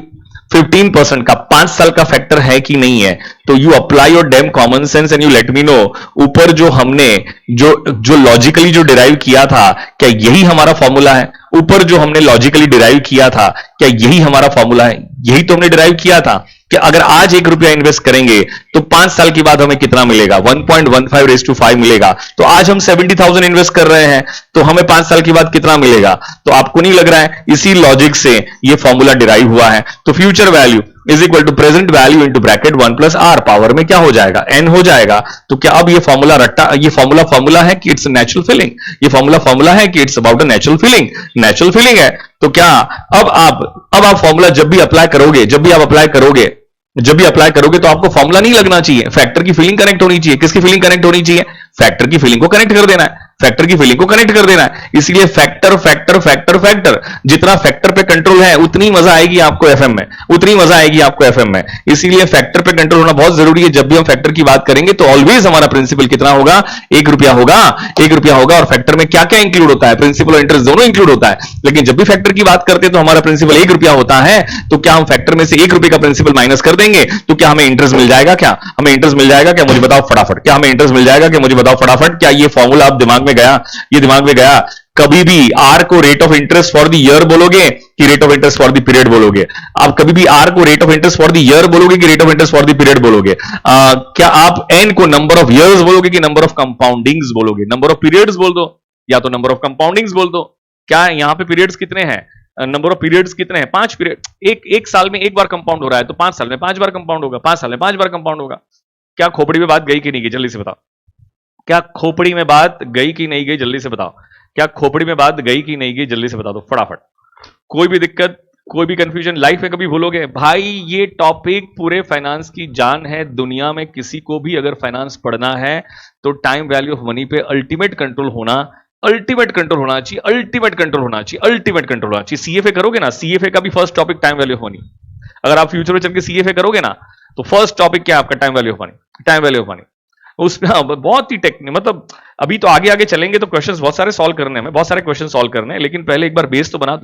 B: 15% का 5 साल का फैक्टर है कि नहीं है? तो you apply your damn common sense and you let me know, ऊपर जो हमने जो लॉजिकली जो डिराइव किया था, क्या यही हमारा फॉर्मूला है? ऊपर जो हमने लॉजिकली डिराइव किया था, क्या यही हमारा फॉर्मूला है? यही तो हमने डिराइव किया था कि अगर आज 1 रुपया इन्वेस्ट करेंगे तो 5 साल के बाद हमें कितना मिलेगा? 1.15 रेस टू 5 मिलेगा। तो आज हम 70,000 इन्वेस्ट कर रहे हैं, तो हमें 5 साल के बाद कितना मिलेगा? तो आपको नहीं लग रहा है इसी लॉजिक से ये फॉर्मूला डिराइव हुआ है? तो future value is equal to present value into bracket 1 plus R, power में क्या हो जाएगा? एन हो जाएगा। तो क्या अब ये फॉर्मूला ये फॉर्मूला है कि इट्स नेचुरल फीलिंग? ये फॉर्मूला है कि it's about a natural feeling? Natural feeling है। तो क्या अब आप फॉर्मूला जब भी अप्लाई करोगे, जब भी अप्लाई करोगे तो आपको फॉर्मूला नहीं लगना चाहिए, फैक्टर की फीलिंग कनेक्ट होनी चाहिए। किसकी फीलिंग कनेक्ट होनी चाहिए? फैक्टर की फीलिंग को कनेक्ट कर देना है, फैक्टर की फीलिंग को कनेक्ट कर देना है। इसलिए फैक्टर फैक्टर फैक्टर फैक्टर, जितना फैक्टर पे कंट्रोल है उतनी मजा आएगी आपको एफएम में, उतनी मजा आएगी आपको एफएम में। इसीलिए फैक्टर पे कंट्रोल होना बहुत जरूरी है। जब भी हम फैक्टर की बात करेंगे तो ऑलवेज हमारा प्रिंसिपल कितना होगा? 1 रुपया होगा, 1 रुपया होगा। और फैक्टर में क्या क्या इंक्लूड होता है? प्रिंसिपल और इंटरेस्ट दोनों इंक्लूड होता है। लेकिन जब भी फैक्टर की बात करते हैं तो हमारा प्रिंसिपल 1 रुपया होता है, तो क्या हम फैक्टर में से 1 रुपये का प्रिंसिपल माइनस कर देंगे तो क्या हमें इंटरेस्ट मिल जाएगा? क्या हमें इंटरेस्ट मिल जाएगा? क्या मुझे बताओ फटाफट, क्या हमें इंटरेस्ट मिल जाएगा? क्या मुझे बताओ फटाफट। क्या ये फॉर्मूला आप दिमाग में गया? ये दिमाग में गया? कभी भी आर को rate of interest for the year बोलोगे कि rate of interest for the period बोलोगे? आप कभी भी आर को rate of interest for the year बोलोगे कि rate of interest for the period बोलोगे? क्या आप एन को नंबर ऑफ ईयर्स बोलोगे कि नंबर ऑफ कंपाउंडिंग्स बोलोगे? नंबर ऑफ पीरियड्स बोल दो या तो नंबर ऑफ कंपाउंडिंग्स बोल दो। क्या यहां पे पीरियड्स कितने हैं? नंबर ऑफ पीरियड्स कितने हैं? 5 पीरियड। एक साल में 1 बार कंपाउंड हो रहा है, तो 5 साल में 5 बार कंपाउंड होगा, 5 साल में 5 बार कंपाउंड होगा। क्या खोपड़ी में बात गई कि नहीं गई? जल्दी से बताओ। क्या खोपड़ी में बात गई कि नहीं गई? जल्दी से बताओ। क्या खोपड़ी में बात गई कि नहीं गई? जल्दी से बता दो फटाफट। कोई भी दिक्कत, कोई भी कंफ्यूजन लाइफ में कभी भूलोगे? भाई ये टॉपिक पूरे फाइनेंस की जान है। दुनिया में किसी को भी अगर फाइनेंस पढ़ना है तो टाइम वैल्यू ऑफ मनी पे अल्टीमेट कंट्रोल होना चाहिए, अल्टीमेट कंट्रोल होना चाहिए। सीएफए करोगे ना, सीएफए का भी first topic time value of money. अगर आप फ्यूचर में चल के सीएफए करोगे ना तो फर्स्ट टॉपिक क्या है आपका? Time value of money, time value of money. उसमें बहुत ही टेक्निक, मतलब अभी तो आगे आगे चलेंगे तो क्वेश्चंस बहुत सारे सॉल्व करने हैं, बहुत सारे क्वेश्चन सॉल्व करने हैं, लेकिन पहले एक बार बेस तो बना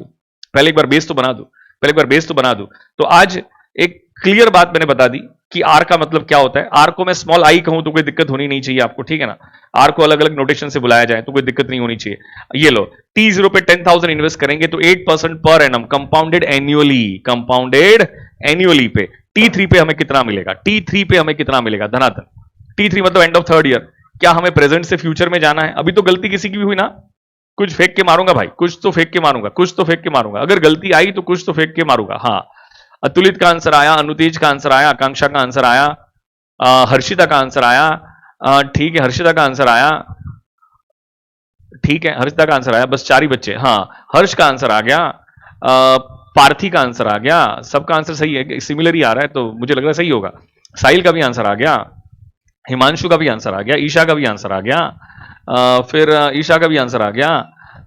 B: दूं, तो आज एक क्लियर बात मैंने बता दी कि आर का मतलब क्या होता है। आर को मैं स्मॉल आई कहूं तो कोई दिक्कत होनी नहीं चाहिए आपको, ठीक है ना? आर को अलग अलग नोटेशन से बुलाया जाए तो कोई दिक्कत नहीं होनी चाहिए। ये लो, T0 पे 10,000 इन्वेस्ट करेंगे तो 8% पर एनम कंपाउंडेड एन्युअली पे। T3 पे हमें कितना मिलेगा? धनाधन। T3 मतलब एंड ऑफ 3rd ईयर। क्या हमें प्रेजेंट से फ्यूचर में जाना है? अभी तो गलती किसी की भी हुई ना, कुछ फेंक के मारूंगा भाई, कुछ तो फेंक के मारूंगा। अगर गलती आई तो कुछ तो फेंक के मारूंगा। हाँ, अतुलित का आंसर आया, अनुतेज का आंसर आया, आकांक्षा का आंसर आया, हर्षिता का आंसर आया, ठीक है, हर्षिता का आंसर आया, ठीक है, हर्षिता का आंसर आया। बस 4 ही बच्चे। हाँ, हर्ष का आंसर आ गया, पार्थी का आंसर आ गया। सबका आंसर सही है, सिमिलर ही आ रहा है तो मुझे लग रहा है सही होगा। साहिल का भी आंसर आ गया, हिमांशु का भी आंसर आ गया, ईशा का भी आंसर आ गया, फिर ईशा का भी आंसर आ गया।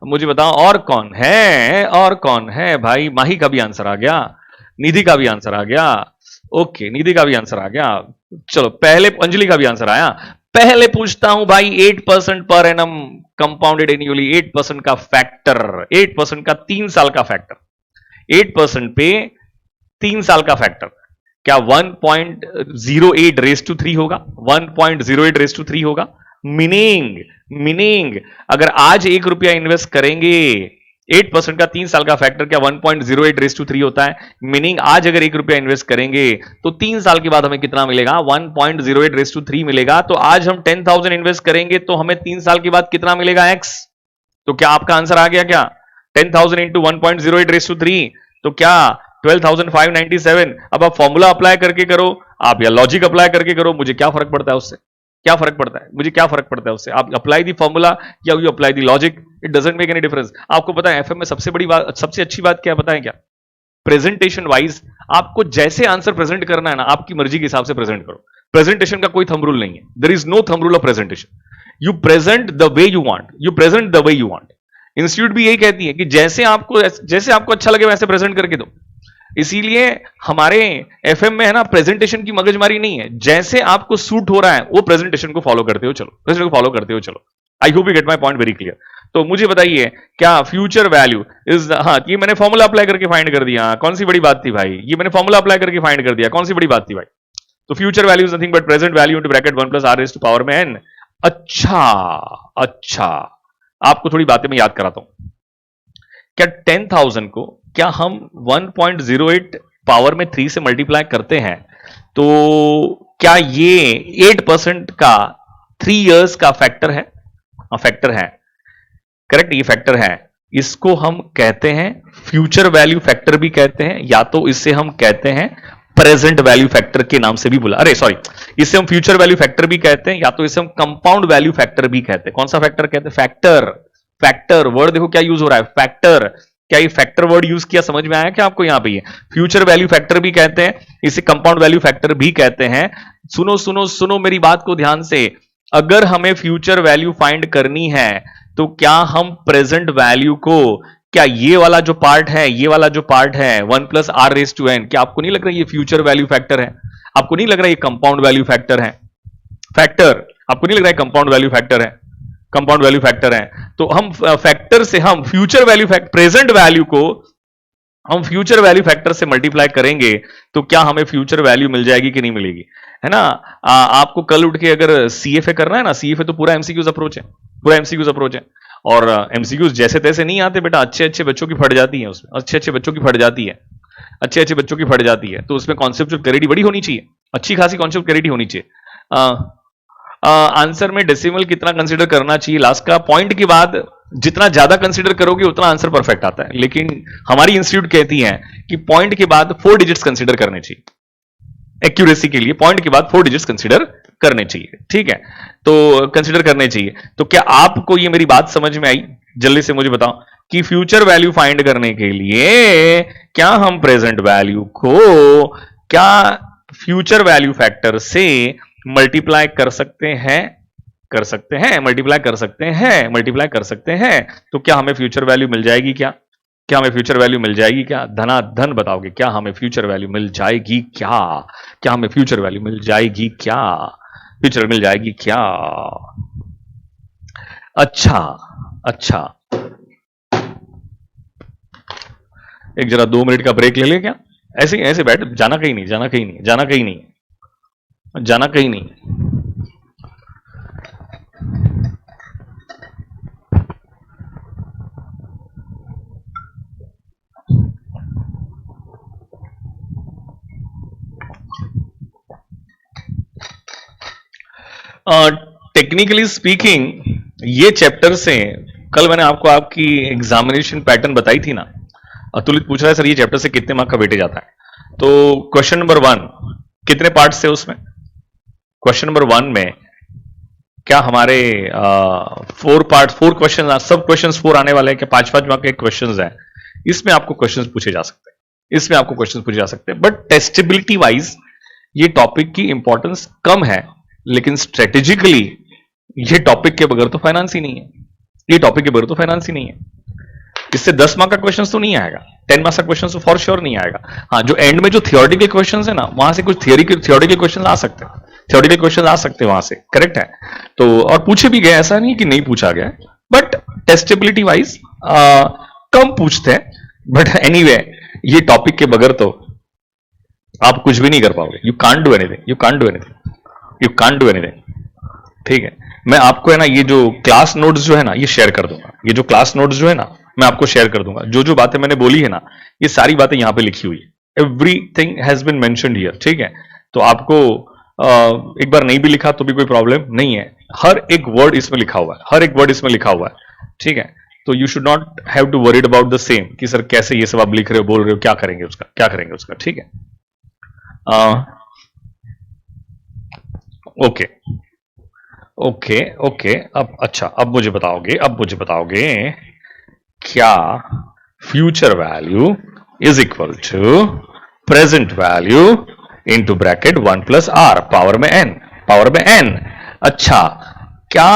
B: मुझे बताओ और कौन है भाई? माही का भी आंसर आ गया, निधि का भी आंसर आ गया। ओके, निधि का भी आंसर आ गया। चलो, पहले अंजलि का भी आंसर आया। पहले पूछता हूं भाई, 8% पर एनम कंपाउंडेड एन्युअली, 8% का फैक्टर, 8% का 3 साल का फैक्टर, 8% पे 3 साल का फैक्टर क्या 1.08 रेस टू 3 होगा? 1.08 रेस टू 3 होगा। मीनिंग अगर आज 1 रुपया इन्वेस्ट करेंगे, 8% का 3 साल का फैक्टर क्या 1.08 रेस टू 3 होता है? मीनिंग आज अगर 1 रुपया इन्वेस्ट करेंगे तो 3 साल के बाद हमें कितना मिलेगा? 1.08 रेस टू 3 मिलेगा। तो आज हम 10,000 इन्वेस्ट करेंगे तो हमें 3 साल के बाद कितना मिलेगा? X। तो क्या आपका आंसर आ गया? क्या 10,000 इंटू 1.08 रेस टू 3 तो क्या 12,597। अब आप फॉर्मूला अप्लाई करके करो, आप या लॉजिक अप्लाई करके करो, मुझे क्या फर्क पड़ता है उससे? क्या फर्क पड़ता है? मुझे क्या फर्क पड़ता है उससे? आप अप्लाई दी फॉर्मूला या you apply the logic, it doesn't make any difference. आपको पता है एफएम में सबसे बड़ी बात, सबसे अच्छी बात क्या बताएं? क्या प्रेजेंटेशन वाइज आपको जैसे आंसर प्रेजेंट करना है ना, आपकी मर्जी के हिसाब से प्रेजेंट करो। प्रेजेंटेशन का कोई थंब रूल नहीं है, there is no thumb rule of presentation. You present the way you want, institute भी यही कहती है कि जैसे आपको अच्छा लगे वैसे प्रेजेंट करके दो।
A: इसीलिए हमारे एफएम में है ना प्रेजेंटेशन की मगजमारी नहीं है, जैसे आपको सूट हो रहा है वो प्रेजेंटेशन को फॉलो करते हो चलो, प्रेजेंटेशन को फॉलो करते हो चलो। आई hope you gate my point very clear. तो मुझे बताइए क्या फ्यूचर वैल्यू इज, हाँ ये मैंने फॉर्मूला अप्लाई करके फाइंड कर दिया, कौन सी बड़ी बात थी भाई, ये मैंने फॉर्मूला अप्लाई करके फाइंड कर दिया, कौन सी बड़ी बात थी भाई। तो future value is nothing but present value into bracket 1 plus R raise to power में n। अच्छा अच्छा, आपको थोड़ी बातें मैं याद कराता हूं। क्या 10,000 को क्या हम 1.08 पावर में 3 से मल्टीप्लाई करते हैं तो क्या ये 8% का 3 इयर्स का फैक्टर है? फैक्टर है, करेक्ट, ये फैक्टर है। इसको हम कहते हैं फ्यूचर वैल्यू फैक्टर भी कहते हैं, या तो इसे हम कहते हैं प्रेजेंट वैल्यू फैक्टर के नाम से भी बुला, अरे सॉरी, इसे हम फ्यूचर वैल्यू फैक्टर भी कहते हैं, या तो इसे हम कंपाउंड वैल्यू फैक्टर भी कहते हैं। कौन सा फैक्टर कहते हैं? फैक्टर। फैक्टर वर्ड देखो क्या यूज हो रहा है, फैक्टर। क्या ये फैक्टर वर्ड यूज किया, समझ में आया क्या आपको? यहां पे ये फ्यूचर वैल्यू फैक्टर भी कहते हैं, इसे कंपाउंड वैल्यू फैक्टर भी कहते हैं। सुनो सुनो सुनो मेरी बात को ध्यान से, अगर हमें फ्यूचर वैल्यू फाइंड करनी है तो क्या हम प्रेजेंट वैल्यू को, क्या ये वाला जो पार्ट है, ये वाला जो पार्ट है 1 plus R raise to n, क्या आपको नहीं लग रहा ये फ्यूचर वैल्यू फैक्टर है? आपको नहीं लग रहा ये कंपाउंड वैल्यू फैक्टर है? फैक्टर, आपको नहीं लग रहा है कंपाउंड वैल्यू फैक्टर है? कंपाउंड वैल्यू फैक्टर है। तो हम फैक्टर से हम फ्यूचर वैल्यू प्रेजेंट वैल्यू को हम फ्यूचर वैल्यू फैक्टर से मल्टीप्लाई करेंगे तो क्या हमें फ्यूचर वैल्यू मिल जाएगी कि नहीं मिलेगी, है ना? आपको कल उठ के अगर सीएफए करना है ना, सीएफए तो पूरा एमसीक्यूज अप्रोच है, पूरा एमसीक्यूज अप्रोच है। और एमसीक्यूज जैसे तैसे नहीं आते बेटा, अच्छे अच्छे बच्चों की फट जाती है उसमें, अच्छे अच्छे बच्चों की फट जाती है, अच्छे अच्छे बच्चों की फट जाती है। तो उसमें कॉन्सेप्चुअल क्लैरिटी बड़ी होनी चाहिए, अच्छी खासी कॉन्सेप्ट क्लैरिटी होनी चाहिए। आंसर में डेसिमल कितना कंसीडर करना चाहिए? लास्ट का पॉइंट के बाद जितना ज्यादा कंसीडर करोगे उतना आंसर परफेक्ट आता है, लेकिन हमारी इंस्टीट्यूट कहती है कि पॉइंट के बाद 4 डिजिट्स कंसीडर करने चाहिए। एक्यूरेसी के लिए पॉइंट के बाद 4 डिजिट्स कंसीडर करने चाहिए, ठीक है? तो कंसीडर करने चाहिए। तो क्या आपको ये मेरी बात समझ में आई? जल्दी से मुझे बताओ कि फ्यूचर वैल्यू फाइंड करने के लिए क्या हम प्रेजेंट वैल्यू को क्या फ्यूचर वैल्यू फैक्टर से मल्टीप्लाई कर सकते हैं? कर सकते हैं, मल्टीप्लाई कर सकते हैं, मल्टीप्लाई कर सकते हैं। तो क्या हमें फ्यूचर वैल्यू मिल जाएगी क्या? क्या हमें फ्यूचर वैल्यू मिल जाएगी क्या? धनाधन बताओगे, क्या हमें फ्यूचर वैल्यू मिल जाएगी क्या? क्या हमें फ्यूचर वैल्यू मिल जाएगी क्या? फ्यूचर मिल जाएगी क्या? अच्छा अच्छा, एक जरा 2 मिनट का ब्रेक ले ले क्या? ऐसे ही ऐसे बैठ, जाना कहीं नहीं, जाना कहीं नहीं, जाना कहीं नहीं, जाना कहीं नहीं। टेक्निकली स्पीकिंग ये चैप्टर से, कल मैंने आपको आपकी एग्जामिनेशन पैटर्न बताई थी ना, अतुलित पूछ रहा है सर ये चैप्टर से कितने मार्क का वेटेज आता है? तो क्वेश्चन नंबर 1 कितने पार्ट्स थे उसमें? क्वेश्चन नंबर 1 में क्या हमारे 4 क्वेश्चन, सब क्वेश्चंस 4 आने वाले हैं क्या? 5-5 मार्क के क्वेश्चंस हैं, इसमें आपको क्वेश्चंस पूछे जा सकते हैं, इसमें आपको क्वेश्चंस पूछे जा सकते हैं। बट टेस्टेबिलिटी वाइज ये टॉपिक की इंपॉर्टेंस कम है, लेकिन स्ट्रेटेजिकली ये टॉपिक के बगैर तो फाइनेंस ही नहीं है, ये टॉपिक के बगैर तो फाइनेंस ही नहीं है। इससे 10 मार्क का क्वेश्चन तो नहीं आएगा, 10 मार्क्स का क्वेश्चन तो फॉर श्योर नहीं आएगा। हाँ, जो एंड में जो थियोरेटिकल क्वेश्चंस है ना, वहां से कुछ थियोरेटिकल क्वेश्चन आ सकते हैं, थियोरेटिकल क्वेश्चन आ सकते हैं वहां से, करेक्ट है? तो और पूछे भी गए, ऐसा नहीं कि नहीं पूछा गया, बट टेस्टेबिलिटी वाइज कम पूछते हैं। बट एनीवे ये टॉपिक के बगैर तो आप कुछ भी नहीं कर पाओगे। You can't do anything, you can't do anything, you can't do anything, ठीक है? मैं आपको है ना ये जो क्लास नोट्स जो है ना ये शेयर कर दूंगा, ये जो क्लास नोट्स जो है ना मैं आपको शेयर कर दूंगा। जो जो बातें मैंने बोली है ना, ये सारी बातें यहां पे लिखी हुई है, everything has been mentioned here, ठीक है? तो आपको एक बार नहीं भी लिखा तो भी कोई प्रॉब्लम नहीं है, हर एक वर्ड इसमें लिखा हुआ है, हर एक वर्ड इसमें लिखा हुआ है, ठीक है? तो you should not have to worried about the same कि सर कैसे ये सब आप लिख रहे हो, बोल रहे हो, क्या करेंगे उसका, क्या करेंगे उसका, ठीक है? ओके ओके ओके, अब अच्छा, अब मुझे बताओगे क्या future value is equal to present value into bracket 1 plus R power में n, पावर में n। अच्छा, क्या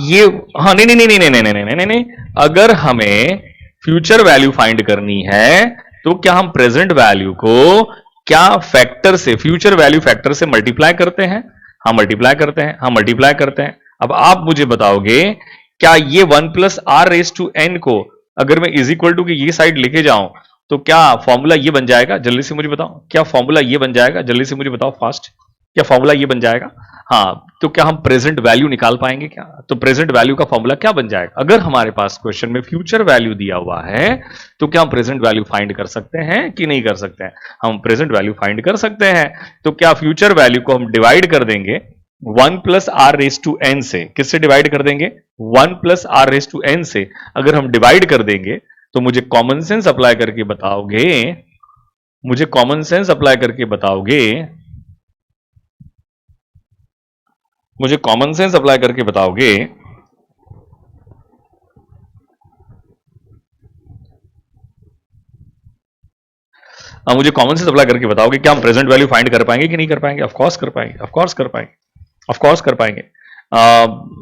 A: ये, हाँ नहीं नहीं नहीं नहीं नहीं नहीं नहीं नहीं, अगर हमें फ्यूचर वैल्यू फाइंड करनी है
B: तो क्या हम प्रेजेंट वैल्यू को क्या फैक्टर से, फ्यूचर वैल्यू फैक्टर से मल्टीप्लाई करते हैं? हाँ मल्टीप्लाई करते हैं, हाँ मल्टीप्लाई करते हैं। अब आप मुझे बताओगे क्या ये 1 plus R raise to N को अगर मैं इज इक्वल टू की ये साइड लेके जाऊं तो क्या फॉर्मूला ये बन जाएगा? जल्दी से मुझे बताओ, क्या फॉर्मूला ये बन जाएगा? जल्दी से मुझे बताओ फास्ट, क्या फॉर्मूला ये बन जाएगा? हाँ, तो क्या हम प्रेजेंट वैल्यू निकाल पाएंगे क्या? तो प्रेजेंट वैल्यू का फॉर्मूला क्या बन जाएगा? अगर हमारे पास क्वेश्चन में फ्यूचर वैल्यू दिया हुआ है तो क्या हम प्रेजेंट वैल्यू फाइंड कर सकते हैं कि नहीं कर सकते हैं? हम प्रेजेंट वैल्यू फाइंड कर सकते हैं। तो क्या फ्यूचर वैल्यू को हम डिवाइड कर देंगे 1 plus R raise to N से? किससे डिवाइड कर देंगे? 1 plus R raise to N से अगर हम डिवाइड कर देंगे तो मुझे कॉमन सेंस अप्लाई करके बताओगे, मुझे कॉमन सेंस अप्लाई करके बताओगे, मुझे कॉमन सेंस अप्लाई करके बताओगे मुझे कॉमन सेंस अप्लाई करके बताओगे क्या हम प्रेजेंट वैल्यू फाइंड कर पाएंगे कि नहीं कर पाएंगे? ऑफ कोर्स कर पाएंगे, ऑफ कोर्स कर पाएंगे, ऑफ कोर्स कर पाएंगे।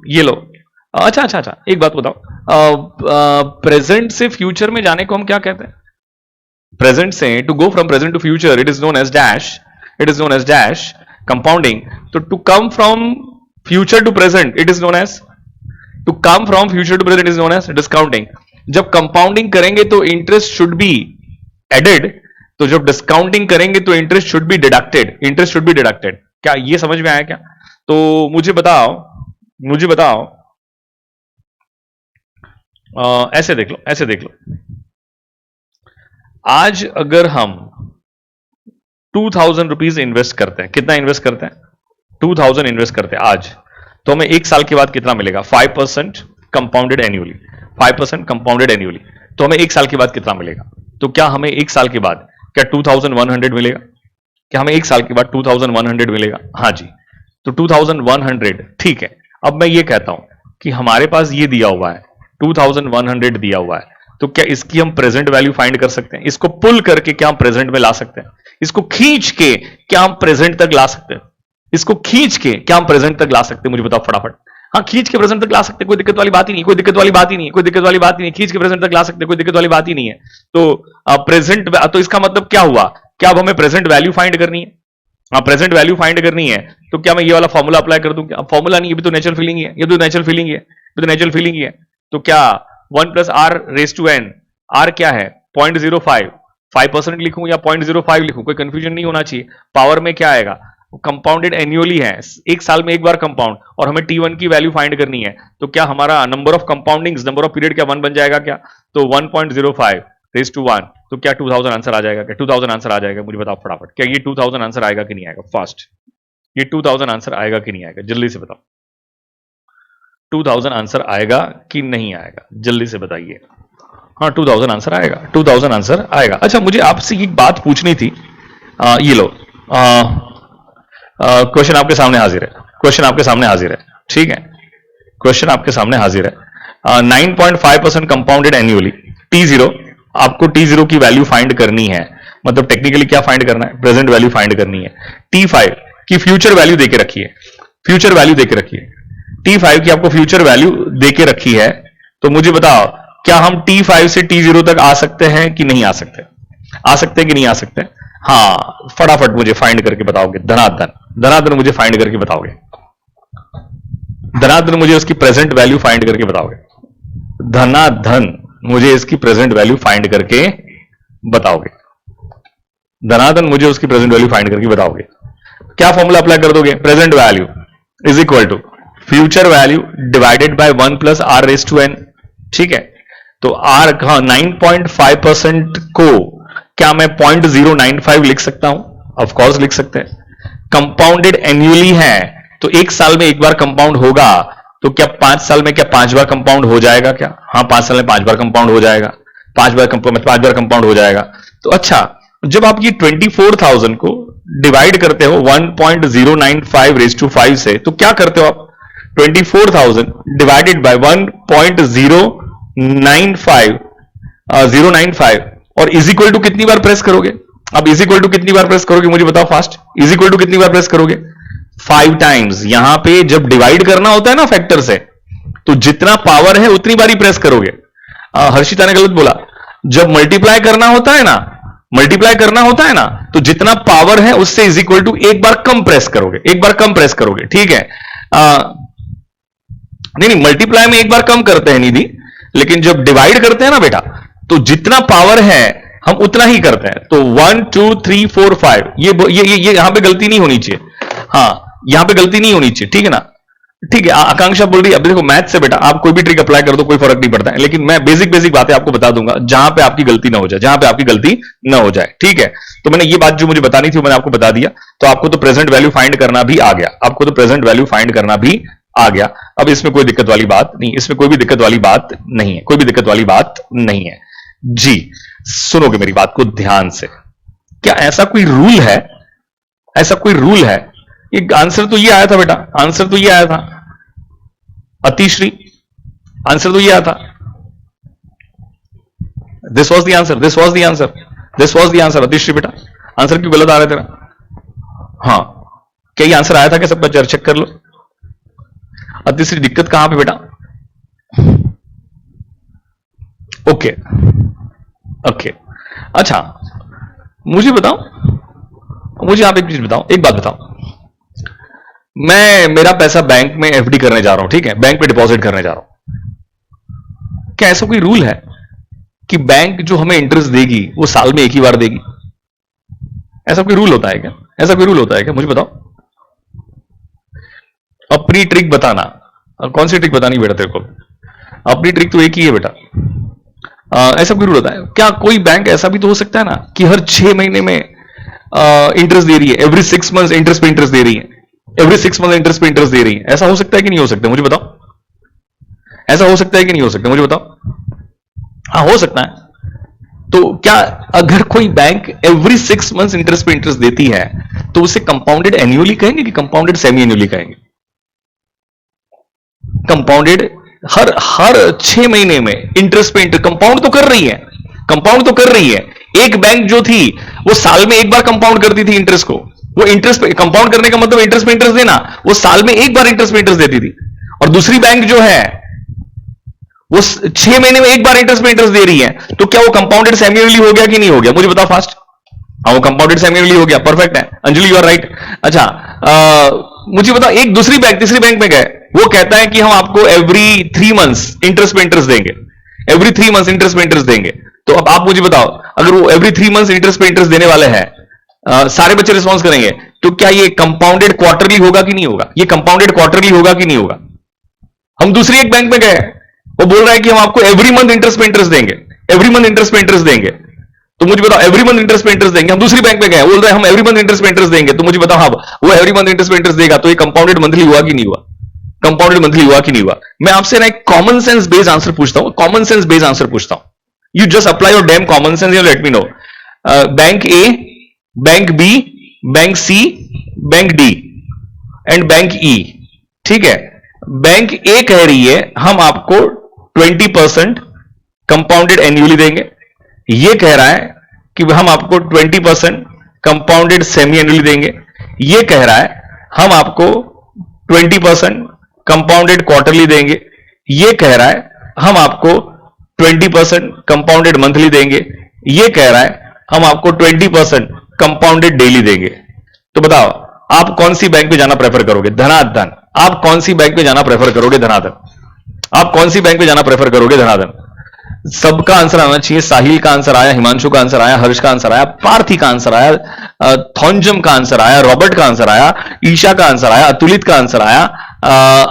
B: ये लो, अच्छा अच्छा अच्छा, एक बात बताओ, प्रेजेंट से फ्यूचर में जाने को हम क्या कहते हैं? प्रेजेंट से to go from present to future it is known as dash, it is known as dash compounding. तो to come from future to present it is known as, to come from future to present is known as discounting. जब compounding करेंगे तो interest should be added, तो जब discounting करेंगे तो interest should be deducted, interest should be deducted. क्या ये समझ में आया क्या? तो मुझे बताओ, मुझे बताओ, ऐसे देख लो, ऐसे देख लो, आज अगर हम 2000 रुपीज इन्वेस्ट करते हैं, कितना इन्वेस्ट करते हैं? 2000 इन्वेस्ट करते हैं आज, तो हमें एक साल के बाद कितना मिलेगा? 5% कंपाउंडेड एन्युअली, 5% कंपाउंडेड एन्युअली। तो हमें एक साल के बाद कितना मिलेगा? तो क्या हमें एक साल के बाद क्या 2100 मिलेगा? क्या हमें एक साल के बाद 2100 मिलेगा? हाँ जी, तो 2100 ठीक है। अब मैं ये कहता हूं कि हमारे पास ये दिया हुआ है 2100 दिया हुआ है, तो क्या इसकी हम प्रेजेंट वैल्यू फाइंड कर सकते हैं? इसको पुल करके क्या हम प्रेजेंट में ला सकते हैं? इसको खींच के क्या हम प्रेजेंट तक ला सकते हैं? इसको खींच के क्या हम प्रेजेंट तक ला सकते हैं? मुझे बताओ फटाफट। हाँ, खींच के प्रेजेंट तक ला सकते हैं, कोई दिक्कत वाली बात ही नहीं, कोई दिक्कत वाली बात ही नहीं, कोई दिक्कत वाली बात ही नहीं, खींच के प्रेजेंट तक ला सकते हैं, कोई दिक्कत वाली बात ही नहीं है। तो प्रेजेंट, तो इसका मतलब क्या हुआ? क्या अब हमें प्रेजेंट वैल्यू फाइंड करनी है? हाँ, प्रेजेंट वैल्यू फाइंड करनी है, तो क्या मैं ये वाला फॉर्मूला अप्लाई कर दूं? क्या फॉर्मूला नहीं, ये भी तो नेचुरल फीलिंग है, ये तो नेचुरल फीलिंग है, ये तो नेचुरल फीलिंग है। तो क्या 1 plus R raise to N, R क्या है? 0.05, 5% लिखूं या 0.05 लिखूं, कोई कंफ्यूजन नहीं होना चाहिए। पावर में क्या आएगा? कंपाउंडेड एन्युअली है, एक साल में एक बार कंपाउंड, और हमें T1 की वैल्यू फाइंड करनी है। तो क्या हमारा number of compoundings, number of period क्या 1 बन जाएगा क्या? तो 1.05 रेस टू 1, तो क्या 2000 आंसर आ जाएगा क्या? 2000 आंसर आ जाएगा। मुझे बताओ फटाफट, क्या ये 2000 आंसर आएगा कि नहीं आएगा? फास्ट, ये 2000 आंसर आएगा कि नहीं आएगा? जल्दी से बताओ, 2000 आंसर आएगा कि नहीं आएगा? जल्दी से बताइए। हाँ, 2000 आंसर आएगा, 2000 आंसर आएगा। अच्छा, मुझे आपसे एक बात पूछनी थी। ये लो, क्वेश्चन आपके सामने हाजिर है, क्वेश्चन आपके सामने हाजिर है, ठीक है, क्वेश्चन आपके सामने हाजिर है। 9.5% कंपाउंडेड एन्युअली, T0, आपको T0 की वैल्यू फाइंड करनी है। मतलब टेक्निकली क्या फाइंड करना है? प्रेजेंट वैल्यू फाइंड करनी है। T5 की फ्यूचर वैल्यू देके रखी है, फ्यूचर वैल्यू देके रखी है, T5 की आपको फ्यूचर वैल्यू देके रखी है। तो मुझे बताओ, क्या हम T5 से T0 तक आ सकते हैं कि नहीं आ सकते? आ सकते हैं कि नहीं आ सकते? हाँ, फटाफट मुझे फाइंड करके बताओगे। धनाधन, धनाधन मुझे फाइंड करके बताओगे, धनाधन मुझे उसकी प्रेजेंट वैल्यू फाइंड करके बताओगे। धनाधन मुझे इसकी प्रेजेंट वैल्यू फाइंड करके बताओगे, धनाधन मुझे उसकी प्रेजेंट वैल्यू फाइंड करके बताओगे। क्या फॉर्मूला अप्लाई कर दोगे? Present value is equal to future value divided by 1 plus R raise to N, ठीक है। तो आर, हाँ, 9.5% को क्या मैं 0.095 लिख सकता हूं? ऑफ कोर्स लिख सकते हैं। कंपाउंडेड एन्युअली है, तो एक साल में एक बार कंपाउंड होगा, तो क्या 5 साल में क्या 5 बार कंपाउंड हो जाएगा क्या? हाँ, 5 साल में 5 बार कंपाउंड हो जाएगा, 5 बार कंपाउंड हो जाएगा। तो अच्छा, जब आप ये 24,000 को डिवाइड करते हो 1.095 रेस टू 5 से, तो क्या करते हो आप? 24,000 डिवाइडेड बाय 1.095 और इज इक्वल टू कितनी बार प्रेस करोगे? अब इज इक्वल टू कितनी बार प्रेस करोगे? मुझे बताओ फास्ट, इज इक्वल टू कितनी बार प्रेस करोगे? 5 टाइम्स। यहां पे जब डिवाइड करना होता है ना फैक्टर से, तो जितना पावर है उतनी बार ही प्रेस करोगे। हर्षिता ने गलत बोला, जब मल्टीप्लाई करना होता है ना, मल्टीप्लाई करना होता है ना, तो जितना पावर है उससे इज इक्वल टू एक बार कम प्रेस करोगे, एक बार कम प्रेस करोगे, ठीक है। नहीं मल्टीप्लाई में एक बार कम करते हैं निधि, लेकिन जब डिवाइड करते हैं ना बेटा, तो जितना पावर है हम उतना ही करते हैं। तो 1 2 3 4 5 ये यहां पे गलती नहीं होनी चाहिए, हाँ यहां पे गलती नहीं होनी चाहिए, ठीक है ना। ठीक है, आकांक्षा बोल रही है, अब देखो मैथ से बेटा आप कोई भी ट्रिक अप्लाई कर दो कोई फर्क नहीं पड़ता है, लेकिन मैं बेसिक बातें आपको बता दूंगा जहां पे आपकी गलती ना हो जाए, जहां पे आपकी गलती ना हो जाए, ठीक है। तो मैंने ये बात जो मुझे बतानी थी मैंने आपको बता दिया। तो आपको तो प्रेजेंट वैल्यू फाइंड करना भी आ गया, आपको तो प्रेजेंट वैल्यू फाइंड करना भी आ गया। अब इसमें कोई दिक्कत वाली बात नहीं, इसमें कोई भी दिक्कत वाली बात नहीं है, कोई भी दिक्कत वाली बात नहीं है जी। सुनोगे मेरी बात को ध्यान से, क्या ऐसा कोई रूल है, ऐसा कोई रूल है? ये आंसर तो ये आया था बेटा, आंसर तो ये आया था अतिश्री, आंसर तो ये आया था, this was the answer, this was the answer, this was the answer. Atishri बेटा आंसर क्यों गलत आ रहा है तेरा? हाँ क्या ये आंसर आया था क्या सबका? जरा चेक कर लो। अतिश्री दिक्कत कहां पे बेटा? ओके ओके अच्छा मुझे बताओ, मुझे आप एक चीज बताओ, एक बात बताओ, मैं मेरा पैसा बैंक में एफडी करने जा रहा हूं, ठीक है, बैंक में डिपॉजिट करने जा रहा हूं, क्या ऐसा कोई रूल है कि बैंक जो हमें इंटरेस्ट देगी वो साल में एक ही बार देगी? ऐसा कोई रूल होता है क्या? ऐसा कोई रूल होता है क्या? मुझे बताओ, अपनी ट्रिक बताना। कौन सी ट्रिक बतानी बेटा तेरे को? अपनी ट्रिक तो एक ही है बेटा। ऐसा कोई रूल होता है क्या? कोई बैंक ऐसा भी तो हो सकता है ना कि हर 6 महीने में इंटरेस्ट दे रही है, एवरी 6 मंथ्स इंटरेस्ट पे इंटरेस्ट दे रही है, एवरी 6 मंथ इंटरेस्ट पे इंटरेस्ट दे रही है। ऐसा हो सकता है कि नहीं हो सकता? मुझे बताओ, ऐसा हो सकता है कि नहीं हो सकता? मुझे बताओ। हाँ हो सकता है। तो क्या अगर कोई बैंक एवरी 6 मंथ्स इंटरेस्ट पे इंटरेस्ट देती है तो उसे कंपाउंडेड एन्युअली कहेंगे कि कंपाउंडेड सेमी एन्युअली कहेंगे? कंपाउंडेड हर 6 महीने में इंटरेस्ट पे इंटरेस्ट कंपाउंड तो कर रही है, कंपाउंड तो कर रही है। एक बैंक जो थी वो साल में एक बार कंपाउंड करती थी इंटरेस्ट को, वो इंटरेस्ट पे कंपाउंड करने का मतलब इंटरेस्ट पे इंटरेस्ट देना, वो साल में एक बार इंटरेस्ट पे इंटरेस्ट देती थी। और दूसरी बैंक जो है वो 6 महीने में एक बार इंटरेस्ट पे इंटरेस्ट दे रही है, तो क्या वो कंपाउंडेड सेमी एन्युअली हो गया कि नहीं हो गया? मुझे बताओ फास्ट। हाँ वो कंपाउंडेड सेमी एन्युअली हो गया, परफेक्ट है अंजलि, यू आर राइट। अच्छा मुझे बताओ, एक दूसरी बैंक तीसरी बैंक में गए, वो कहता है कि हम आपको एवरी 3 मंथ्स इंटरेस्ट पे इंटरेस्ट देंगे, एवरी 3 मंथ्स इंटरेस्ट पे इंटरेस्ट देंगे। तो अब आप मुझे बताओ, अगर वो एवरी 3 मंथ्स इंटरेस्ट पे इंटरेस्ट देने वाले हैं, सारे बच्चे रिस्पॉन्स करेंगे, तो क्या ये कंपाउंडेड क्वार्टरली होगा कि नहीं होगा? ये कंपाउंडेड क्वार्टरली होगा कि नहीं होगा? हम दूसरी एक बैंक में गए, वो बोल रहा है कि हम आपको एवरी मंथ इंटरेस्ट पे इंटरेस्ट देंगे, एवरी मंथ इंटरेस्ट पे इंटरेस्ट देंगे। तो मुझे बताओ, एवरी मंथ इंटरेस्ट पे इंटरेस्ट देंगे। हम दूसरी बैंक में गए, बोल रहे हैं हम एवरी मंथ इंटरेस्ट पे इंटरेस्ट देंगे। तो मुझे बताओ, हाँ वो एवरी मंथ इंटरेस्ट पे इंटरेस्ट देगा, तो ये कंपाउंडेड मंथली हुआ कि नहीं हुआ? कंपाउंडेड मंथली हुआ कि नहीं हुआ? मैं आपसे ना एक कॉमन सेंस बेस्ड आंसर पूछता हूं, कॉमन सेंस बेस्ड आंसर पूछता हूं। You just apply your damn common sense, you let me know. Bank A, bank B, bank C, bank D and bank E, ठीक है। बैंक ए कह रही है हम आपको 20% कंपाउंडेड एन्युअली देंगे, ये कह रहा है कि हम आपको 20% कंपाउंडेड सेमी एन्युअली देंगे, ये कह रहा है हम आपको 20% कंपाउंडेड क्वार्टरली देंगे, ये कह रहा है हम आपको 20% कंपाउंडेड मंथली देंगे, ये कह रहा है हम आपको 20% कंपाउंडेड डेली देंगे। तो बताओ आप कौन सी बैंक में जाना प्रेफर करोगे? धनाधन। आप कौन सी बैंक में जाना प्रेफर करोगे? धनाधन। आप कौन सी बैंक में जाना प्रेफर करोगे? धनाधन। सबका आंसर आना चाहिए। साहिल का आंसर आया, हिमांशु का आंसर आया, हर्ष का आंसर आया, पार्थी का आंसर आया, थॉन्जम का आंसर आया, रॉबर्ट का आंसर आया, ईशा का आंसर आया, अतुलित का आंसर आया,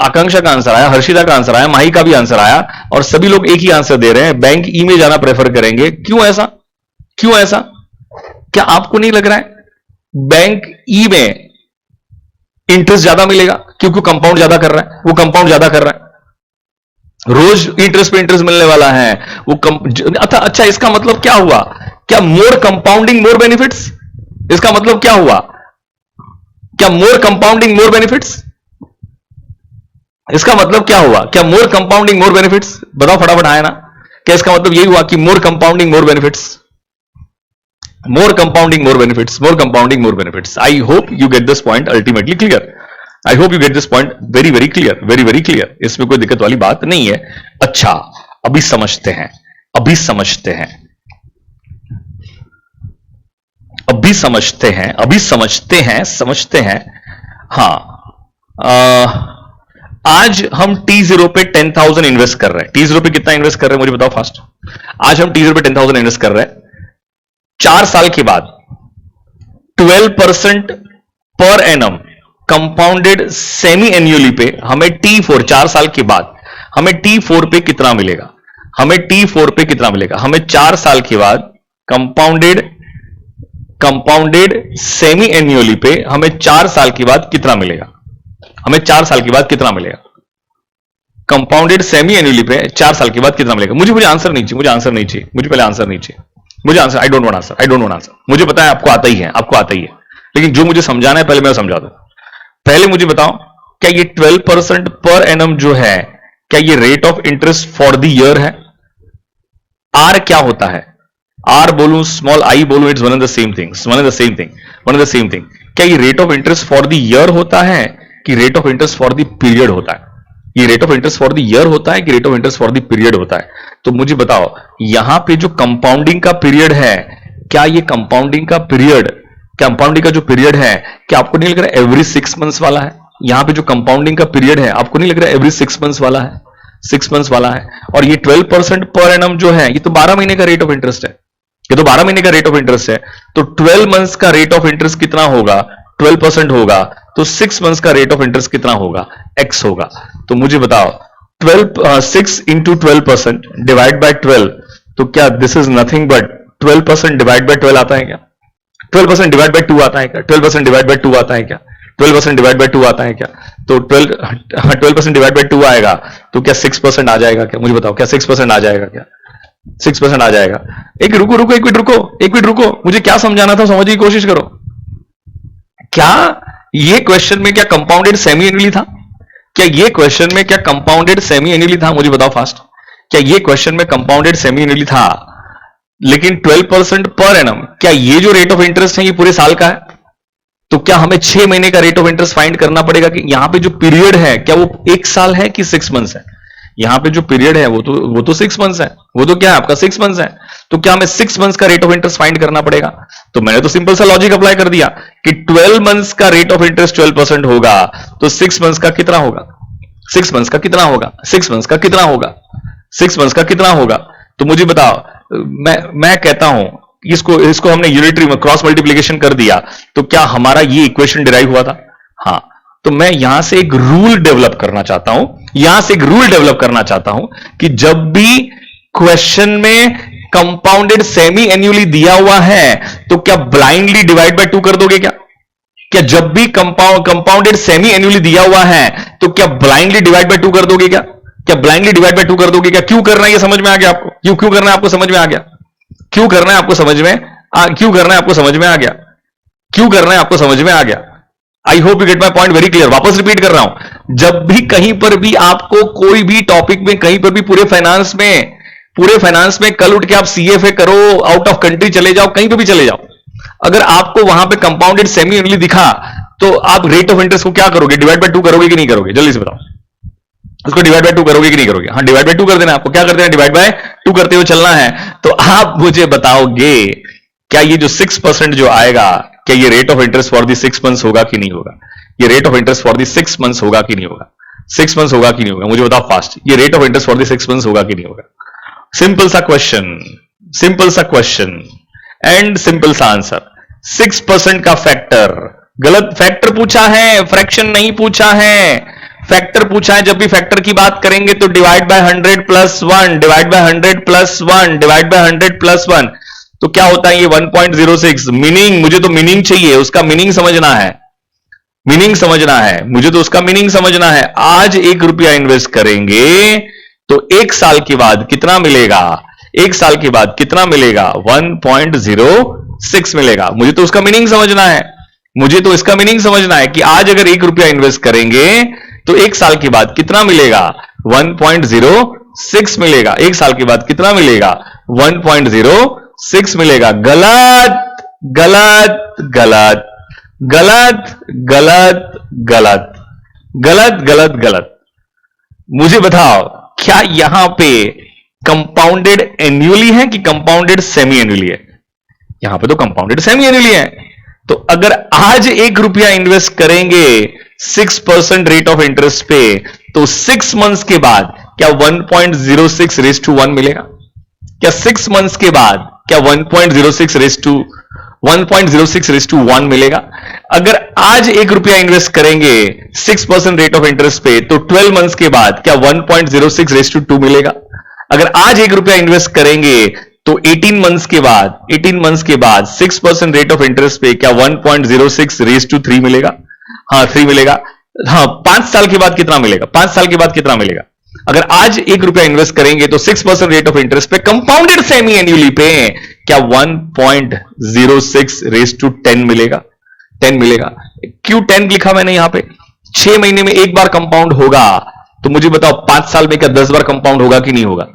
B: आकांक्षा का आंसर आया, हर्षिता का आंसर आया, माही का भी आंसर आया, और सभी लोग एक ही आंसर दे रहे हैं, बैंक ई में जाना प्रेफर करेंगे। क्यों ऐसा? क्यों ऐसा? क्या आपको नहीं लग रहा है बैंक ई में इंटरेस्ट ज्यादा मिलेगा क्योंकि कंपाउंड ज्यादा कर रहा है? वो कंपाउंड ज्यादा कर रहा है, रोज इंटरेस्ट पे इंटरेस्ट मिलने वाला है वो अच्छा इसका मतलब क्या हुआ? क्या मोर कंपाउंडिंग मोर बेनिफिट्स? इसका मतलब क्या हुआ? क्या मोर कंपाउंडिंग मोर बेनिफिट्स? इसका मतलब क्या हुआ? क्या मोर कंपाउंडिंग मोर बेनिफिट्स? बताओ फटाफट, आया ना? क्या इसका मतलब यही हुआ कि more compounding more benefits? More compounding more benefits, more compounding more benefits. I hope you get this point ultimately clear. I hope you get this point very very clear, very very clear. इसमें कोई दिक्कत वाली बात नहीं है। अच्छा अभी समझते हैं, अभी समझते हैं। अभी समझते हैं। हाँ, आज हम T0 पे 10,000 इन्वेस्ट कर रहे हैं। T0 पे कितना इन्वेस्ट कर रहे हैं मुझे बताओ फास्ट। आज हम T0 पे 10,000 इन्वेस्ट कर रहे हैं। 4 साल के बाद 12% पर एनम कंपाउंडेड सेमी एन्युअली पे हमें T4, 4 साल के बाद हमें T4 पे कितना मिलेगा? हमें T4 पे कितना मिलेगा? हमें 4 साल के बाद कंपाउंडेड सेमी एन्युअली पे हमें 4 साल के बाद कितना मिलेगा? हमें 4 साल के बाद कितना मिलेगा? कंपाउंडेड सेमी एन्युअली पे 4 साल के बाद कितना मिलेगा? मुझे आंसर नहीं चाहिए, मुझे पहले आंसर नहीं चाहिए। मुझे answer, I don't want answer. मुझे पता है आपको आता ही है, लेकिन जो मुझे समझाना है पहले मैं समझा दूं। पहले मुझे बताओ, क्या ये 12% पर एनम जो है, क्या ये rate of interest for the year है? आर क्या होता है? आर बोलूं, स्मॉल आई बोलूं, it's one of the same thing. क्या ये rate of interest for the year होता है कि rate of interest for the period होता है? ये rate of interest for the year होता है कि rate of interest for the period होता है? तो मुझे बताओ, यहां पे जो कंपाउंडिंग का पीरियड है, क्या ये कंपाउंडिंग का जो पीरियड है, क्या आपको नहीं लग रहा है एवरी 6 मंथ्स वाला है? यहां पे जो कंपाउंडिंग का पीरियड है, आपको नहीं लग रहा है एवरी 6 मंथ्स वाला है? 6 मंथ्स वाला है। और ये 12% पर एनम जो है, ये तो 12 महीने का रेट ऑफ इंटरेस्ट है। तो 12 मंथ्स का रेट ऑफ इंटरेस्ट कितना होगा? 12% होगा। तो 6 मंथ्स का रेट ऑफ इंटरेस्ट कितना होगा? x होगा। तो मुझे बताओ, 6 इंटू 12% डिवाइड बाय 12, तो क्या this is nothing but 12% divide by 12 आता है क्या? 12% डिवाइड बाय 2 आता है क्या? 12% डिवाइड बाय 2 आता है क्या? 12% डिवाइड बाय 2 आता है क्या? तो 12% डिवाइड बाय 2 आएगा, तो क्या 6% आ जाएगा क्या? मुझे बताओ, क्या 6% आ जाएगा क्या? 6% आ जाएगा। एक मिनट रुको, मुझे क्या समझाना था, समझने की कोशिश करो। क्या ये क्वेश्चन में क्या कंपाउंडेड सेमी एनुअली था? मुझे बताओ फास्ट। क्या ये क्वेश्चन में कंपाउंडेड सेमी एनुअली था? लेकिन 12% पर एनम, क्या ये जो रेट ऑफ इंटरेस्ट है ये पूरे साल का है? तो क्या हमें 6 महीने का रेट ऑफ इंटरेस्ट फाइंड करना पड़ेगा कि यहां पे जो पीरियड है, क्या वो 1 साल है कि 6 मंथ्स है? यहां पे जो पीरियड है वो तो 6 मंथ्स है। वो तो क्या है आपका 6 मंथ्स है। तो क्या हमें 6 मंथ्स का रेट ऑफ इंटरेस्ट फाइंड करना पड़ेगा? तो मैंने तो सिंपल सा लॉजिक अप्लाई कर दिया कि 12 मंथ्स का रेट ऑफ इंटरेस्ट 12% होगा, तो 6 मंथ्स का कितना होगा? 6 मंथ्स का कितना होगा? तो मुझे बताओ, मैं कहता हूं, इसको हमने यूनिटरी में क्रॉस मल्टीप्लिकेशन कर दिया, तो क्या हमारा ये इक्वेशन डिराइव हुआ था? हाँ। तो मैं यहां से एक रूल डेवलप करना चाहता हूं कि जब भी क्वेश्चन में कंपाउंडेड सेमी एन्युअली दिया हुआ है, तो क्या ब्लाइंडली डिवाइड बाय 2 कर दोगे क्या? क्या जब भी कंपाउंडेड सेमी एन्युअली दिया हुआ है, तो क्या ब्लाइंडली डिवाइड बाय 2 कर दोगे क्या? क्यों करना है ये समझ में आ गया आपको? क्यों करना है आपको समझ में आ गया? क्यों करना है आपको समझ में आ गया? आई hope you get my point very clear. वापस रिपीट कर रहा हूं, जब भी कहीं पर भी आपको कोई भी टॉपिक में, कहीं पर भी पूरे फाइनेंस में कल उठ के आप CFA करो, आउट ऑफ कंट्री चले जाओ, कहीं पर भी चले जाओ, अगर आपको वहां पे कंपाउंडेड सेमी एनुअली दिखा, तो आप रेट ऑफ इंटरेस्ट को क्या करोगे? डिवाइड बाय 2 करोगे कि नहीं करोगे? जल्दी से बताओ। उसको डिवाइड बाय 2 करोगे कि नहीं करोगे? हाँ, डिवाइड बाय 2 कर देना। आपको क्या कर देना? डिवाइड बाय 2 करते हुए चलना है। तो आप मुझे बताओगे, क्या ये जो 6% जो आएगा, क्या ये rate of interest for the 6 months होगा कि नहीं होगा? ये rate of interest for the 6 months होगा कि नहीं होगा? 6 मंथ्स होगा कि नहीं होगा? मुझे बताओ फास्ट, ये rate of interest for the 6 months होगा कि नहीं होगा? सिंपल सा क्वेश्चन एंड सिंपल सा आंसर। 6% का फैक्टर, गलत फैक्टर पूछा है, फ्रैक्शन नहीं पूछा है, फैक्टर पूछा है। जब भी फैक्टर की बात करेंगे तो divide by 100 plus 1, divide by 100 plus 1, divide by 100 plus 1, तो क्या होता है ये 1.06। मीनिंग, मुझे तो मीनिंग चाहिए, उसका मीनिंग समझना है, मुझे तो उसका मीनिंग समझना है। आज 1 रुपया इन्वेस्ट करेंगे तो 1 साल के बाद कितना मिलेगा? 1.06 मिलेगा। मुझे तो उसका मीनिंग समझना है, कि आज अगर 1 रुपया इन्वेस्ट करेंगे तो 1 साल के बाद कितना मिलेगा? 1.06 मिलेगा। 1 साल के बाद कितना मिलेगा? 1.06 मिलेगा। गलत गलत गलत गलत गलत गलत गलत गलत गलत। मुझे बताओ, क्या यहां पे कंपाउंडेड एन्युअली है कि कंपाउंडेड सेमी एन्युअली है? यहां पे तो कंपाउंडेड सेमी एनुअली है। तो अगर आज 1 रुपया इन्वेस्ट करेंगे 6% रेट ऑफ इंटरेस्ट पे, तो 6 मंथ्स के बाद क्या 1.06 रेस टू 1 मिलेगा? क्या 6 मंथ्स के बाद क्या 1.06 रेस टू 1 मिलेगा? अगर आज 1 रुपया इन्वेस्ट करेंगे 6% रेट ऑफ इंटरेस्ट पे, तो 12 मंथ्स के बाद क्या 1.06 रेस टू 2 मिलेगा? अगर आज 1 रुपया इन्वेस्ट करेंगे तो 18 मंथ्स के बाद 6% रेट ऑफ इंटरेस्ट पे क्या 1.06 रेस टू 3 मिलेगा? हाँ 3 मिलेगा। हाँ 5 साल के बाद कितना मिलेगा? 5 साल के बाद कितना मिलेगा? अगर आज 1 रुपया इन्वेस्ट करेंगे तो 6% रेट ऑफ इंटरेस्ट पे कंपाउंडेड सेमी एन्युअली पे क्या 1.06 रेस टू 10 मिलेगा? 10 मिलेगा। क्यों 10 लिखा मैंने यहां पे? 6 महीने में एक बार कंपाउंड होगा, तो मुझे बताओ 5 साल में क्या 10 बार कंपाउंड होगा कि नहीं होगा?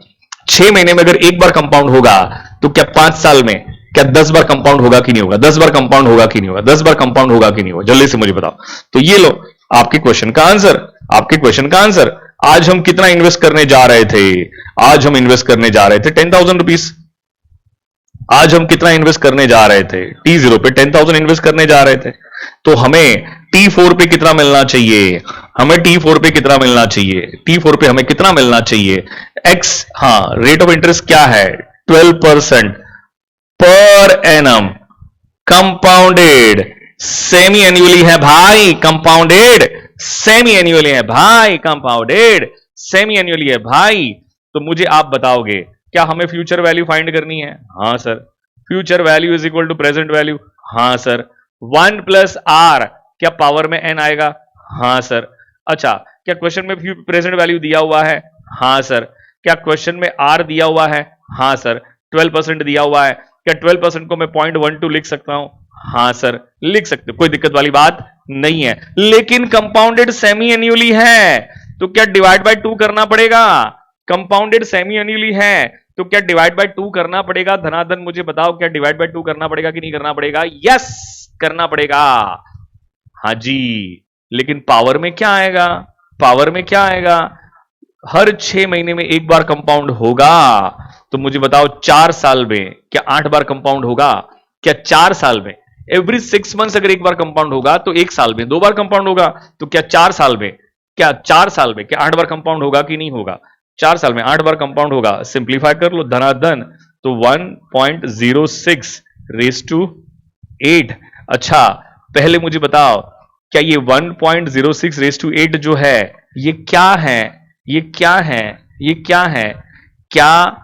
B: 6 महीने में अगर एक बार कंपाउंड होगा, तो क्या 5 साल में क्या 10 बार कंपाउंड होगा कि नहीं होगा? 10 बार कंपाउंड होगा कि नहीं होगा? 10 बार कंपाउंड होगा कि नहीं होगा? जल्दी से मुझे बताओ। तो ये लो आपके क्वेश्चन का आंसर, आपके क्वेश्चन का आंसर। आज हम कितना इन्वेस्ट करने जा रहे थे? आज हम इन्वेस्ट करने जा रहे थे 10,000 रुपीज। आज हम कितना इन्वेस्ट करने जा रहे थे? T0 पे 10,000 इन्वेस्ट करने जा रहे थे। तो हमें T4 पे कितना मिलना चाहिए? हमें T4 पे कितना मिलना चाहिए? T4 पे हमें कितना मिलना चाहिए? X, हाँ रेट ऑफ इंटरेस्ट क्या है? 12% पर एनम, कंपाउंडेड सेमी एन्युअली है भाई, कंपाउंडेड सेमी एन्युअली है भाई, कंपाउंडेड सेमी एन्युअली है भाई। तो मुझे आप बताओगे क्या हमें फ्यूचर वैल्यू फाइंड करनी है? हाँ sir. Future value is equal to present value? हाँ सर। 1 प्लस आर क्या पावर में एन आएगा? हाँ सर। अच्छा क्या क्वेश्चन में प्रेजेंट वैल्यू दिया हुआ है? हाँ सर। क्या क्वेश्चन में आर दिया हुआ है? हाँ सर। 12% दिया हुआ है, क्या 12% को मैं 0.12 लिख सकता हूं? हाँ सर लिख सकते हो, कोई दिक्कत वाली बात नहीं है। लेकिन कंपाउंडेड सेमी एन्युअली है तो क्या डिवाइड बाय 2 करना पड़ेगा? कंपाउंडेड सेमी एन्युअली है तो क्या डिवाइड बाय 2 करना पड़ेगा? धनाधन मुझे बताओ, क्या डिवाइड बाय 2 करना पड़ेगा कि नहीं करना पड़ेगा? यस करना पड़ेगा। हाँ जी। लेकिन पावर में क्या आएगा? पावर में क्या आएगा? हर 6 महीने में एक बार कंपाउंड होगा, तो मुझे बताओ 4 साल में क्या 8 बार कंपाउंड होगा? क्या 4 साल में एवरी 6 मंथ्स अगर एक बार कंपाउंड होगा, तो 1 साल में 2 बार कंपाउंड होगा, तो क्या 4 साल में क्या 8 बार कंपाउंड होगा कि नहीं होगा? 4 साल में 8 बार कंपाउंड होगा। सिंप्लीफाई कर लो धनाधन, तो 1.06 रेस टू 8। अच्छा पहले मुझे बताओ, क्या ये 1.06 रेस टू 8 जो है ये क्या है? ये क्या है? ये क्या है? क्या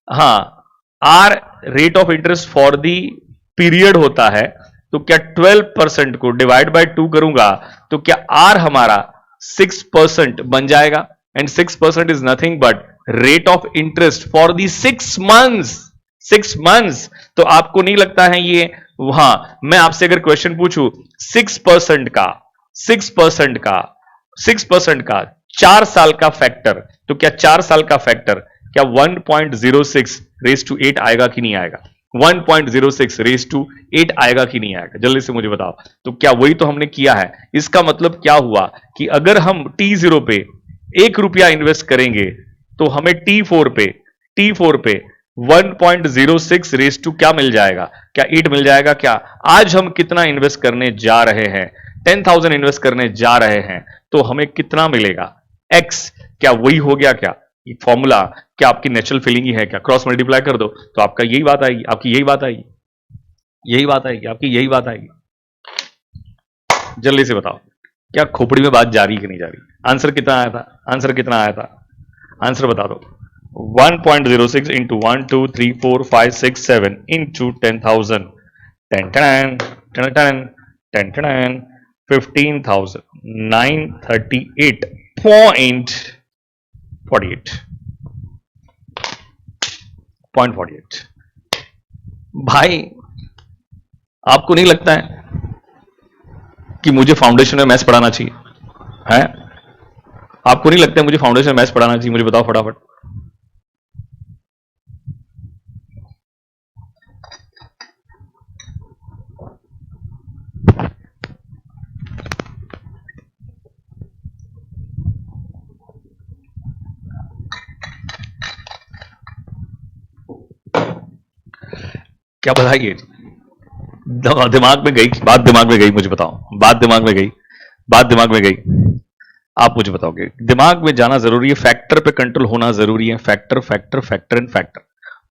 B: हाँ R rate of interest for the period होता है, तो क्या 12% को डिवाइड बाय 2 करूंगा तो क्या आर हमारा 6% बन जाएगा? And 6% is nothing but rate of interest for the 6 months. 6 months. तो आपको नहीं लगता है ये? वहां मैं आपसे अगर क्वेश्चन पूछूं 6% का 6% का 4 साल का फैक्टर, तो क्या 4 साल का फैक्टर क्या 1.06 रेस टू 8 आएगा कि नहीं आएगा? 1.06 रेस टू 8 आएगा कि नहीं आएगा? जल्दी से मुझे बताओ। तो क्या वही तो हमने किया है। इसका मतलब क्या हुआ कि अगर हम T0 पे 1 रुपया इन्वेस्ट करेंगे, तो हमें T4 पे 1.06 रेस टू क्या मिल जाएगा? क्या 8 मिल जाएगा? क्या आज हम कितना इन्वेस्ट करने जा रहे हैं? 10,000 इन्वेस्ट करने जा रहे हैं, तो हमें कितना मिलेगा? X। क्या वही हो गया? क्या फॉर्मूला क्या आपकी नेचुरल फीलिंग ही है? क्या क्रॉस मल्टीप्लाई कर दो तो आपका यही बात आएगी, आपकी यही बात आएगी, यही बात आएगी, आपकी यही बात आएगी। जल्दी से बताओ, क्या खोपड़ी में बात जा रही कि नहीं जा रही? आंसर कितना आया था? आंसर कितना आया था? आंसर बता दो। 1.06 into 1 2 3 4 5 6 7 into 10,000 10 10 10 10 10 10 15,000 938.48 भाई आपको नहीं लगता है कि मुझे फाउंडेशन में मैथ्स पढ़ाना चाहिए? है आपको नहीं लगता है मुझे फाउंडेशन में मैथ्स पढ़ाना चाहिए? मुझे बताओ फटाफट। क्या बताइए? दिमाग में गई, बात दिमाग में गई, मुझे बताओ, बात दिमाग में गई, बात दिमाग में गई, आप मुझे बताओगे। दिमाग में जाना जरूरी है, फैक्टर पे कंट्रोल होना जरूरी है। Factor factor factor and factor,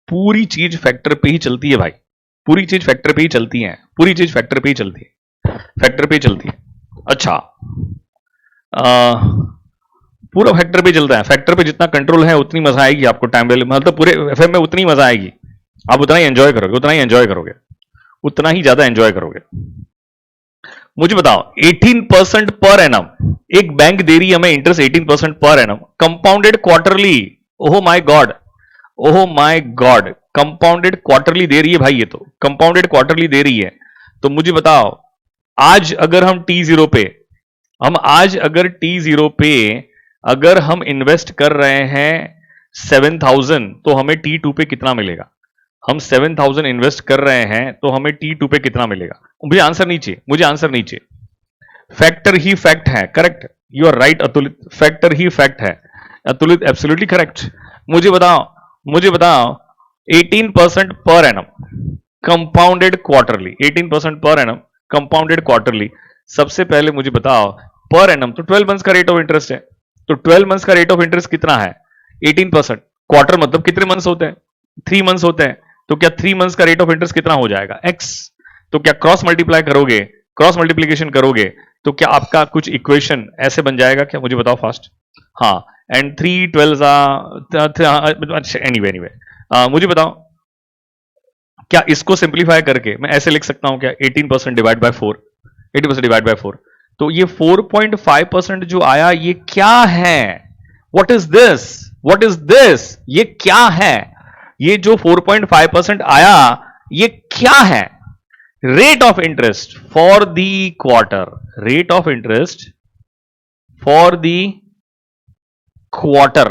B: पूरी चीज फैक्टर पे ही चलती है भाई, पूरी चीज फैक्टर पे ही चलती है, पूरी चीज फैक्टर पे ही चलती है, फैक्टर पे ही चलती है। अच्छा, पूरा फैक्टर पे चलता है। फैक्टर पे जितना कंट्रोल है उतनी मजा आएगी आपको टाइम वैल्यू, मतलब पूरे एफएम में उतनी मजा आएगी, आप उतना ही एंजॉय करोगे, उतना ही एंजॉय करोगे, उतना ही ज्यादा एंजॉय करोगे। मुझे बताओ 18% पर एनम, एक बैंक दे रही है हमें इंटरेस्ट 18% पर annum, compounded quarterly. Oh my God, oh my God, compounded quarterly दे रही है भाई, ये तो कंपाउंडेड क्वार्टरली दे रही है। तो मुझे बताओ, आज अगर हम T0 पे, हम आज अगर T0 पे अगर हम इन्वेस्ट कर रहे हैं 7,000 तो हमें T2 पे कितना मिलेगा? हम 7,000 इन्वेस्ट कर रहे हैं तो हमें T2 पे कितना मिलेगा? मुझे आंसर नहीं चाहिए, मुझे आंसर नहीं चाहिए। फैक्टर ही फैक्ट है, correct, you are right Atulit, factor ही फैक्ट है अतुलित, एब्सोल्युटली करेक्ट। मुझे बताओ, मुझे बताओ 18% पर एनम कंपाउंडेड क्वार्टरली, 18% पर एनम कंपाउंडेड क्वार्टरली। सबसे पहले मुझे बताओ पर एनम तो 12 मंथ्स का रेट ऑफ इंटरेस्ट है, तो 12 मंथ्स का रेट ऑफ इंटरेस्ट कितना है? 18%। क्वार्टर मतलब कितने मंथ्स होते हैं? 3 मंथ्स होते हैं, तो क्या 3 मंथ्स का रेट ऑफ इंटरेस्ट कितना हो जाएगा? x। तो क्या क्रॉस मल्टीप्लाई करोगे, क्रॉस मल्टीप्लीकेशन करोगे तो क्या आपका कुछ इक्वेशन ऐसे बन जाएगा क्या? मुझे बताओ फास्ट। हाँ, एंड 3 12 एनीवे एनीवे, मुझे बताओ क्या इसको सिंप्लीफाई करके मैं ऐसे लिख सकता हूं क्या? 18% डिवाइड बाय 4, 80% डिवाइड बाय 4, तो ये 4.5% जो आया ये क्या है? What is this, what is this, ये क्या है? ये जो 4.5% आया ये क्या है? Rate of interest for the quarter, rate of interest for the quarter.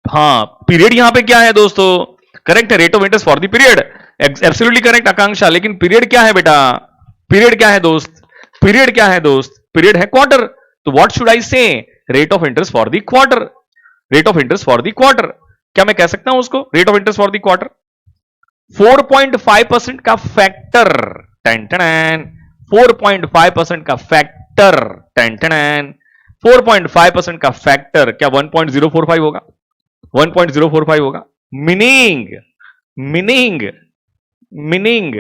B: हाँ, पीरियड यहां पे क्या है दोस्तों? करेक्ट है, rate of interest for the period, absolutely correct Akanksha. लेकिन पीरियड क्या है बेटा? पीरियड क्या है दोस्त? पीरियड क्या है दोस्त? पीरियड है क्वार्टर। तो व्हाट शुड आई से? Rate of interest for the quarter, rate of interest for the quarter. क्या मैं कह सकता हूं उसको rate of interest for the quarter? 4.5% का फैक्टर, टेन टेन, 4.5% का फैक्टर, टेन टेन, 4.5% का फैक्टर क्या 1.045 होगा? 1.045 होगा। मीनिंग, मीनिंग, मीनिंग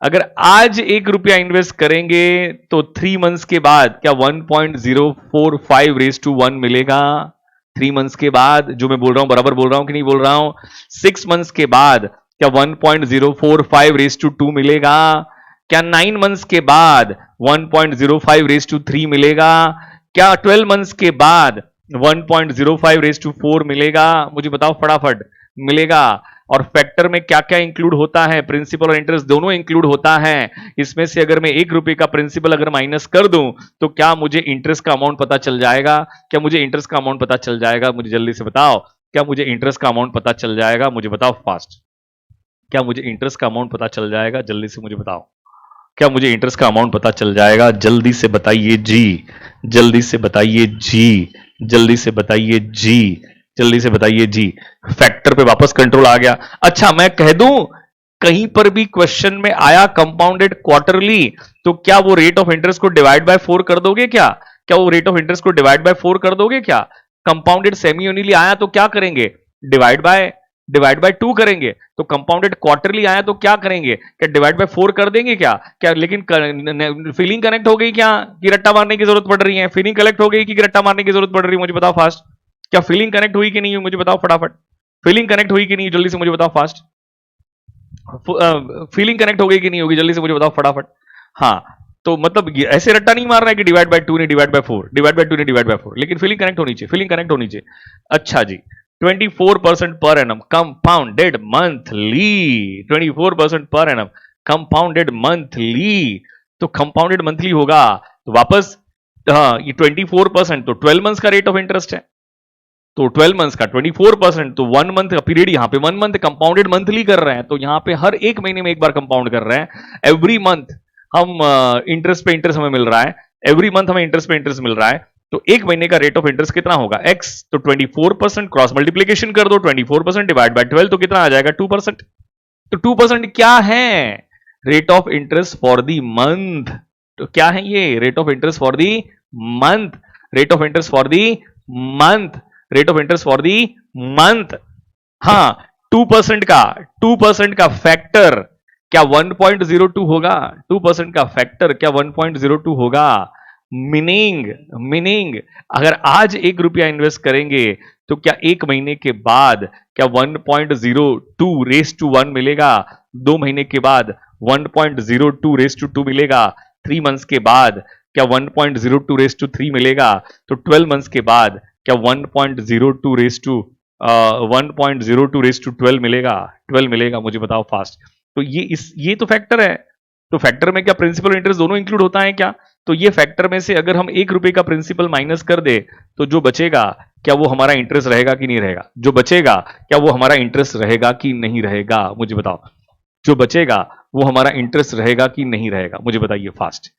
B: अगर आज 1 रुपया इन्वेस्ट करेंगे तो 3 मंथ्स के बाद क्या 1.045 रेज टू 1 मिलेगा? 3 मंथ्स के बाद, जो मैं बोल रहा हूं बराबर बोल रहा हूं कि नहीं बोल रहा हूं? 6 मंथ्स के बाद क्या 1.045 रेज टू 2 मिलेगा? क्या 9 मंथ्स के बाद 1.05 रेज टू 3 मिलेगा? क्या 12 मंथ्स के बाद 1.05 रेज टू 4 मिलेगा? मुझे बताओ फटाफट। मिलेगा। और फैक्टर में क्या क्या इंक्लूड होता है? प्रिंसिपल और इंटरेस्ट दोनों इंक्लूड होता है। इसमें से अगर मैं 1 रुपए का प्रिंसिपल अगर माइनस कर दूं तो क्या मुझे इंटरेस्ट का अमाउंट पता चल जाएगा? क्या मुझे इंटरेस्ट का अमाउंट पता चल जाएगा? मुझे जल्दी से बताओ, क्या मुझे इंटरेस्ट का अमाउंट पता चल जाएगा? मुझे बताओ फास्ट। क्या मुझे इंटरेस्ट का अमाउंट पता चल जाएगा? जल्दी से मुझे बताओ, क्या मुझे इंटरेस्ट का अमाउंट पता चल जाएगा? जल्दी से बताइए जी, जल्दी से बताइए जी, जल्दी से बताइए जी, जल्दी से बताइए जी। फैक्टर पे वापस कंट्रोल आ गया। अच्छा, मैं कह दूं कहीं पर भी क्वेश्चन में आया कंपाउंडेड क्वार्टरली, तो क्या वो रेट ऑफ इंटरेस्ट को डिवाइड बाय 4 कर दोगे क्या? क्या वो रेट ऑफ इंटरेस्ट को डिवाइड बाय 4 कर दोगे क्या? कंपाउंडेड सेमी यूनिली आया तो क्या करेंगे? डिवाइड बाय 2 करेंगे। तो कंपाउंडेड क्वार्टरली आया तो क्या करेंगे? क्या डिवाइड बाय 4 कर देंगे क्या? क्या लेकिन फीलिंग कनेक्ट हो गई क्या कि रट्टा मारने की जरूरत पड़ रही है? फीलिंग कनेक्ट हो गई कि रट्टा मारने की जरूरत पड़ रही है? मुझे बताओ फास्ट। क्या फीलिंग कनेक्ट हुई कि नहीं हुई? मुझे बताओ फटाफट। फीलिंग कनेक्ट हुई कि नहीं? जल्दी से मुझे बताओ फास्ट। फीलिंग कनेक्ट हो गई कि नहीं होगी? जल्दी से मुझे बताओ फटाफट। हाँ, तो मतलब ऐसे रट्टा नहीं मार रहा है कि डिवाइड बाय 2 नहीं डिवाइड बाय 4, डिवाइड बाय 2 नहीं डिवाइड बाय 4, लेकिन फीलिंग कनेक्ट होनी चाहिए, फीलिंग कनेक्ट होनी चाहिए। अच्छा जी, 24% पर एनम कंपाउंडेड मंथली, 24% पर एनम कंपाउंडेड मंथली। तो कंपाउंडेड मंथली होगा तो वापस, हाँ, ये 24% तो 12 मंथ्स का रेट ऑफ इंटरेस्ट है। तो 12 मंथ्स का 24% तो 1 मंथ का पीरियड, यहां पे 1 मंथ कंपाउंडेड मंथली कर रहे हैं, तो यहां पे हर 1 महीने में एक बार कंपाउंड कर रहे हैं। एवरी मंथ हम इंटरेस्ट पे इंटरेस्ट हमें मिल रहा है, एवरी मंथ हमें इंटरेस्ट पे इंटरेस्ट मिल रहा है। तो 1 महीने का रेट ऑफ इंटरेस्ट कितना होगा? x। तो 24% क्रॉस मल्टीप्लीकेशन कर दो, 24% डिवाइड बाय 12 तो कितना आ जाएगा? 2%। तो 2% क्या है?
A: Rate of interest for the month, तो क्या है ये? Rate of interest for the month, rate of interest for the month, rate of interest for the month. हाँ, 2% का, 2% का फैक्टर क्या 1.02 होगा? 2% का फैक्टर क्या 1.02 होगा? मीनिंग अगर आज 1 रुपया इन्वेस्ट करेंगे तो क्या 1 महीने के बाद क्या 1.02 रेस टू 1 मिलेगा? 2 महीने के बाद 1.02 रेस टू 2 मिलेगा? 3 मंथ्स के बाद क्या 1.02 रेस टू 3 मिलेगा? तो 12 मंथ्स के बाद क्या 1.02 रेस टू 1.02 रेस टू 12 मिलेगा? 12 मिलेगा, मुझे बताओ फास्ट। तो ये तो फैक्टर है। तो फैक्टर में क्या प्रिंसिपल और इंटरेस्ट दोनों इंक्लूड होता है क्या? तो ये फैक्टर में से अगर हम 1 रुपए का प्रिंसिपल माइनस कर दे तो जो बचेगा क्या वो हमारा इंटरेस्ट रहेगा कि नहीं रहेगा? जो बचेगा क्या वो हमारा इंटरेस्ट रहेगा कि नहीं रहेगा? मुझे बताओ, जो बचेगा वो हमारा इंटरेस्ट रहेगा कि नहीं रहेगा? मुझे बताइए फास्ट,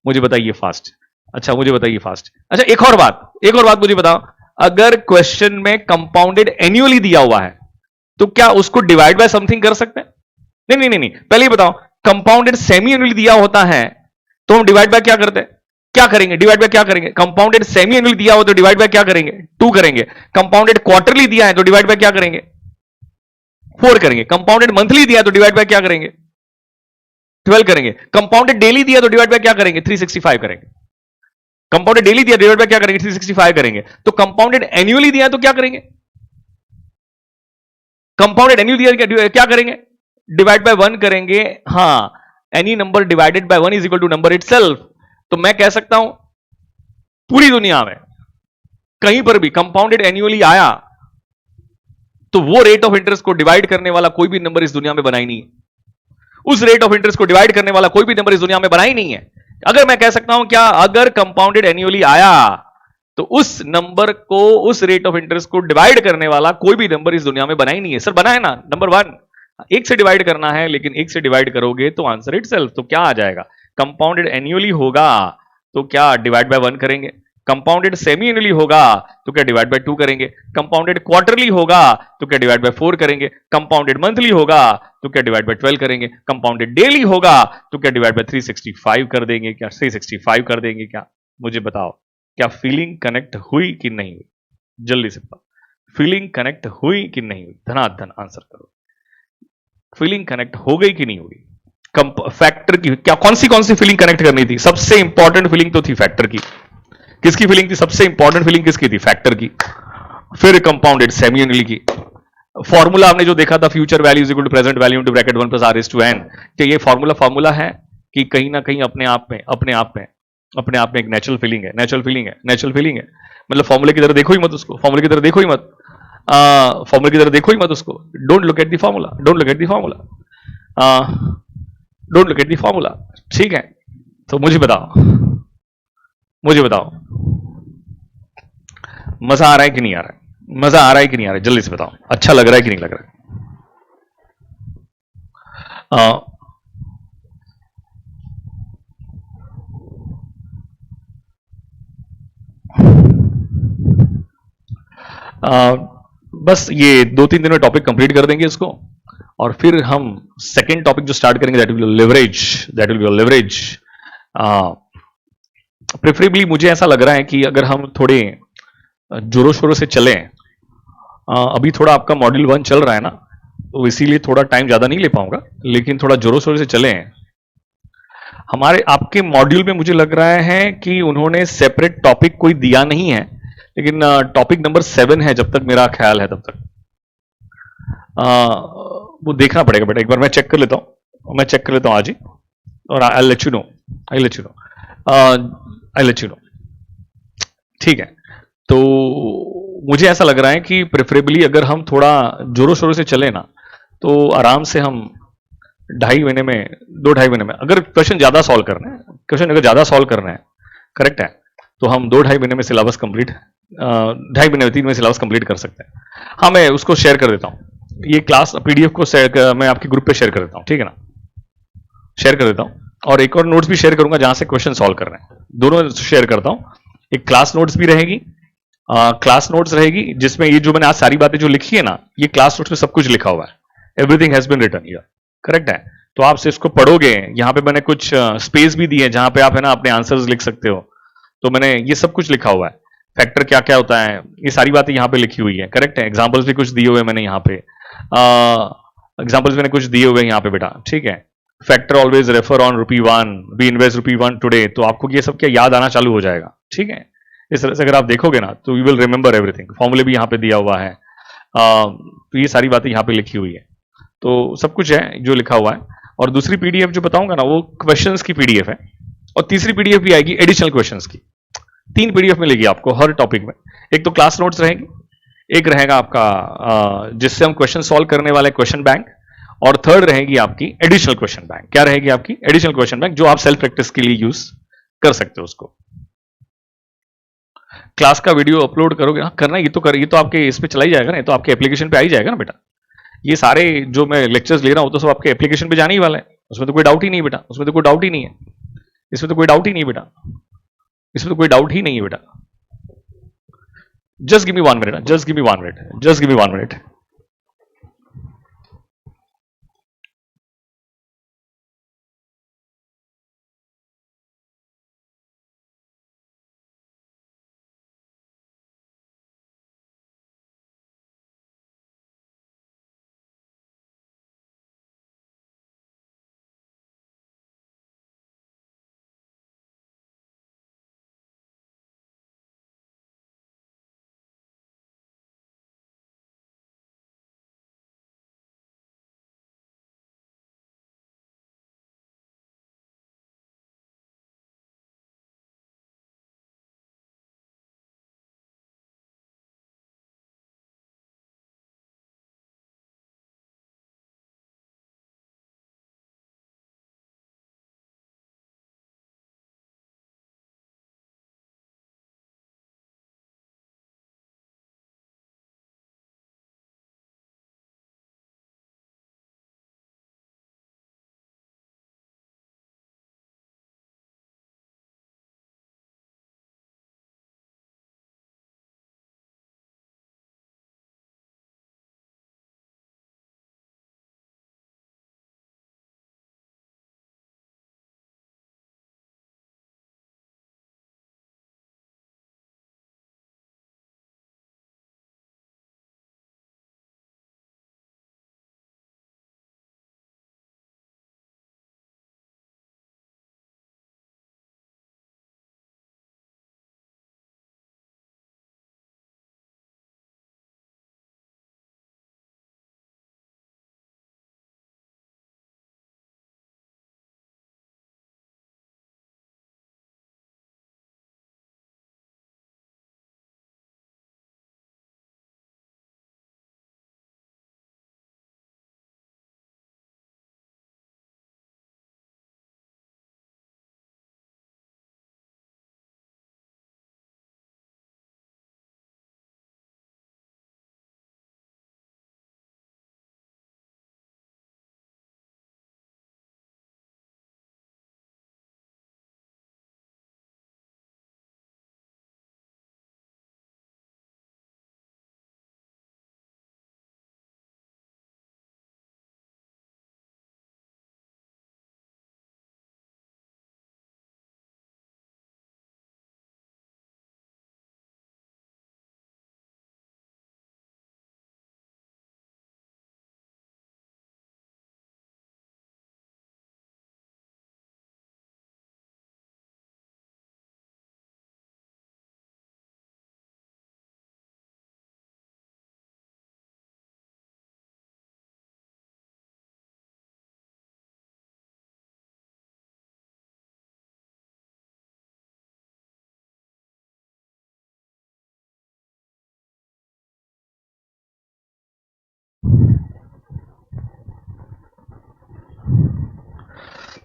A: मुझे बताइए फास्ट। अच्छा, मुझे बताइए फास्ट। अच्छा, एक और बात मुझे बताओ, अगर क्वेश्चन में कंपाउंडेड एनुअली दिया हुआ है तो क्या उसको डिवाइड बाय समथिंग कर सकते हैं? नहीं, पहले ही बताओ, कंपाउंडेड सेमी एनुअली दिया होता है तो हम डिवाइड बाय क्या करते हैं? क्या करेंगे? डिवाइड बाय क्या करेंगे? कंपाउंडेड सेमी एनुअली दिया हो तो डिवाइड बाय क्या करेंगे? 2 करेंगे। कंपाउंडेड क्वार्टरली दिया है तो डिवाइड बाय क्या करेंगे? 4 करेंगे। कंपाउंडेड मंथली दिया है तो डिवाइड बाय क्या करेंगे? 12 करेंगे। कंपाउंडेड डेली दिया तो डिवाइड बाय क्या करेंगे? 365 करेंगे। कंपाउंडेड डेली दिया डिवाइड बाय क्या करेंगे? 365 करेंगे। तो कंपाउंडेड एनुअली दिया तो क्या करेंगे? कंपाउंडेड एनुअली दिया क्या करेंगे? डिवाइड बाय 1 करेंगे। हां, any number divided by 1 is equal to number itself. तो मैं कह सकता हूं पूरी दुनिया में कहीं पर भी कंपाउंडेड एनुअली आया तो वो रेट ऑफ इंटरेस्ट को डिवाइड करने वाला कोई भी नंबर इस दुनिया में बना ही नहीं है। उस रेट ऑफ इंटरेस्ट को डिवाइड करने वाला कोई भी नंबर इस दुनिया में बना ही नहीं है। अगर मैं कह सकता हूं क्या, अगर कंपाउंडेड एनुअली आया तो उस नंबर को, उस रेट ऑफ इंटरेस्ट को डिवाइड करने वाला कोई भी नंबर इस दुनिया में बना ही नहीं है। सर बना है ना, नंबर 1 1 से डिवाइड करना है, लेकिन 1 से डिवाइड करोगे तो आंसर इटसेल्फ। तो क्या आ जाएगा? कंपाउंडेड एनुअली होगा तो क्या डिवाइड बाय 1 करेंगे? कंपाउंडेड सेमी एनुअली होगा तो क्या डिवाइड बाय 2 करेंगे? कंपाउंडेड क्वार्टरली होगा तो क्या डिवाइड बाय 4 करेंगे? कंपाउंडेड मंथली होगा तो क्या डिवाइड बाय 12 करेंगे? कंपाउंडेड डेली होगा तो क्या डिवाइड बाय 365 कर देंगे? क्या 365 कर देंगे क्या? मुझे बताओ, क्या फीलिंग कनेक्ट हुई कि नहीं हुई? जल्दी से बताओ, फीलिंग कनेक्ट हुई कि नहीं हुई? धनाधन आंसर करो। फीलिंग कनेक्ट हो गई कि नहीं हुई? फैक्टर की क्या, कौन सी फीलिंग कनेक्ट करनी थी? सबसे इंपॉर्टेंट फीलिंग तो थी फैक्टर की। किसकी फीलिंग थी? सबसे इंपॉर्टेंट फीलिंग किसकी थी? फैक्टर की। फिर कंपाउंडेड सेमी एनुअली की। फॉर्मूला आपने जो देखा था, future value is equal to present value into bracket 1 + r raised to n, कि ये फॉर्मूला है कि कहीं ना कहीं अपने आप में एक नेचुरल फीलिंग है। मतलब फॉर्मूले की तरह देखो ही मत उसको, फॉर्मूले की तरह देखो ही मत उसको। Don't look at the formula, ठीक है? तो मुझे बताओ मजा आ रहा है कि नहीं आ रहा है? जल्दी से बताओ, अच्छा लग रहा है कि नहीं लग रहा है? बस ये 2-3 दिन में टॉपिक कंप्लीट कर देंगे इसको, और फिर हम सेकेंड टॉपिक जो स्टार्ट करेंगे that will be leverage. Preferably मुझे ऐसा लग रहा है कि अगर हम थोड़े जोरों शोरों से चलें, अभी थोड़ा आपका मॉड्यूल 1 चल रहा है ना, तो इसीलिए थोड़ा टाइम ज्यादा नहीं ले पाऊंगा, लेकिन थोड़ा जोरों शोरों से चलें। हमारे आपके मॉड्यूल में मुझे लग रहा है कि उन्होंने सेपरेट टॉपिक कोई दिया नहीं है, लेकिन टॉपिक नंबर 7 है जब तक मेरा ख्याल है, तब तक वो देखना पड़ेगा बेटा। एक बार मैं चेक कर लेता हूं आज ही, और आई लेट यू नो, ठीक है? तो मुझे ऐसा लग रहा है कि प्रेफरेबली अगर हम थोड़ा जोरों शोरों से चले ना, तो आराम से हम 2-2.5 महीने में, अगर क्वेश्चन ज्यादा सॉल्व करना है, करेक्ट है, तो हम 2-2.5 महीने में सिलेबस कंप्लीट, 2.5 महीने 3 महीने सिलेबस कंप्लीट कर सकते हैं। हाँ, मैं उसको शेयर कर देता हूँ, ये क्लास पीडीएफ को मैं आपके ग्रुप पे शेयर कर देता हूँ, ठीक है ना? शेयर कर देता हूँ, और एक और नोट्स भी शेयर करूंगा जहां से क्वेश्चन सॉल्व कर रहे हैं, दोनों शेयर करता हूं। एक क्लास नोट्स भी रहेगी, जिसमें ये जो मैंने आज सारी बातें जो लिखी है ना, ये क्लास नोट्स में सब कुछ लिखा हुआ है, everything has been written here, correct है? तो आप से इसको पढ़ोगे, यहाँ पे मैंने कुछ स्पेस भी दी है जहां पे आप है ना अपने आंसर्स लिख सकते हो। तो मैंने ये सब कुछ लिखा हुआ है, फैक्टर क्या क्या होता है, ये सारी बातें यहाँ पे लिखी हुई है, करेक्ट है। एग्जाम्पल्स भी कुछ दिए हुए हैं मैंने यहाँ पे, एग्जाम्पल्स मैंने कुछ दिए हुए हैं यहाँ पे बेटा, ठीक है। Factor always refer on ₹1, we invest ₹1 today, तो आपको ये सब क्या याद आना चालू हो जाएगा, ठीक है। इस तरह से अगर आप देखोगे ना तो यू विल रिमेंबर एवरीथिंग। फॉर्मूले भी यहाँ पे दिया हुआ है, तो ये सारी बातें यहाँ पे लिखी हुई है, तो सब कुछ है जो लिखा हुआ है। और दूसरी पीडीएफ जो बताऊंगा ना वो क्वेश्चंस की पीडीएफ है, और तीसरी पीडीएफ भी आएगी एडिशनल क्वेश्चंस की। 3 पीडीएफ मिलेगी आपको हर टॉपिक में। एक तो क्लास नोट्स रहेगी, एक रहेगा आपका जिससे हम क्वेश्चन सॉल्व करने वाले क्वेश्चन बैंक, और थर्ड रहेगी आपकी एडिशनल क्वेश्चन बैंक। क्या रहेगी आपकी एडिशनल क्वेश्चन बैंक, जो आप सेल्फ प्रैक्टिस के लिए यूज कर सकते हो उसको। क्लास का वीडियो अपलोड करोगे, हाँ करना, ये तो आपके इस पे चला ही जाएगा ना, ये तो आपके एप्लीकेशन पे आ ही जाएगा ना बेटा। ये सारे जो मैं लेक्चर्स ले रहा हूं तो सब आपके एप्लीकेशन पे जाने ही वाला है, उसमें तो कोई डाउट ही नहीं बेटा, उसमें तो कोई डाउट ही नहीं है, इसमें तो कोई डाउट ही नहीं बेटा, इसमें तो कोई डाउट ही नहीं है बेटा। Just give me 1 minute, just give me 1 minute, just give me 1 minute.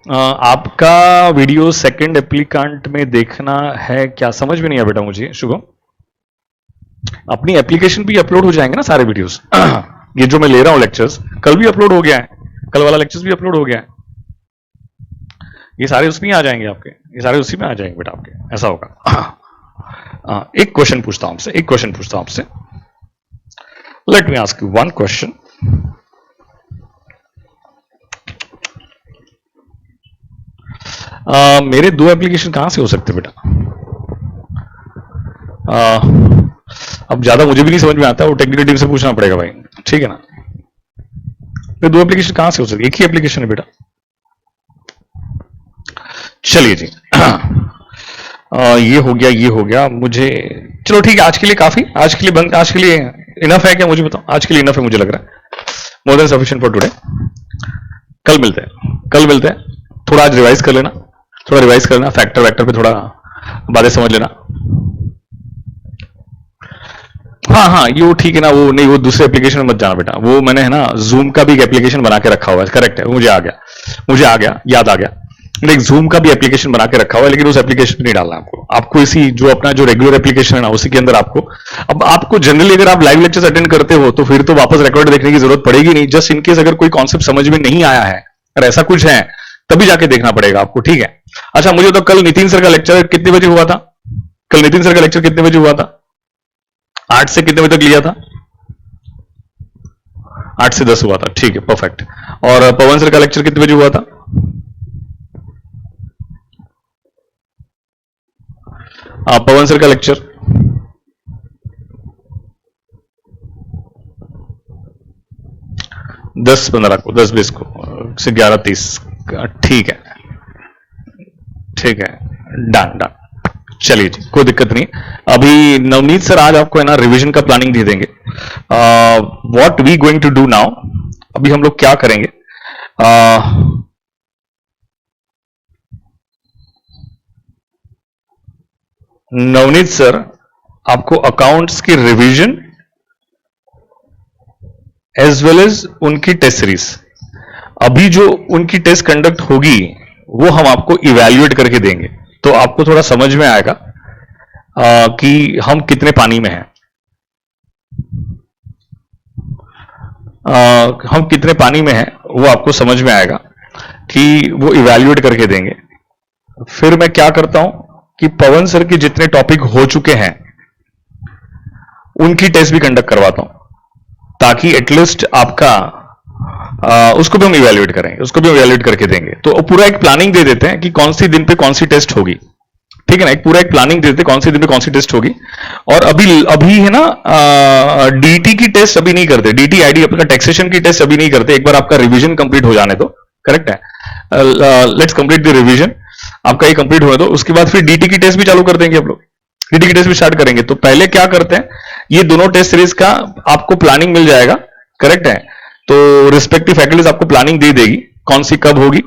A: आपका वीडियो सेकंड एप्लीकांट में देखना है क्या, समझ में नहीं आया बेटा मुझे शुभम। अपनी एप्लीकेशन भी अपलोड हो जाएंगे ना सारे वीडियोस। ये जो मैं ले रहा हूं लेक्चर्स कल भी अपलोड हो गया है, कल वाला लेक्चर्स भी अपलोड हो गया है, ये सारे उसमें आ जाएंगे आपके, ये सारे उसी में आ जाएंगे बेटा आपके, ऐसा होगा। एक क्वेश्चन पूछता हूं आपसे, एक क्वेश्चन पूछता हूं आपसे। Let me ask you one question. मेरे दो एप्लीकेशन कहां से हो सकते बेटा? अब ज्यादा मुझे भी नहीं समझ में आता, वो टेक्निकल टीम से पूछना पड़ेगा भाई, ठीक है ना। तो दो एप्लीकेशन कहां से हो सकते? एक ही एप्लीकेशन है बेटा। चलिए जी ये हो गया, ये हो गया मुझे। चलो ठीक है, आज के लिए काफी, आज के लिए बंद, आज के लिए इनफ है क्या? मुझे बताओ, आज के लिए इनफ है मुझे लग रहा है, more than sufficient for today. कल मिलते हैं, कल मिलते हैं। थोड़ा आज रिवाइज कर लेना, थोड़ा रिवाइज कर लेना, फैक्टर वैक्टर पे थोड़ा बातें समझ लेना। हाँ हाँ, ये वो ठीक है ना, वो नहीं, वो दूसरे एप्लीकेशन में मत जाना बेटा, वो मैंने है ना जूम का भी एक एप्लीकेशन बना के रखा हुआ है, करेक्ट है, मुझे आ गया, मुझे आ गया, याद आ गया। लेकिन जूम का भी एप्लीकेशन बना के रखा हुआ है, लेकिन उस एप्लीकेशन में नहीं डालना आपको, आपको इसी जो अपना जो रेगुलर एप्लीकेशन है ना उसी के अंदर आपको, अब आपको जनरली अगर आप लाइव लेक्चर्स अटेंड करते हो तो फिर तो वापस रिकॉर्ड देखने की जरूरत पड़ेगी नहीं, जस्ट इन केस अगर कोई कॉन्सेप्ट समझ में नहीं आया है और ऐसा कुछ है तभी जाके देखना पड़ेगा आपको, ठीक है। अच्छा मुझे तो कल नितिन सर का लेक्चर कितने बजे हुआ था? कल नितिन सर का लेक्चर कितने बजे हुआ था? 8 से कितने बजे तक लिया था? 8 से 10 हुआ था, ठीक है, परफेक्ट। और पवन सर का लेक्चर कितने बजे हुआ था? पवन सर का लेक्चर 10:15 को, 10:20 को से 11:30, ठीक है, ठीक है, डन डन। चलिए जी, कोई दिक्कत नहीं। अभी नवनीत सर आज आपको है ना रिवीजन का प्लानिंग दे देंगे। What we going to do now, अभी हम लोग क्या करेंगे, नवनीत सर आपको अकाउंट्स की रिवीजन एज वेल एज उनकी टेस्ट सीरीज, अभी जो उनकी टेस्ट कंडक्ट होगी वो हम आपको इवैल्यूएट करके देंगे, तो आपको थोड़ा समझ में आएगा कि हम कितने पानी में हैं, हम कितने पानी में हैं वो आपको समझ में आएगा कि वो इवैल्यूएट करके देंगे। फिर मैं क्या करता हूं कि पवन सर के जितने टॉपिक हो चुके हैं उनकी टेस्ट भी कंडक्ट करवाता हूं, ताकि एटलीस्ट आपका उसको भी हम इवैल्यूएट करेंगे, उसको भी इवैल्यूएट करके देंगे। तो पूरा एक प्लानिंग दे देते हैं कि कौन सी दिन पे कौन सी टेस्ट होगी, ठीक है ना, एक पूरा एक प्लानिंग दे देते हैं कौन सी दिन पे कौन सी टेस्ट होगी। और अभी अभी है ना डीटी की टेस्ट अभी नहीं करते, डीटी आईडी अपना टैक्सेशन की टेस्ट अभी नहीं करते, एक बार आपका रिवीजन कंप्लीट हो जाने दो, करेक्ट है, लेट्स कंप्लीट द रिवीजन, आपका ये कंप्लीट होने दो, उसके बाद फिर डीटी की टेस्ट भी चालू कर देंगे आप लोग, डीटी की टेस्ट भी स्टार्ट करेंगे। तो पहले क्या करते हैं, ये दोनों टेस्ट सीरीज का आपको प्लानिंग मिल जाएगा, करेक्ट है, तो रिस्पेक्टिव फैकल्टीज आपको प्लानिंग दे देगी कौन सी कब होगी।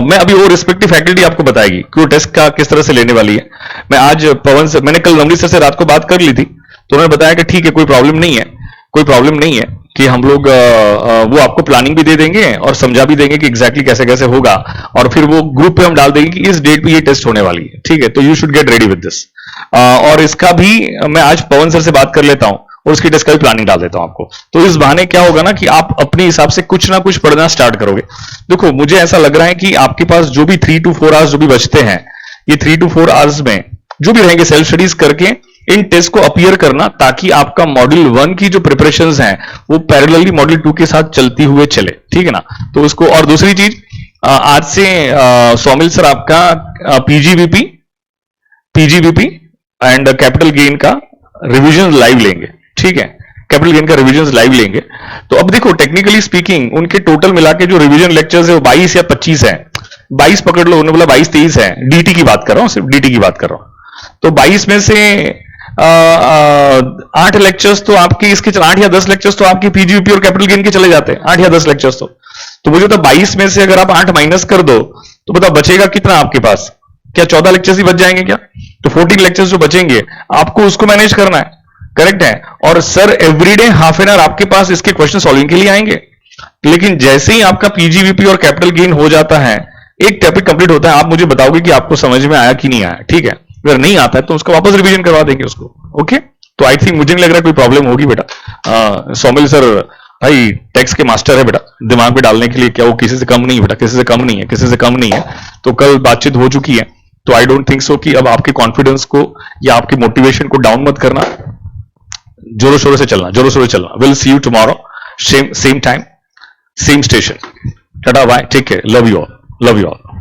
A: मैं अभी वो रिस्पेक्टिव फैकल्टी आपको बताएगी कि वो टेस्ट का किस तरह से लेने वाली है। मैं आज पवन से, मैंने कल नवनीत सर से रात को बात कर ली थी, तो उन्होंने बताया कि ठीक है, कोई प्रॉब्लम नहीं है, कोई प्रॉब्लम नहीं है, कि हम लोग वो आपको प्लानिंग भी दे देंगे और समझा भी देंगे कि एग्जैक्टली कैसे कैसे होगा, और फिर वो ग्रुप पे हम डाल देंगे कि इस डेट पे ये टेस्ट होने वाली है, ठीक है, तो you should get ready with this. और इसका भी मैं आज पवन सर से बात कर लेता हूं और उसकी टेस्ट का भी प्लानिंग डाल देता हूं आपको। तो इस बहाने क्या होगा ना कि आप अपने हिसाब से कुछ ना कुछ पढ़ना स्टार्ट करोगे। देखो मुझे ऐसा लग रहा है कि आपके पास जो भी 3 to 4 आवर्स जो भी बचते हैं, ये 3 to 4 आवर्स में जो भी रहेंगे सेल्फ स्टडीज करके इन टेस्ट को अपीयर करना, ताकि आपका मॉड्यूल 1 की जो प्रिपरेशंस हैं वो पैरेलली मॉड्यूल 2 के साथ चलती हुए चले, ठीक है ना। तो उसको, और दूसरी चीज, आज से सौमिल सर आपका पीजीवीपी एंड कैपिटल गेन का रिवीजन लाइव लेंगे, ठीक है, कैपिटल गेन का रिवीजन लाइव लेंगे। तो अब देखो टेक्निकली स्पीकिंग उनके टोटल मिला के जो रिवीजन लेक्चर्स है वो 22 या 25 है, 22 पकड़ लो, उन्होंने बोला 22-23 है, डीटी की बात कर रहा हूं, सिर्फ डीटी की बात कर रहा हूं। तो 22 में से 8 लेक्चर्स तो आपके इसके, 8 या 10 लेक्चर्स तो आपके पीजीवीपी और कैपिटल गेन के चले जाते हैं, 8 या 10 लेक्चर्स तो मुझे तो 22 में से अगर आप 8 माइनस कर दो तो बताओ बचेगा कितना आपके पास, क्या 14 लेक्चर्स ही बच जाएंगे क्या? तो 14 लेक्चर्स जो बचेंगे आपको उसको मैनेज करना है, करेक्ट है। और sir everyday half an hour आपके पास इसके क्वेश्चन सॉल्विंग के लिए आएंगे, लेकिन जैसे ही आपका पीजीवीपी और कैपिटल गेन हो जाता है, एक टॉपिक कंप्लीट होता है, आप मुझे बताओगे कि आपको समझ में आया कि नहीं आया, ठीक है। अगर नहीं आता है तो उसका वापस रिवीजन करवा देंगे उसको, ओके। तो आई थिंक मुझे नहीं लग रहा कोई प्रॉब्लम होगी बेटा। सौमिल सर भाई टेक्स्ट के मास्टर है बेटा, दिमाग में डालने के लिए, क्या वो किसी से कम नहीं है बेटा, किसी से कम नहीं है, किसी से कम नहीं है। तो कल बातचीत हो चुकी है, तो आई डोंट थिंक सो कि अब आपके कॉन्फिडेंस को या आपकी मोटिवेशन को डाउन मत करना, जोरों शोरों से चलना, जोरों शोरों से चलना। Will see you tomorrow, same time, same station. Tata bye, take care, love you all, love you all.